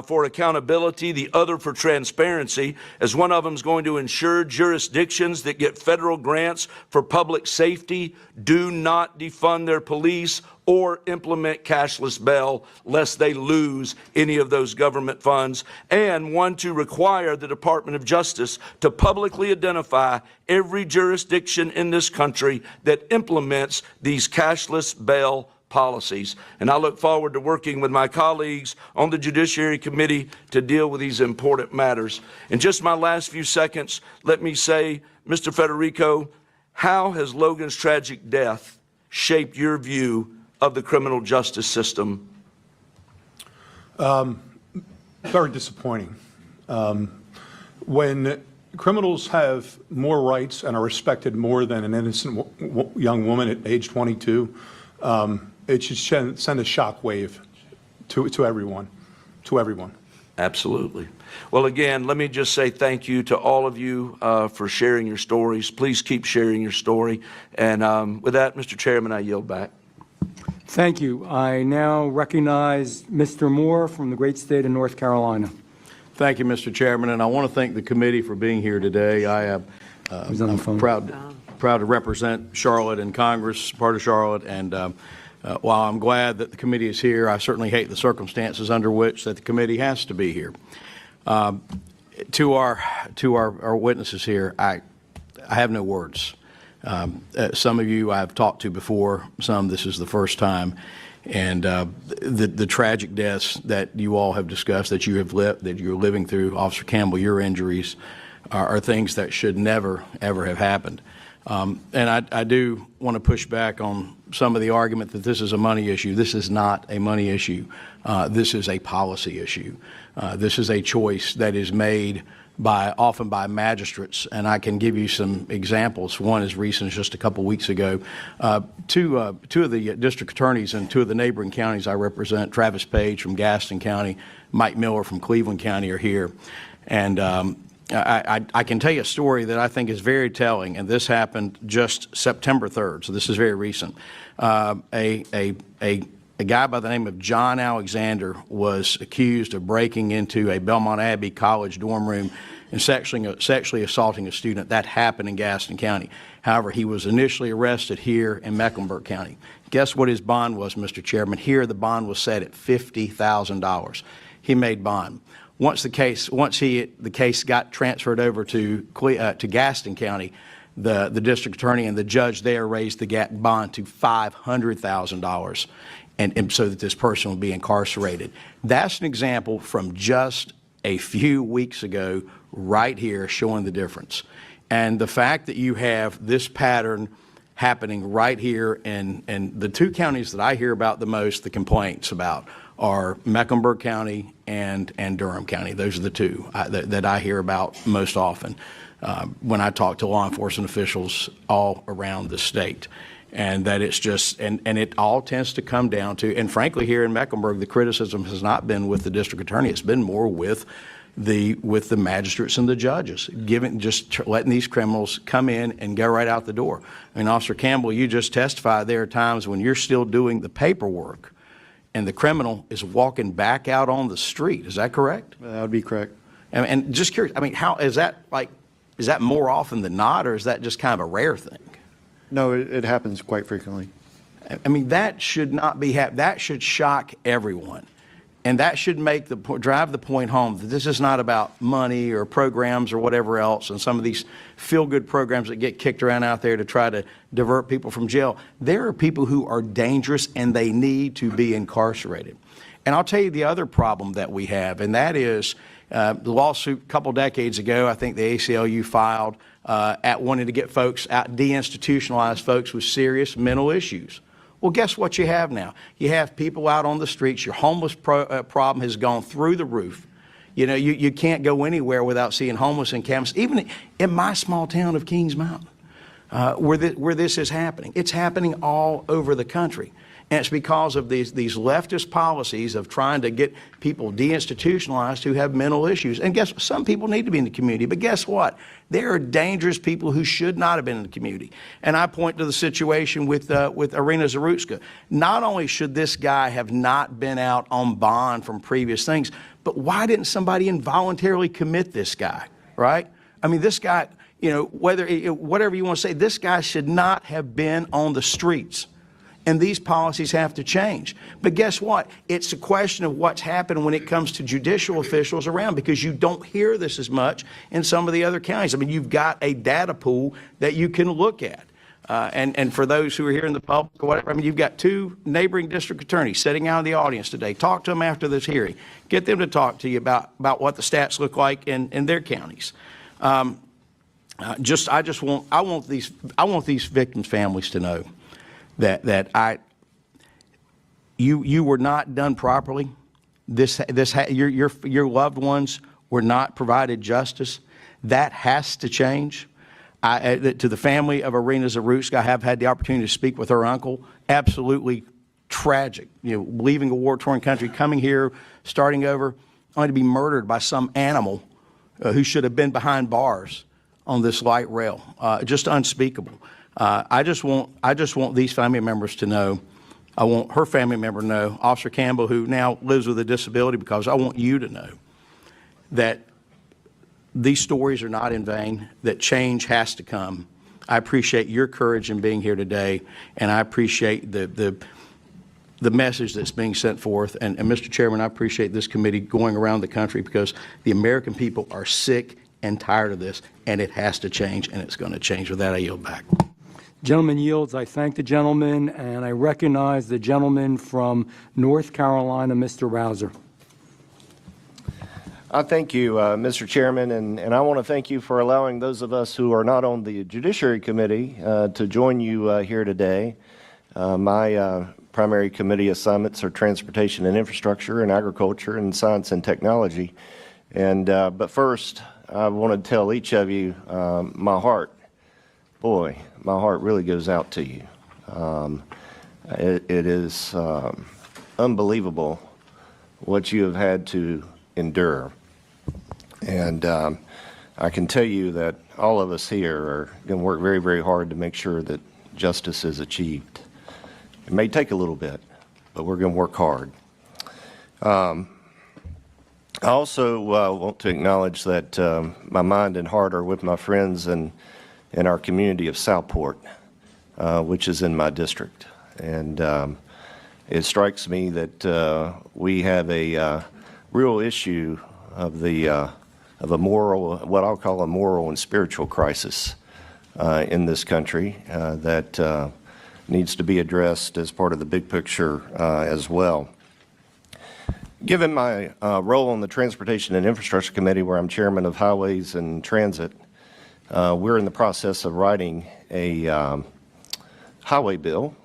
Speaker 18: for accountability, the other for transparency, as one of them is going to ensure jurisdictions that get federal grants for public safety do not defund their police or implement cashless bail lest they lose any of those government funds, and one to require the Department of Justice to publicly identify every jurisdiction in this country that implements these cashless bail policies. And I look forward to working with my colleagues on the Judiciary Committee to deal with these important matters. In just my last few seconds, let me say, Mr. Federico, how has Logan's tragic death shaped your view of the criminal justice system?
Speaker 5: Very disappointing. When criminals have more rights and are respected more than an innocent young woman at age 22, it should send a shockwave to everyone.
Speaker 18: Absolutely. Well, again, let me just say thank you to all of you for sharing your stories. Please keep sharing your story. And with that, Mr. Chairman, I yield back.
Speaker 2: Thank you. I now recognize Mr. Moore from the great state of North Carolina.
Speaker 14: Thank you, Mr. Chairman, and I want to thank the committee for being here today. I'm proud to represent Charlotte in Congress, part of Charlotte, and while I'm glad that the committee is here, I certainly hate the circumstances under which that the committee has to be here. To our witnesses here, I have no words. Some of you I've talked to before, some this is the first time, and the tragic deaths that you all have discussed, that you're living through, Officer Campbell, your injuries are things that should never, ever have happened. And I do want to push back on some of the argument that this is a money issue. This is not a money issue. This is a policy issue. This is a choice that is made often by magistrates, and I can give you some examples. One as recent as just a couple weeks ago. Two of the district attorneys in two of the neighboring counties I represent, Travis Page from Gaston County, Mike Miller from Cleveland County, are here. And I can tell you a story that I think is very telling, and this happened just September 3rd, so this is very recent. A guy by the name of John Alexander was accused of breaking into a Belmont Abbey college dorm room and sexually assaulting a student. That happened in Gaston County. However, he was initially arrested here in Mecklenburg County. Guess what his bond was, Mr. Chairman? Here, the bond was set at $50,000. He made bond. Once the case got transferred over to Gaston County, the district attorney and the judge there raised the bond to $500,000, and so that this person would be incarcerated. That's an example from just a few weeks ago, right here, showing the difference. And the fact that you have this pattern happening right here in the two counties that I hear about the most, the complaints about, are Mecklenburg County and Durham County. Those are the two that I hear about most often when I talk to law enforcement officials all around the state. And that it's just, and it all tends to come down to, and frankly here in Mecklenburg, the criticism has not been with the district attorney, it's been more with the magistrates and the judges, just letting these criminals come in and go right out the door. I mean, Officer Campbell, you just testified there are times when you're still doing the paperwork and the criminal is walking back out on the street. Is that correct?
Speaker 7: That would be correct.
Speaker 14: And just curious, I mean, how is that is that more often than not, or is that just kind of a rare thing?
Speaker 7: No, it happens quite frequently.
Speaker 14: I mean, that should not be that should shock everyone. And that should drive the point home that this is not about money or programs or whatever else, and some of these feel-good programs that get kicked around out there to try to divert people from jail. There are people who are dangerous and they need to be incarcerated. And I'll tell you the other problem that we have, and that is the lawsuit a couple decades ago, I think the ACLU filed at wanting to get folks out, deinstitutionalize folks with serious mental issues. Well, guess what you have now? You have people out on the streets. Your homeless problem has gone through the roof. You know, you can't go anywhere without seeing homeless encampments, even in my small town of Kings Mountain, where this is happening. It's happening all over the country. And it's because of these leftist policies of trying to get people deinstitutionalized who have mental issues. And guess what? Some people need to be in the community, but guess what? There are dangerous people who should not have been in the community. And I point to the situation with Irina Zarutska. Not only should this guy have not been out on bond from previous things, but why didn't somebody involuntarily commit this guy, right? I mean, this guy, you know, whatever you want to say, this guy should not have been on the streets. And these policies have to change. But guess what? It's a question of what's happened when it comes to judicial officials around, because you don't hear this as much in some of the other counties. I mean, you've got a data pool that you can look at. And for those who are here in the public or whatever, I mean, you've got two neighboring district attorneys sitting out in the audience today. Talk to them after this hearing. Get them to talk to you about what the stats look like in their counties. I want these victims' families to know that you were not done properly. Your loved ones were not provided justice. That has to change. To the family of Irina Zarutska, I have had the opportunity to speak with her uncle. Absolutely tragic. You know, leaving a war-torn country, coming here, starting over, only to be murdered by some animal who should have been behind bars on this light rail. Just unspeakable. I just want these family members to know. I want her family member to know, Officer Campbell, who now lives with a disability, because I want you to know that these stories are not in vain, that change has to come. I appreciate your courage in being here today, and I appreciate the message that's being sent forth. And Mr. Chairman, I appreciate this committee going around the country, because the American people are sick and tired of this, and it has to change, and it's going to change. With that, I yield back.
Speaker 2: Gentleman yields. I thank the gentleman, and I recognize the gentleman from North Carolina, Mr. Rouser.
Speaker 19: Thank you, Mr. Chairman, and I want to thank you for allowing those of us who are not on the Judiciary Committee to join you here today. My primary committee assignments are Transportation and Infrastructure, and Agriculture, and Science and Technology. And but first, I want to tell each of you my heart really goes out to you. It is unbelievable what you have had to endure. And I can tell you that all of us here are going to work very, very hard to make sure that justice is achieved. It may take a little bit, but we're going to work hard. I also want to acknowledge that my mind and heart are with my friends in our community of Southport, which is in my district. And it strikes me that we have a real issue of a moral, what I'll call a moral and spiritual crisis in this country that needs to be addressed as part of the big picture as well. Given my role on the Transportation and Infrastructure Committee, where I'm chairman of Highways and Transit, we're in the process of writing a highway bill,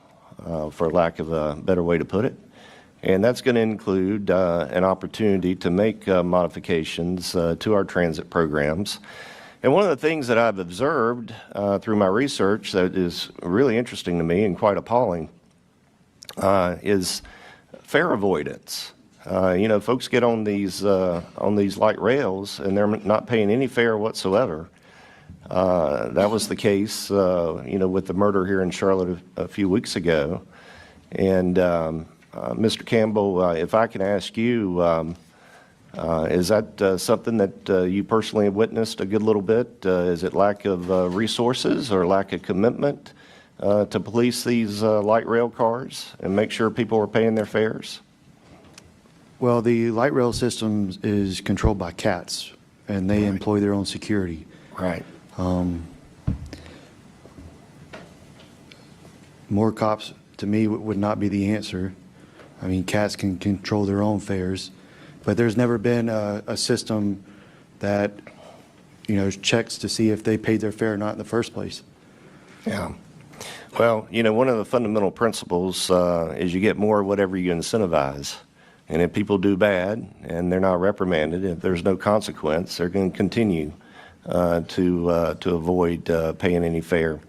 Speaker 19: for lack of a better way to put it. And that's going to include an opportunity to make modifications to our transit programs. And one of the things that I've observed through my research that is really interesting to me and quite appalling is fare avoidance. Folks get on these light rails and they're not paying any fare whatsoever. That was the case, with the murder here in Charlotte a few weeks ago. And Mr. Campbell, if I can ask you, is that something that you personally have witnessed a good little bit? Is it lack of resources or lack of commitment to police these light rail cars and make sure people are paying their fares?
Speaker 20: Well, the light rail system is controlled by CATS, and they employ their own security.
Speaker 19: Right.
Speaker 20: More cops, to me, would not be the answer. I mean, CATS can control their own fares, but there's never been a system that, checks to see if they paid their fare or not in the first place.
Speaker 19: Yeah. Well, one of the fundamental principles is you get more of whatever you incentivize. And if people do bad and they're not reprimanded, if there's no consequence, they're going to continue to avoid paying any fare.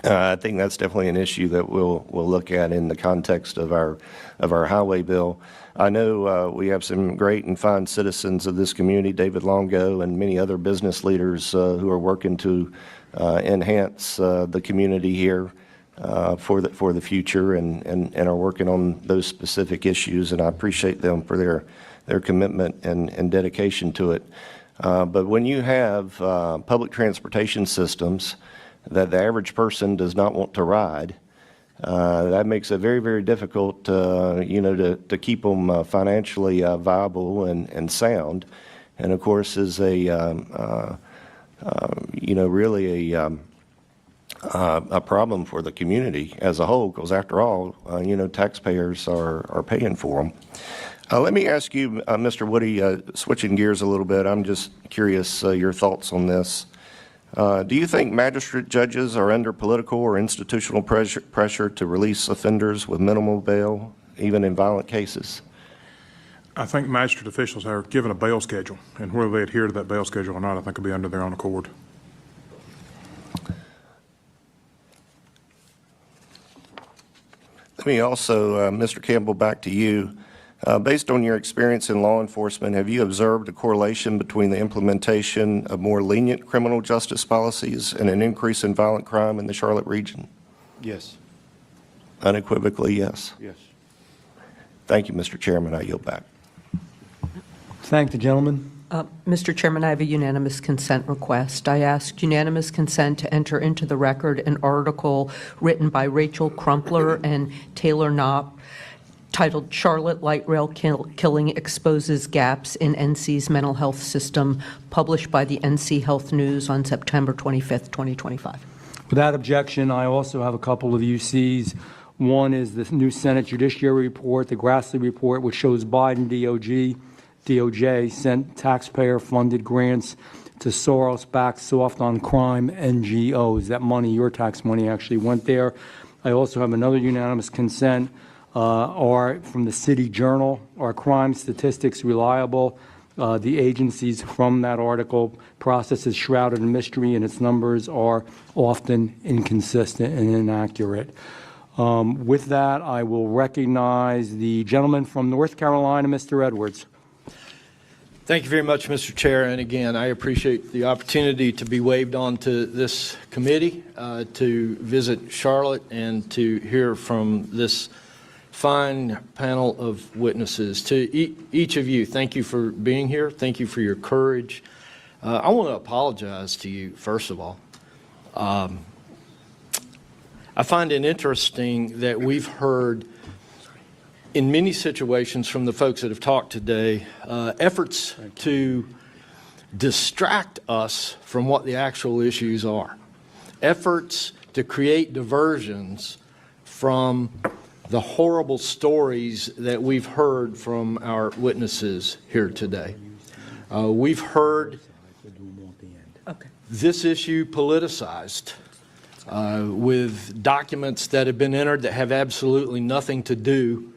Speaker 19: I think that's definitely an issue that we'll look at in the context of our highway bill. I know we have some great and fine citizens of this community, David Longo and many other business leaders who are working to enhance the community here for the future and are working on those specific issues, and I appreciate them for their commitment and dedication to it. But when you have public transportation systems that the average person does not want to ride, that makes it very, very difficult, to keep them financially viable and sound. And of course, is really a problem for the community as a whole, because after all, taxpayers are paying for them. Let me ask you, Mr. Woody, switching gears a little bit, I'm just curious your thoughts on this. Do you think magistrate judges are under political or institutional pressure to release offenders with minimal bail, even in violent cases?
Speaker 8: I think magistrate officials are given a bail schedule, and whether they adhere to that bail schedule or not, I think will be under their own accord.
Speaker 19: Let me also, Mr. Campbell, back to you. Based on your experience in law enforcement, have you observed a correlation between the implementation of more lenient criminal justice policies and an increase in violent crime in the Charlotte region?
Speaker 20: Yes.
Speaker 19: Unequivocally, yes.
Speaker 20: Yes.
Speaker 19: Thank you, Mr. Chairman. I yield back.
Speaker 2: Thank the gentleman.
Speaker 4: Mr. Chairman, I have a unanimous consent request. I ask unanimous consent to enter into the record an article written by Rachel Crumpler and Taylor Knopp titled "Charlotte Light Rail Killing Exposes Gaps in NC's Mental Health System," published by the NC Health News on September 25th, 2025.
Speaker 2: Without objection, I also have a couple of UCs. One is the new Senate Judiciary report, the Grassley report, which shows Biden DOJ sent taxpayer-funded grants to Soros-backed soft-on-crime NGOs. That money, your tax money, actually went there. I also have another unanimous consent from the City Journal. Are crime statistics reliable? The agencies from that article process is shrouded in mystery, and its numbers are often inconsistent and inaccurate. With that, I will recognize the gentleman from North Carolina, Mr. Edwards.
Speaker 21: Thank you very much, Mr. Chair. And again, I appreciate the opportunity to be waived onto this committee, to visit Charlotte and to hear from this fine panel of witnesses. To each of you, thank you for being here. Thank you for your courage. I want to apologize to you, first of all. I find it interesting that we've heard in many situations from the folks that have talked today, efforts to distract us from what the actual issues are. Efforts to create diversions from the horrible stories that we've heard from our witnesses here today. We've heard this issue politicized with documents that have been entered that have absolutely nothing to do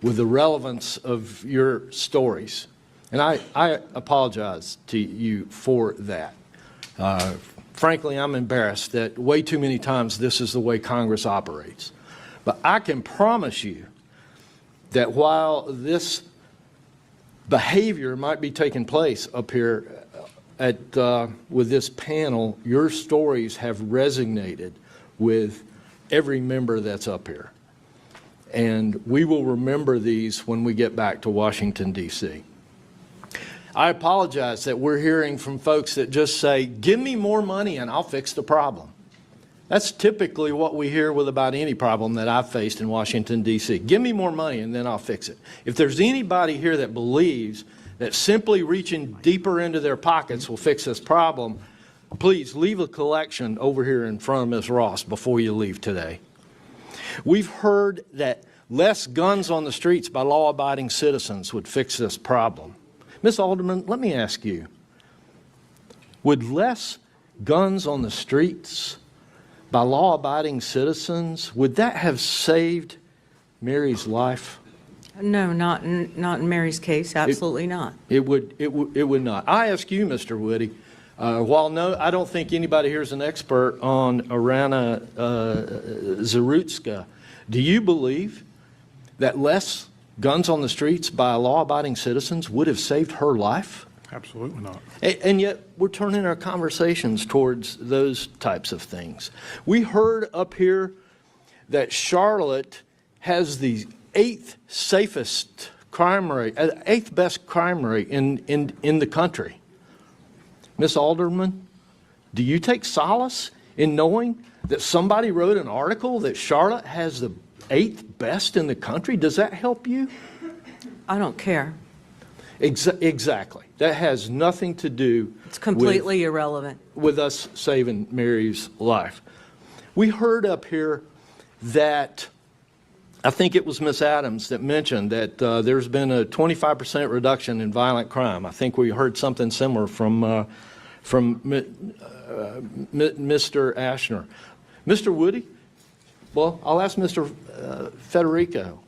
Speaker 21: with the relevance of your stories. And I apologize to you for that. Frankly, I'm embarrassed that way too many times this is the way Congress operates. But I can promise you that while this behavior might be taking place up here with this panel, your stories have resonated with every member that's up here. And we will remember these when we get back to Washington, D.C. I apologize that we're hearing from folks that just say, give me more money and I'll fix the problem. That's typically what we hear with about any problem that I've faced in Washington, D.C. Give me more money and then I'll fix it. If there's anybody here that believes that simply reaching deeper into their pockets will fix this problem, please leave a collection over here in front of Ms. Ross before you leave today. We've heard that less guns on the streets by law-abiding citizens would fix this problem. Ms. Alderman, let me ask you, would less guns on the streets by law-abiding citizens, would that have saved Mary's life?
Speaker 6: No, not in Mary's case, absolutely not.
Speaker 21: It would not. I ask you, Mr. Woody, while no, I don't think anybody here is an expert on Arana Zarutska, do you believe that less guns on the streets by law-abiding citizens would have saved her life?
Speaker 8: Absolutely not.
Speaker 21: And yet we're turning our conversations towards those types of things. We heard up here that Charlotte has the eighth best crime rate in the country. Ms. Alderman, do you take solace in knowing that somebody wrote an article that Charlotte has the 8th best in the country? Does that help you?
Speaker 6: I don't care.
Speaker 21: Exactly. That has nothing to do.
Speaker 6: It's completely irrelevant.
Speaker 21: With us saving Mary's life. We heard up here that, I think it was Ms. Adams that mentioned that there's been a 25% reduction in violent crime. I think we heard something similar from Mr. Ashner. Mr. Woody? Well, I'll ask Mr. Federico.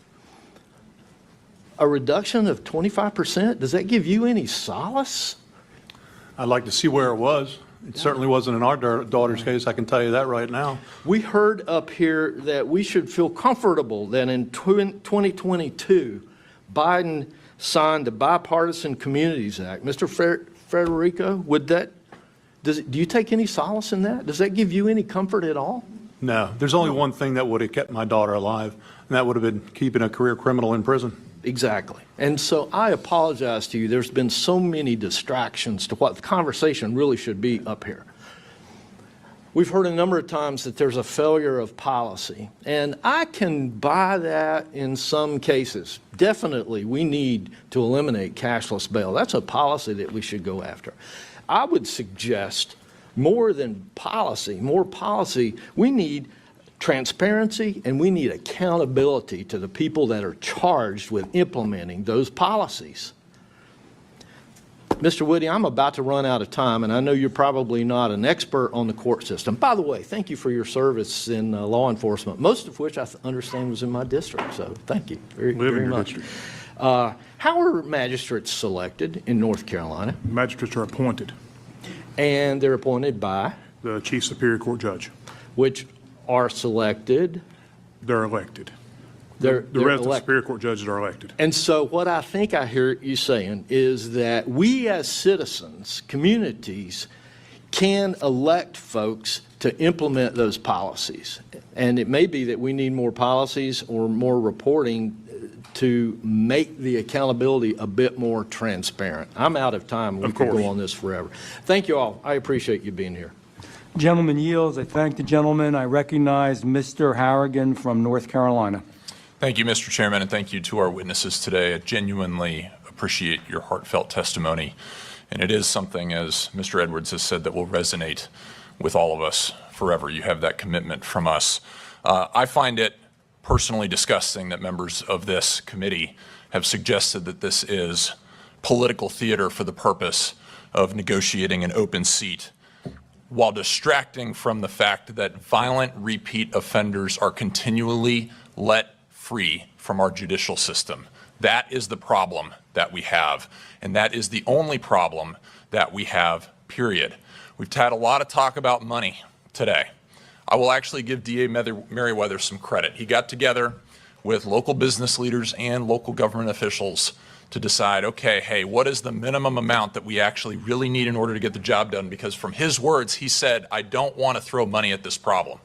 Speaker 21: A reduction of 25%, does that give you any solace?
Speaker 5: I'd like to see where it was. It certainly wasn't in our daughter's case, I can tell you that right now.
Speaker 21: We heard up here that we should feel comfortable that in 2022, Biden signed the Bipartisan Communities Act. Mr. Federico, do you take any solace in that? Does that give you any comfort at all?
Speaker 5: No, there's only one thing that would have kept my daughter alive, and that would have been keeping a career criminal in prison.
Speaker 21: Exactly. And so I apologize to you. There's been so many distractions to what the conversation really should be up here. We've heard a number of times that there's a failure of policy, and I can buy that in some cases. Definitely, we need to eliminate cashless bail. That's a policy that we should go after. I would suggest more than policy, we need transparency and we need accountability to the people that are charged with implementing those policies. Mr. Woody, I'm about to run out of time, and I know you're probably not an expert on the court system. By the way, thank you for your service in law enforcement, most of which I understand was in my district, so thank you very much. How are magistrates selected in North Carolina?
Speaker 8: Magistrates are appointed.
Speaker 21: And they're appointed by?
Speaker 8: The Chief Superior Court Judge.
Speaker 21: Which are selected?
Speaker 8: They're elected.
Speaker 21: The
Speaker 8: resident Superior Court judges are elected.
Speaker 21: And so what I think I hear you saying is that we as citizens, communities, can elect folks to implement those policies. And it may be that we need more policies or more reporting to make the accountability a bit more transparent. I'm out of time. We could go on this forever. Thank you all. I appreciate you being here.
Speaker 2: Gentleman yields. I thank the gentleman. I recognize Mr. Harrigan from North Carolina.
Speaker 1: Thank you, Mr. Chairman, and thank you to our witnesses today. I genuinely appreciate your heartfelt testimony, and it is something, as Mr. Edwards has said, that will resonate with all of us forever. You have that commitment from us. I find it personally disgusting that members of this committee have suggested that this is political theater for the purpose of negotiating an open seat, while distracting from the fact that violent repeat offenders are continually let free from our judicial system. That is the problem that we have, and that is the only problem that we have, period. We've had a lot of talk about money today. I will actually give DA Merriweather some credit. He got together with local business leaders and local government officials to decide, okay, hey, what is the minimum amount that we actually really need in order to get the job done? Because from his words, he said, I don't want to throw money at this problem,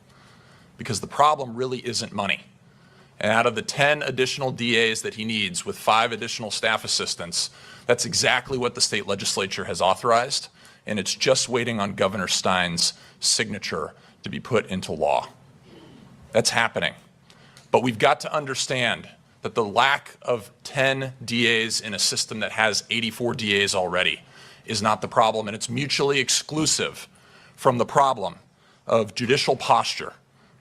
Speaker 1: because the problem really isn't money. And out of the 10 additional DAs that he needs with 5 additional staff assistants, that's exactly what the state legislature has authorized, and it's just waiting on Governor Stein's signature to be put into law. That's happening. But we've got to understand that the lack of 10 DAs in a system that has 84 DAs already is not the problem, and it's mutually exclusive from the problem of judicial posture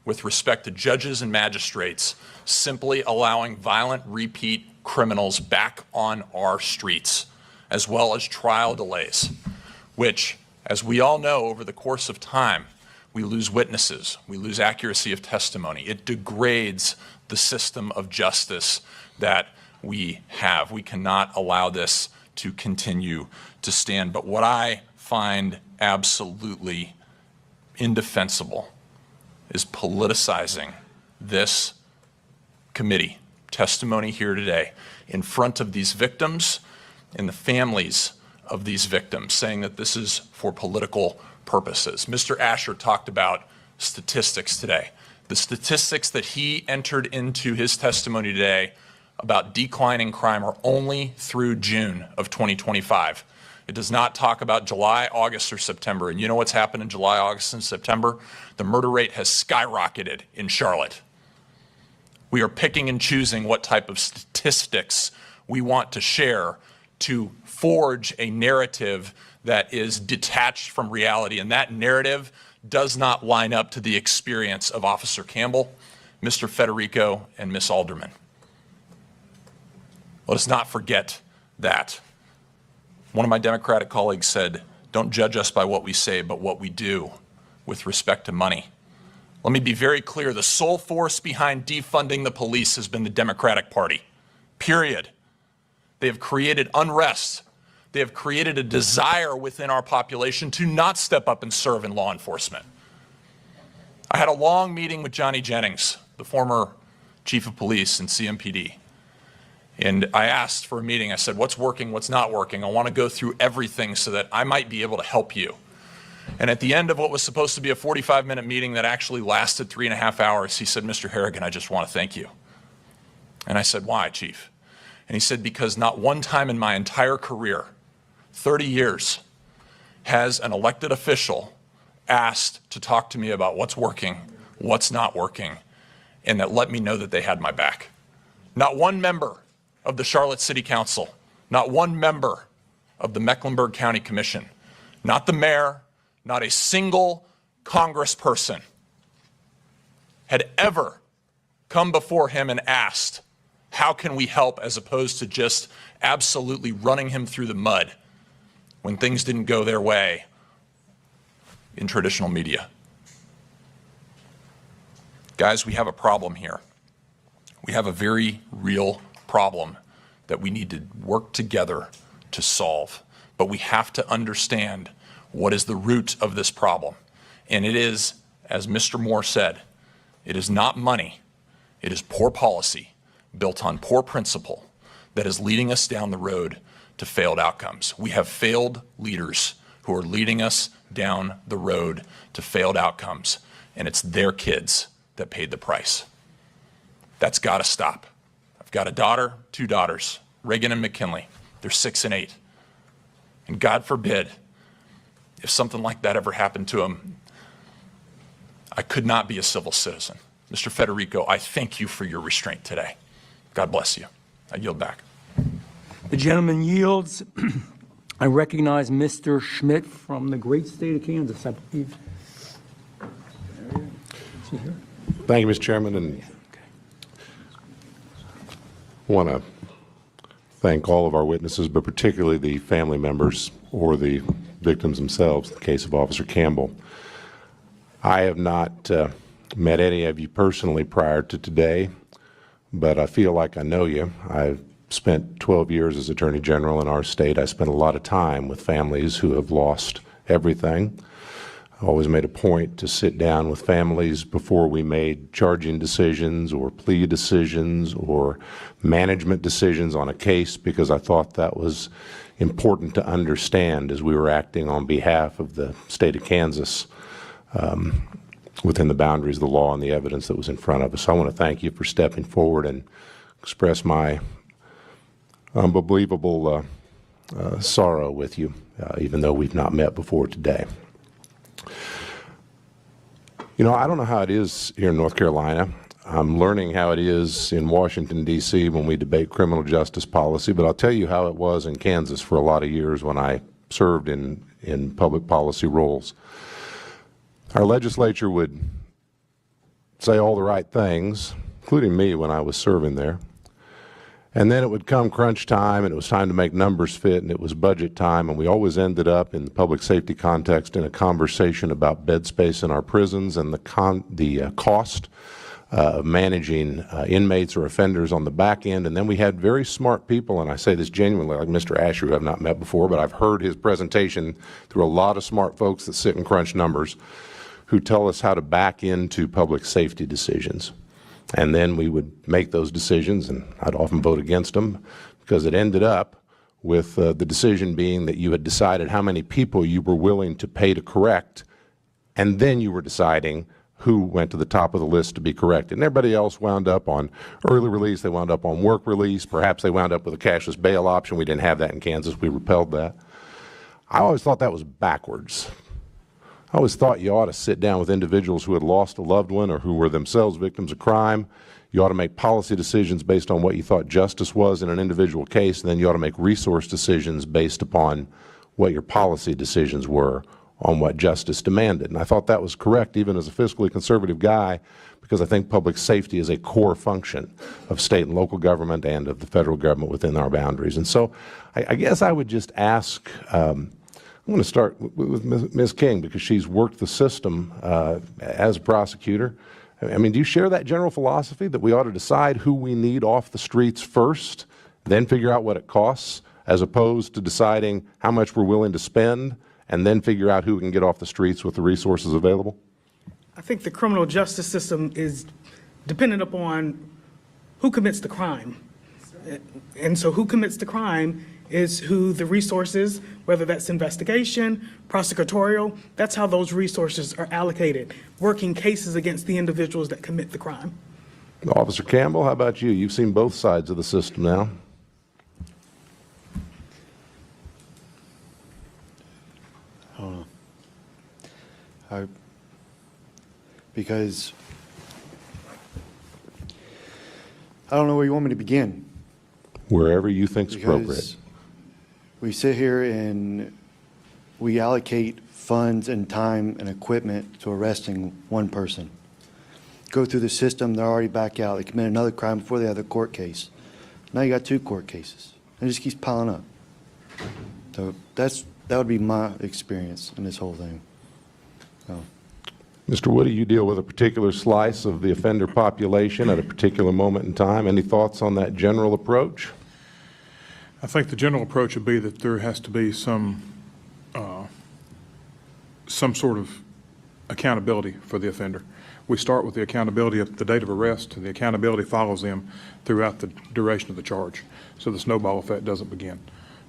Speaker 1: with respect to judges and magistrates simply allowing violent repeat criminals back on our streets, as well as trial delays, which, as we all know, over the course of time, we lose witnesses, we lose accuracy of testimony. It degrades the system of justice that we have. We cannot allow this to continue to stand. But what I find absolutely indefensible is politicizing this committee testimony here today in front of these victims and the families of these victims, saying that this is for political purposes. Mr. Asher talked about statistics today. The statistics that he entered into his testimony today about declining crime are only through June of 2025. It does not talk about July, August, or September. And you know what's happened in July, August, and September? The murder rate has skyrocketed in Charlotte. We are picking and choosing what type of statistics we want to share to forge a narrative that is detached from reality. And that narrative does not line up to the experience of Officer Campbell, Mr. Federico, and Ms. Alderman. Let us not forget that. One of my Democratic colleagues said, don't judge us by what we say, but what we do with respect to money. Let me be very clear. The sole force behind defunding the police has been the Democratic Party, period. They have created unrest. They have created a desire within our population to not step up and serve in law enforcement. I had a long meeting with Johnny Jennings, the former chief of police in CMPD. And I asked for a meeting. I said, what's working, what's not working? I want to go through everything so that I might be able to help you. And at the end of what was supposed to be a 45-minute meeting that actually lasted 3.5 hours, he said, Mr. Harrigan, I just want to thank you. And I said, why, Chief? And he said, because not one time in my entire career, 30 years, has an elected official asked to talk to me about what's working, what's not working, and that let me know that they had my back. Not one member of the Charlotte City Council, not one member of the Mecklenburg County Commission, not the mayor, not a single congressperson had ever come before him and asked, how can we help, as opposed to just absolutely running him through the mud when things didn't go their way in traditional media. Guys, we have a problem here. We have a very real problem that we need to work together to solve. But we have to understand what is the root of this problem. And it is, as Mr. Moore said, it is not money. It is poor policy built on poor principle that is leading us down the road to failed outcomes. We have failed leaders who are leading us down the road to failed outcomes, and it's their kids that paid the price. That's got to stop. I've got a daughter, 2 daughters, Reagan and McKinley. They're 6 and 8. And God forbid, if something like that ever happened to them, I could not be a civil citizen. Mr. Federico, I thank you for your restraint today. God bless you. I yield back.
Speaker 2: The gentleman yields. I recognize Mr. Schmidt from the great state of Kansas, I believe.
Speaker 3: Thank you, Mr. Chairman, and I want to thank all of our witnesses, but particularly the family members or the victims themselves, in the case of Officer Campbell. I have not met any of you personally prior to today, but I feel like I know you. I've spent 12 years as Attorney General in our state. I spent a lot of time with families who have lost everything. I always made a point to sit down with families before we made charging decisions or plea decisions or management decisions on a case, because I thought that was important to understand as we were acting on behalf of the state of Kansas within the boundaries of the law and the evidence that was in front of us. So I want to thank you for stepping forward and express my unbelievable sorrow with you, even though we've not met before today. You know, I don't know how it is here in North Carolina. I'm learning how it is in Washington, D.C. when we debate criminal justice policy, but I'll tell you how it was in Kansas for a lot of years when I served in public policy roles. Our legislature would say all the right things, including me when I was serving there. And then it would come crunch time, and it was time to make numbers fit, and it was budget time, and we always ended up in the public safety context in a conversation about bed space in our prisons and the cost of managing inmates or offenders on the back end. And then we had very smart people, and I say this genuinely, like Mr. Asher, who I've not met before, but I've heard his presentation through a lot of smart folks that sit and crunch numbers, who tell us how to back into public safety decisions. And then we would make those decisions, and I'd often vote against them, because it ended up with the decision being that you had decided how many people you were willing to pay to correct, and then you were deciding who went to the top of the list to be corrected. And everybody else wound up on early release, they wound up on work release, perhaps they wound up with a cashless bail option. We didn't have that in Kansas. We repelled that. I always thought that was backwards. I always thought you ought to sit down with individuals who had lost a loved one or who were themselves victims of crime. You ought to make policy decisions based on what you thought justice was in an individual case, and then you ought to make resource decisions based upon what your policy decisions were on what justice demanded. And I thought that was correct even as a fiscally conservative guy, because I think public safety is a core function of state and local government and of the federal government within our boundaries. And so I guess I would just ask, I'm going to start with Ms. King, because she's worked the system as a prosecutor. I mean, do you share that general philosophy that we ought to decide who we need off the streets first, then figure out what it costs, as opposed to deciding how much we're willing to spend, and then figure out who we can get off the streets with the resources available?
Speaker 9: I think the criminal justice system is dependent upon who commits the crime. And so who commits the crime is who the resources, whether that's investigation, prosecutorial, that's how those resources are allocated, working cases against the individuals that commit the crime.
Speaker 3: Officer Campbell, how about you? You've seen both sides of the system now.
Speaker 20: Because I don't know where you want me to begin.
Speaker 3: Wherever you think is appropriate.
Speaker 20: We sit here and we allocate funds and time and equipment to arresting one person. Go through the system, they're already back out. They commit another crime before they have their court case. Now you got 2 court cases. It just keeps piling up. So that would be my experience in this whole thing. So.
Speaker 3: Mr. Woody, you deal with a particular slice of the offender population at a particular moment in time. Any thoughts on that general approach?
Speaker 8: I think the general approach would be that there has to be some sort of accountability for the offender. We start with the accountability at the date of arrest, and the accountability follows them throughout the duration of the charge, so the snowball effect doesn't begin.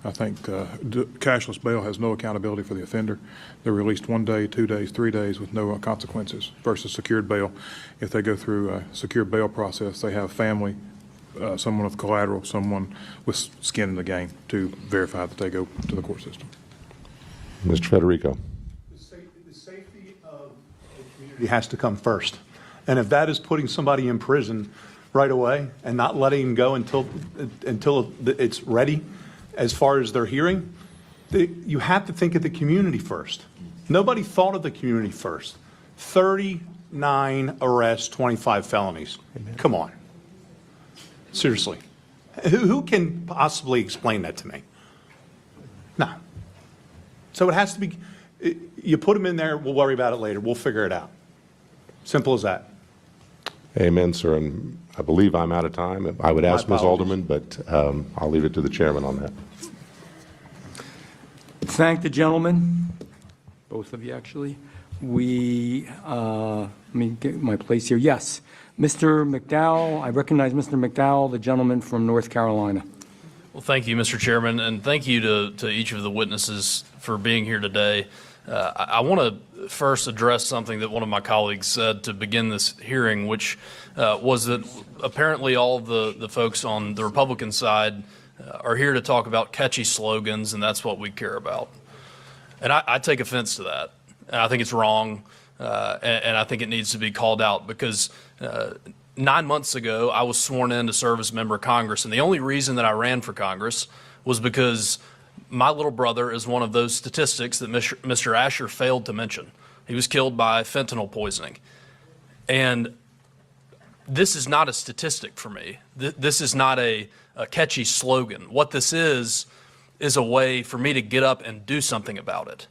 Speaker 8: I think cashless bail has no accountability for the offender. They're released 1 day, 2 days, 3 days with no consequences versus secured bail. If they go through a secured bail process, they have family, someone with collateral, someone with skin in the game to verify that they go to the court system.
Speaker 3: Mr. Federico.
Speaker 5: The safety of the community has to come first. And if that is putting somebody in prison right away and not letting them go until it's ready as far as their hearing, you have to think of the community first. Nobody thought of the community first. 39 arrests, 25 felonies. Come on. Seriously. Who can possibly explain that to me? No. So it has to be, you put them in there, we'll worry about it later. We'll figure it out. Simple as that.
Speaker 3: Amen, sir. And I believe I'm out of time. I would ask Ms. Alderman, but I'll leave it to the chairman on that.
Speaker 2: Thank the gentleman, both of you actually. Let me get my place here. Yes, Mr. McDowell, I recognize Mr. McDowell, the gentleman from North Carolina.
Speaker 11: Well, thank you, Mr. Chairman, and thank you to each of the witnesses for being here today. I want to first address something that one of my colleagues said to begin this hearing, which was that apparently all of the folks on the Republican side are here to talk about catchy slogans, and that's what we care about. And I take offense to that. And I think it's wrong, and I think it needs to be called out because 9 months ago, I was sworn in to serve as a member of Congress, and the only reason that I ran for Congress was because my little brother is one of those statistics that Mr. Asher failed to mention. He was killed by fentanyl poisoning. And this is not a statistic for me. This is not a catchy slogan. What this is a way for me to get up and do something about it.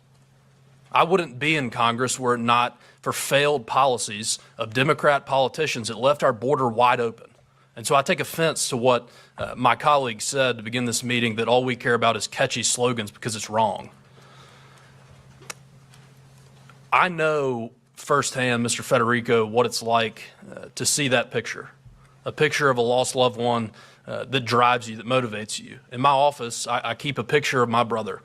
Speaker 11: I wouldn't be in Congress were it not for failed policies of Democrat politicians that left our border wide open. And so I take offense to what my colleague said to begin this meeting, that all we care about is catchy slogans, because it's wrong. I know firsthand, Mr. Federico, what it's like to see that picture, a picture of a lost loved one that drives you, that motivates you. In my office, I keep a picture of my brother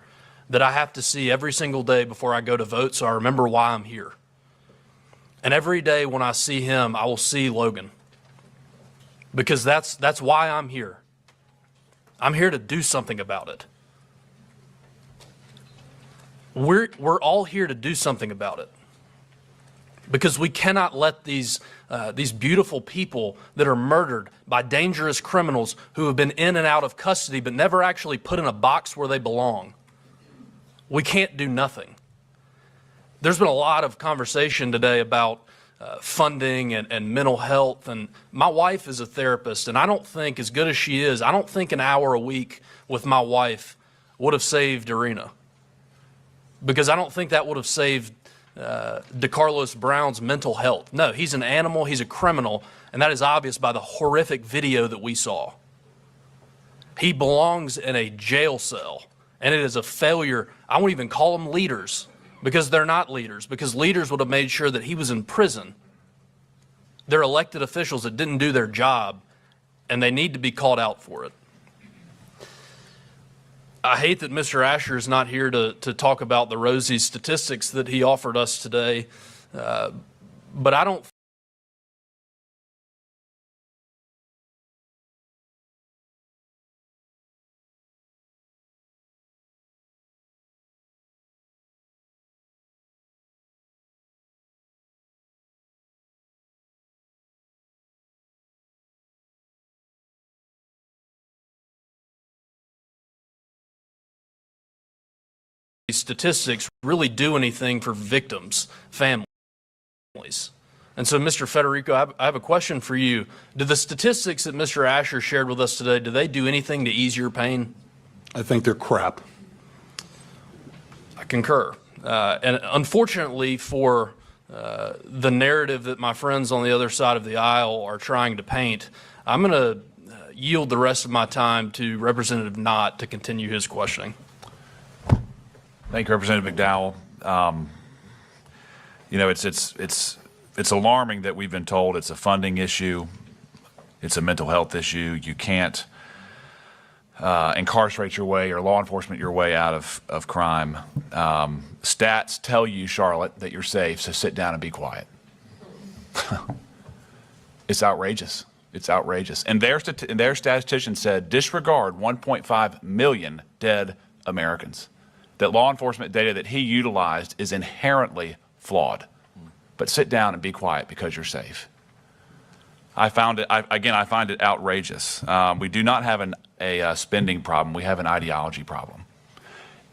Speaker 11: that I have to see every single day before I go to vote, so I remember why I'm here. And every day when I see him, I will see Logan, because that's why I'm here. I'm here to do something about it. We're all here to do something about it, because we cannot let these beautiful people that are murdered by dangerous criminals who have been in and out of custody but never actually put in a box where they belong. We can't do nothing. There's been a lot of conversation today about funding and mental health, and my wife is a therapist, and I don't think, as good as she is, I don't think an hour a week with my wife would have saved Irina, because I don't think that would have saved DeCarlos Brown's mental health. No, he's an animal, he's a criminal, and that is obvious by the horrific video that we saw. He belongs in a jail cell, and it is a failure. I won't even call them leaders, because they're not leaders, because leaders would have made sure that he was in prison. They're elected officials that didn't do their job, and they need to be called out for it. I hate that Mr. Asher is not here to talk about the rosy statistics that he offered us today, but I don't statistics really do anything for victims, families. And so, Mr. Federico, I have a question for you. Do the statistics that Mr. Asher shared with us today, do they do anything to ease your pain?
Speaker 5: I think they're crap.
Speaker 11: I concur. And unfortunately for the narrative that my friends on the other side of the aisle are trying to paint, I'm going to yield the rest of my time to Representative Knott to continue his questioning.
Speaker 17: Thank you, Representative McDowell. You know, it's alarming that we've been told it's a funding issue, it's a mental health issue. You can't incarcerate your way or law enforcement your way out of crime. Stats tell you, Charlotte, that you're safe, so sit down and be quiet. It's outrageous. It's outrageous. And their statistician said, disregard 1.5 million dead Americans. That law enforcement data that he utilized is inherently flawed. But sit down and be quiet because you're safe. I find it outrageous. We do not have a spending problem. We have an ideology problem.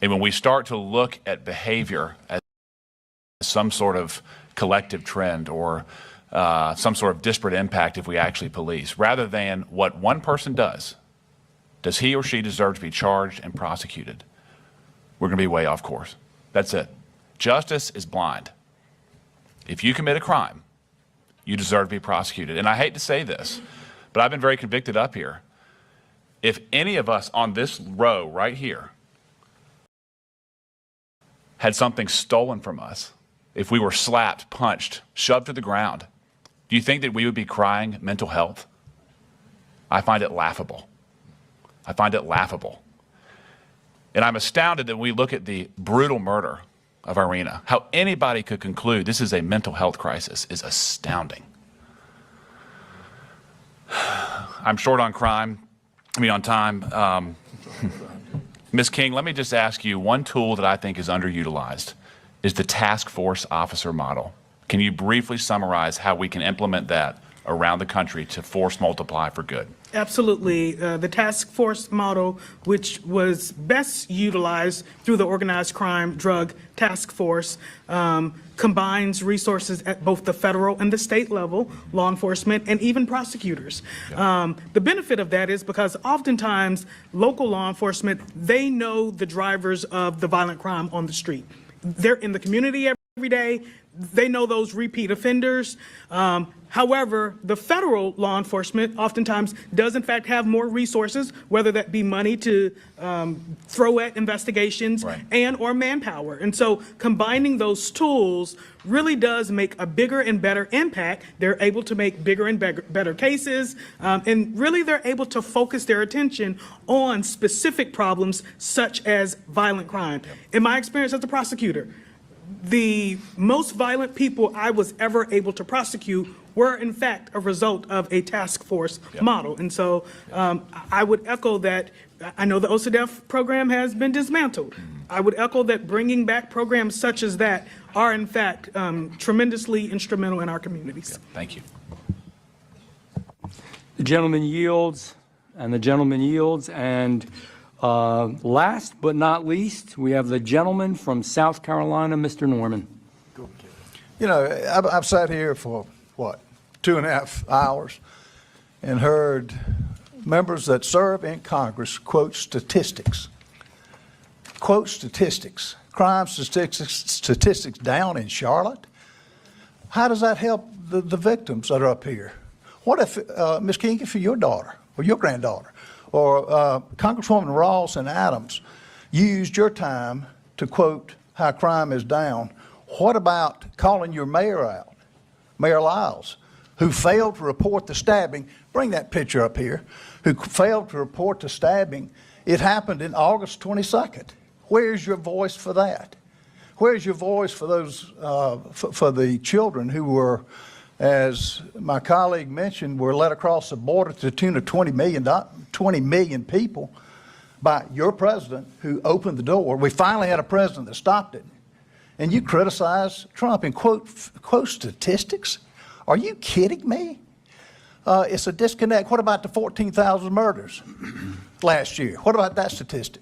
Speaker 17: And when we start to look at behavior as some sort of collective trend or some sort of disparate impact if we actually police, rather than what one person does he or she deserve to be charged and prosecuted? We're going to be way off course. That's it. Justice is blind. If you commit a crime, you deserve to be prosecuted. And I hate to say this, but I've been very convicted up here. If any of us on this row right here had something stolen from us, if we were slapped, punched, shoved to the ground, do you think that we would be crying mental health? I find it laughable. I find it laughable. And I'm astounded that we look at the brutal murder of Irina. How anybody could conclude this is a mental health crisis is astounding. I'm short on time. Ms. King, let me just ask you, one tool that I think is underutilized is the task force officer model. Can you briefly summarize how we can implement that around the country to force multiply for good?
Speaker 9: Absolutely. The task force model, which was best utilized through the Organized Crime Drug Task Force, combines resources at both the federal and the state level, law enforcement, and even prosecutors. The benefit of that is because oftentimes local law enforcement, they know the drivers of the violent crime on the street. They're in the community every day. They know those repeat offenders. However, the federal law enforcement oftentimes does in fact have more resources, whether that be money to throw at investigations and or manpower. And so combining those tools really does make a bigger and better impact. They're able to make bigger and better cases, and really they're able to focus their attention on specific problems such as violent crime. In my experience as a prosecutor, the most violent people I was ever able to prosecute were, in fact, a result of a task force model. And so I would echo that. I know the OCDF program has been dismantled. I would echo that bringing back programs such as that are, in fact, tremendously instrumental in our communities.
Speaker 17: Thank you.
Speaker 2: The gentleman yields, and the gentleman yields, and last but not least, we have the gentleman from South Carolina, Mr. Norman.
Speaker 12: You know, I've sat here for, 2.5 hours and heard members that serve in Congress quote statistics. Quote statistics. Crime statistics down in Charlotte. How does that help the victims that are up here? What if, Ms. King, if your daughter or your granddaughter or Congresswoman Ross and Adams used your time to quote how crime is down? What about calling your mayor out, Mayor Lyles, who failed to report the stabbing? Bring that picture up here. Who failed to report the stabbing. It happened in August 22nd. Where's your voice for that? Where's your voice for those, for the children who were, as my colleague mentioned, were led across the border to the tune of 20 million people by your president who opened the door? We finally had a president that stopped it. And you criticize Trump and quote statistics? Are you kidding me? It's a disconnect. What about the 14,000 murders last year? What about that statistic?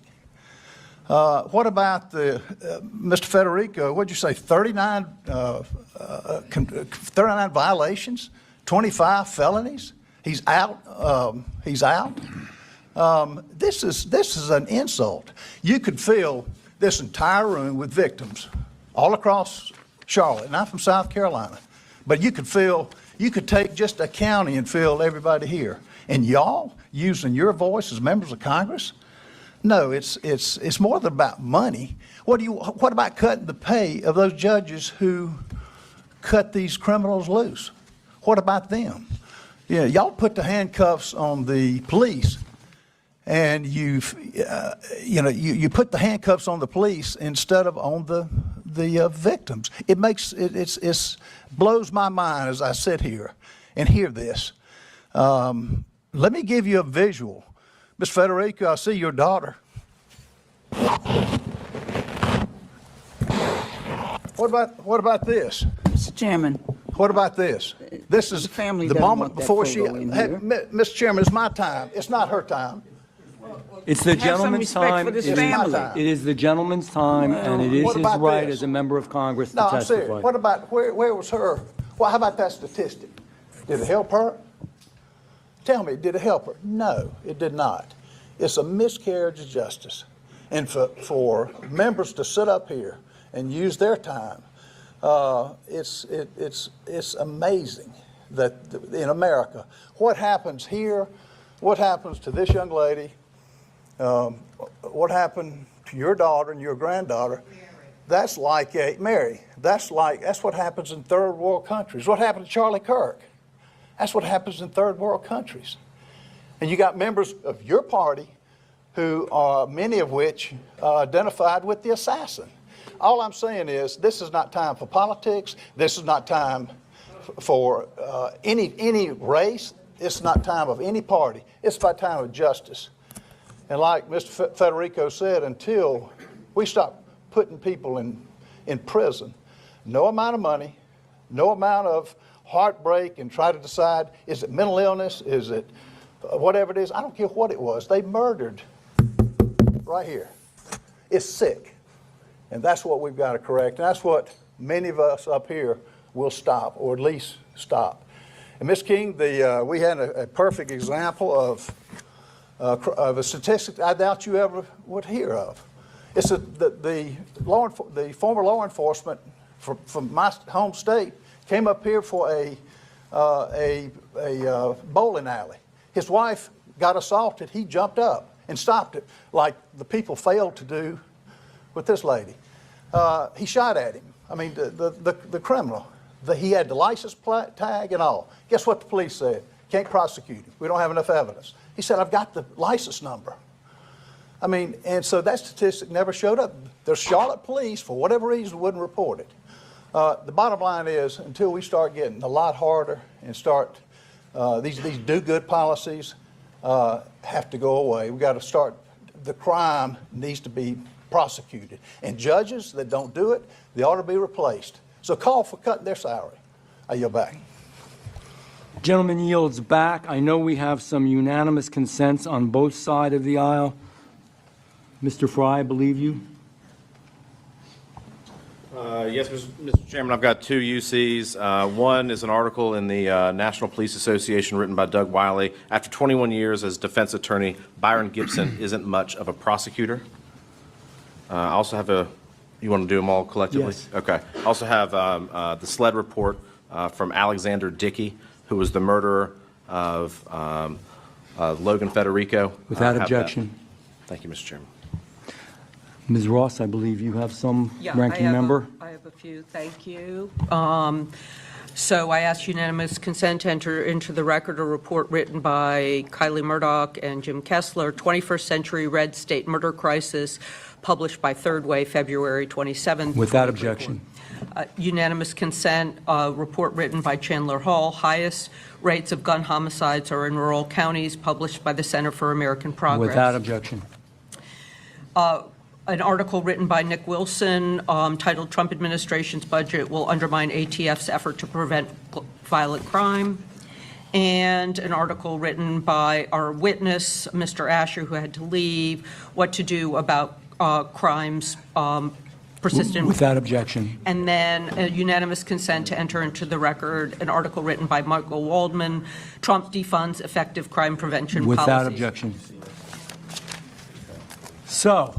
Speaker 12: What about the, Mr. Federico, what'd you say, 39 violations, 25 felonies? He's out. He's out. This is an insult. You could fill this entire room with victims all across Charlotte, and I'm from South Carolina, but you could take just a county and fill everybody here. And y'all using your voice as members of Congress? No, it's more than about money. What about cutting the pay of those judges who cut these criminals loose? What about them? Yeah, y'all put the handcuffs on the police, and you put the handcuffs on the police instead of on the victims. It blows my mind as I sit here and hear this. Let me give you a visual. Ms. Federico, I see your daughter. What about this?
Speaker 13: Mr. Chairman.
Speaker 12: What about this? This is the moment before she. Hey, Mr. Chairman, it's my time. It's not her time.
Speaker 2: It's the gentleman's time.
Speaker 12: It
Speaker 2: is the gentleman's time, and it is his right as a member of Congress to
Speaker 12: testify. No, I'm
Speaker 2: testify.
Speaker 12: serious. What about, where was her? Well, how about that statistic? Did it help her? Tell me, did it help her? No, it did not. It's a miscarriage of justice. And for members to sit up here and use their time, it's amazing that in America, what happens here, what happens to this young lady, what happened to your daughter and your granddaughter, that's like Mary. That's what happens in third world countries. What happened to Charlie Kirk? That's what happens in third world countries. And you got members of your party who are, many of which identified with the assassin. All I'm saying is this is not time for politics. This is not time for any race. It's not time of any party. It's about time of justice. And like Mr. Federico said, until we stop putting people in prison, no amount of money, no amount of heartbreak and try to decide, is it mental illness, is it whatever it is, I don't care what it was. They murdered right here. It's sick. And that's what we've got to correct. And that's what many of us up here will stop, or at least stop. And Ms. King, we had a perfect example of a statistic I doubt you ever would hear of. It's the former law enforcement from my home state came up here for a bowling alley. His wife got assaulted. He jumped up and stopped it, like the people failed to do with this lady. He shot at him. I mean, the criminal. He had the license tag and all. Guess what the police said? Can't prosecute him. We don't have enough evidence. He said, I've got the license number. I mean, and so that statistic never showed up. The Charlotte police, for whatever reason, wouldn't report it. The bottom line is, until we start getting a lot harder and start these do-good policies have to go away. We've got to start. The crime needs to be prosecuted, and judges that don't do it, they ought to be replaced. So call for cutting their salary. I yield back.
Speaker 2: Gentleman yields back. I know we have some unanimous consents on both sides of the aisle. Mr. Fry, I believe you.
Speaker 16: Yes, Mr. Chairman, I've got two UCs. One is an article in the National Police Association written by Doug Wiley. After 21 years as defense attorney, Byron Gibson isn't much of a prosecutor. I also have you want to do them all collectively?
Speaker 2: Yes.
Speaker 16: Okay. I also have the SLED report from Alexander Dickey, who was the murderer of Logan Federico.
Speaker 2: Without objection.
Speaker 16: Thank you, Mr. Chairman.
Speaker 2: Ms. Ross, I believe you have some ranking member.
Speaker 4: I have a few. Thank you. So I ask unanimous consent to enter into the record a report written by Kylie Murdoch and Jim Kessler, 21st Century Red State Murder Crisis, published by Third Way, February 27th.
Speaker 2: Without objection.
Speaker 4: Unanimous consent, report written by Chandler Hall, highest rates of gun homicides are in rural counties, published by the Center for American Progress.
Speaker 2: Without objection.
Speaker 4: An article written by Nick Wilson titled Trump Administration's Budget Will Undermine ATF's Effort to Prevent Violent Crime. And an article written by our witness, Mr. Asher, who had to leave, what to do about crimes persistent.
Speaker 2: Without objection.
Speaker 4: And then a unanimous consent to enter into the record an article written by Michael Waldman, Trump defunds effective crime prevention policies.
Speaker 2: Without objection. So,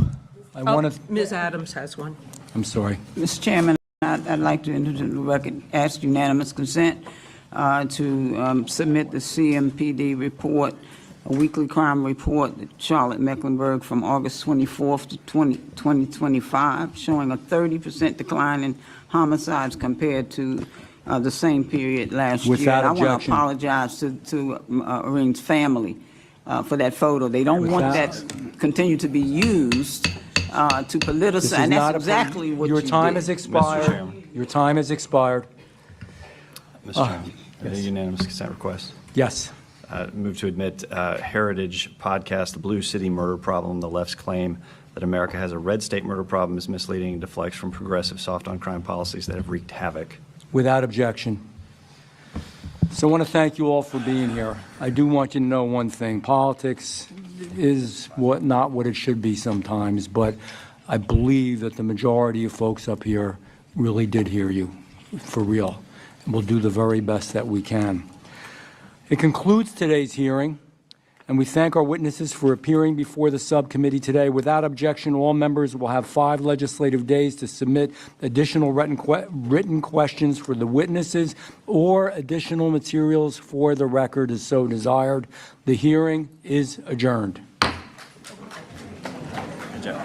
Speaker 2: I want to...
Speaker 4: Ms. Adams has one.
Speaker 2: I'm sorry.
Speaker 13: Mr. Chairman, I'd like to enter into the record, ask unanimous consent to submit the CMPD report, a weekly crime report, Charlotte Mecklenburg, from August 24th to 2025, showing a 30% decline in homicides compared to the same period last year.
Speaker 2: Without
Speaker 13: I
Speaker 2: objection.
Speaker 13: want to apologize to Oreen's family for that photo. They don't want that continue to be used to politicize,
Speaker 2: This is
Speaker 13: and
Speaker 2: not
Speaker 13: that's
Speaker 2: a
Speaker 13: exactly what
Speaker 2: Your
Speaker 13: you
Speaker 2: time
Speaker 13: did.
Speaker 2: has expired. Your time has expired.
Speaker 15: Mr. Chairman,
Speaker 2: yes.
Speaker 15: a unanimous consent request.
Speaker 2: Yes.
Speaker 15: Move to admit Heritage podcast, The Blue City Murder Problem. The left's claim that America has a red state murder problem is misleading and deflects from progressive soft-on-crime policies that have wreaked havoc.
Speaker 2: Without objection. So I want to thank you all for being here. I do want you to know one thing. Politics is not what it should be sometimes, but I believe that the majority of folks up here really did hear you, for real. And we'll do the very best that we can. It concludes today's hearing, and we thank our witnesses for appearing before the subcommittee today. Without objection, all members will have 5 legislative days to submit additional written questions for the witnesses or additional materials for the record as so desired. The hearing is adjourned.
Speaker 15: Good job.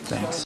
Speaker 2: Thanks.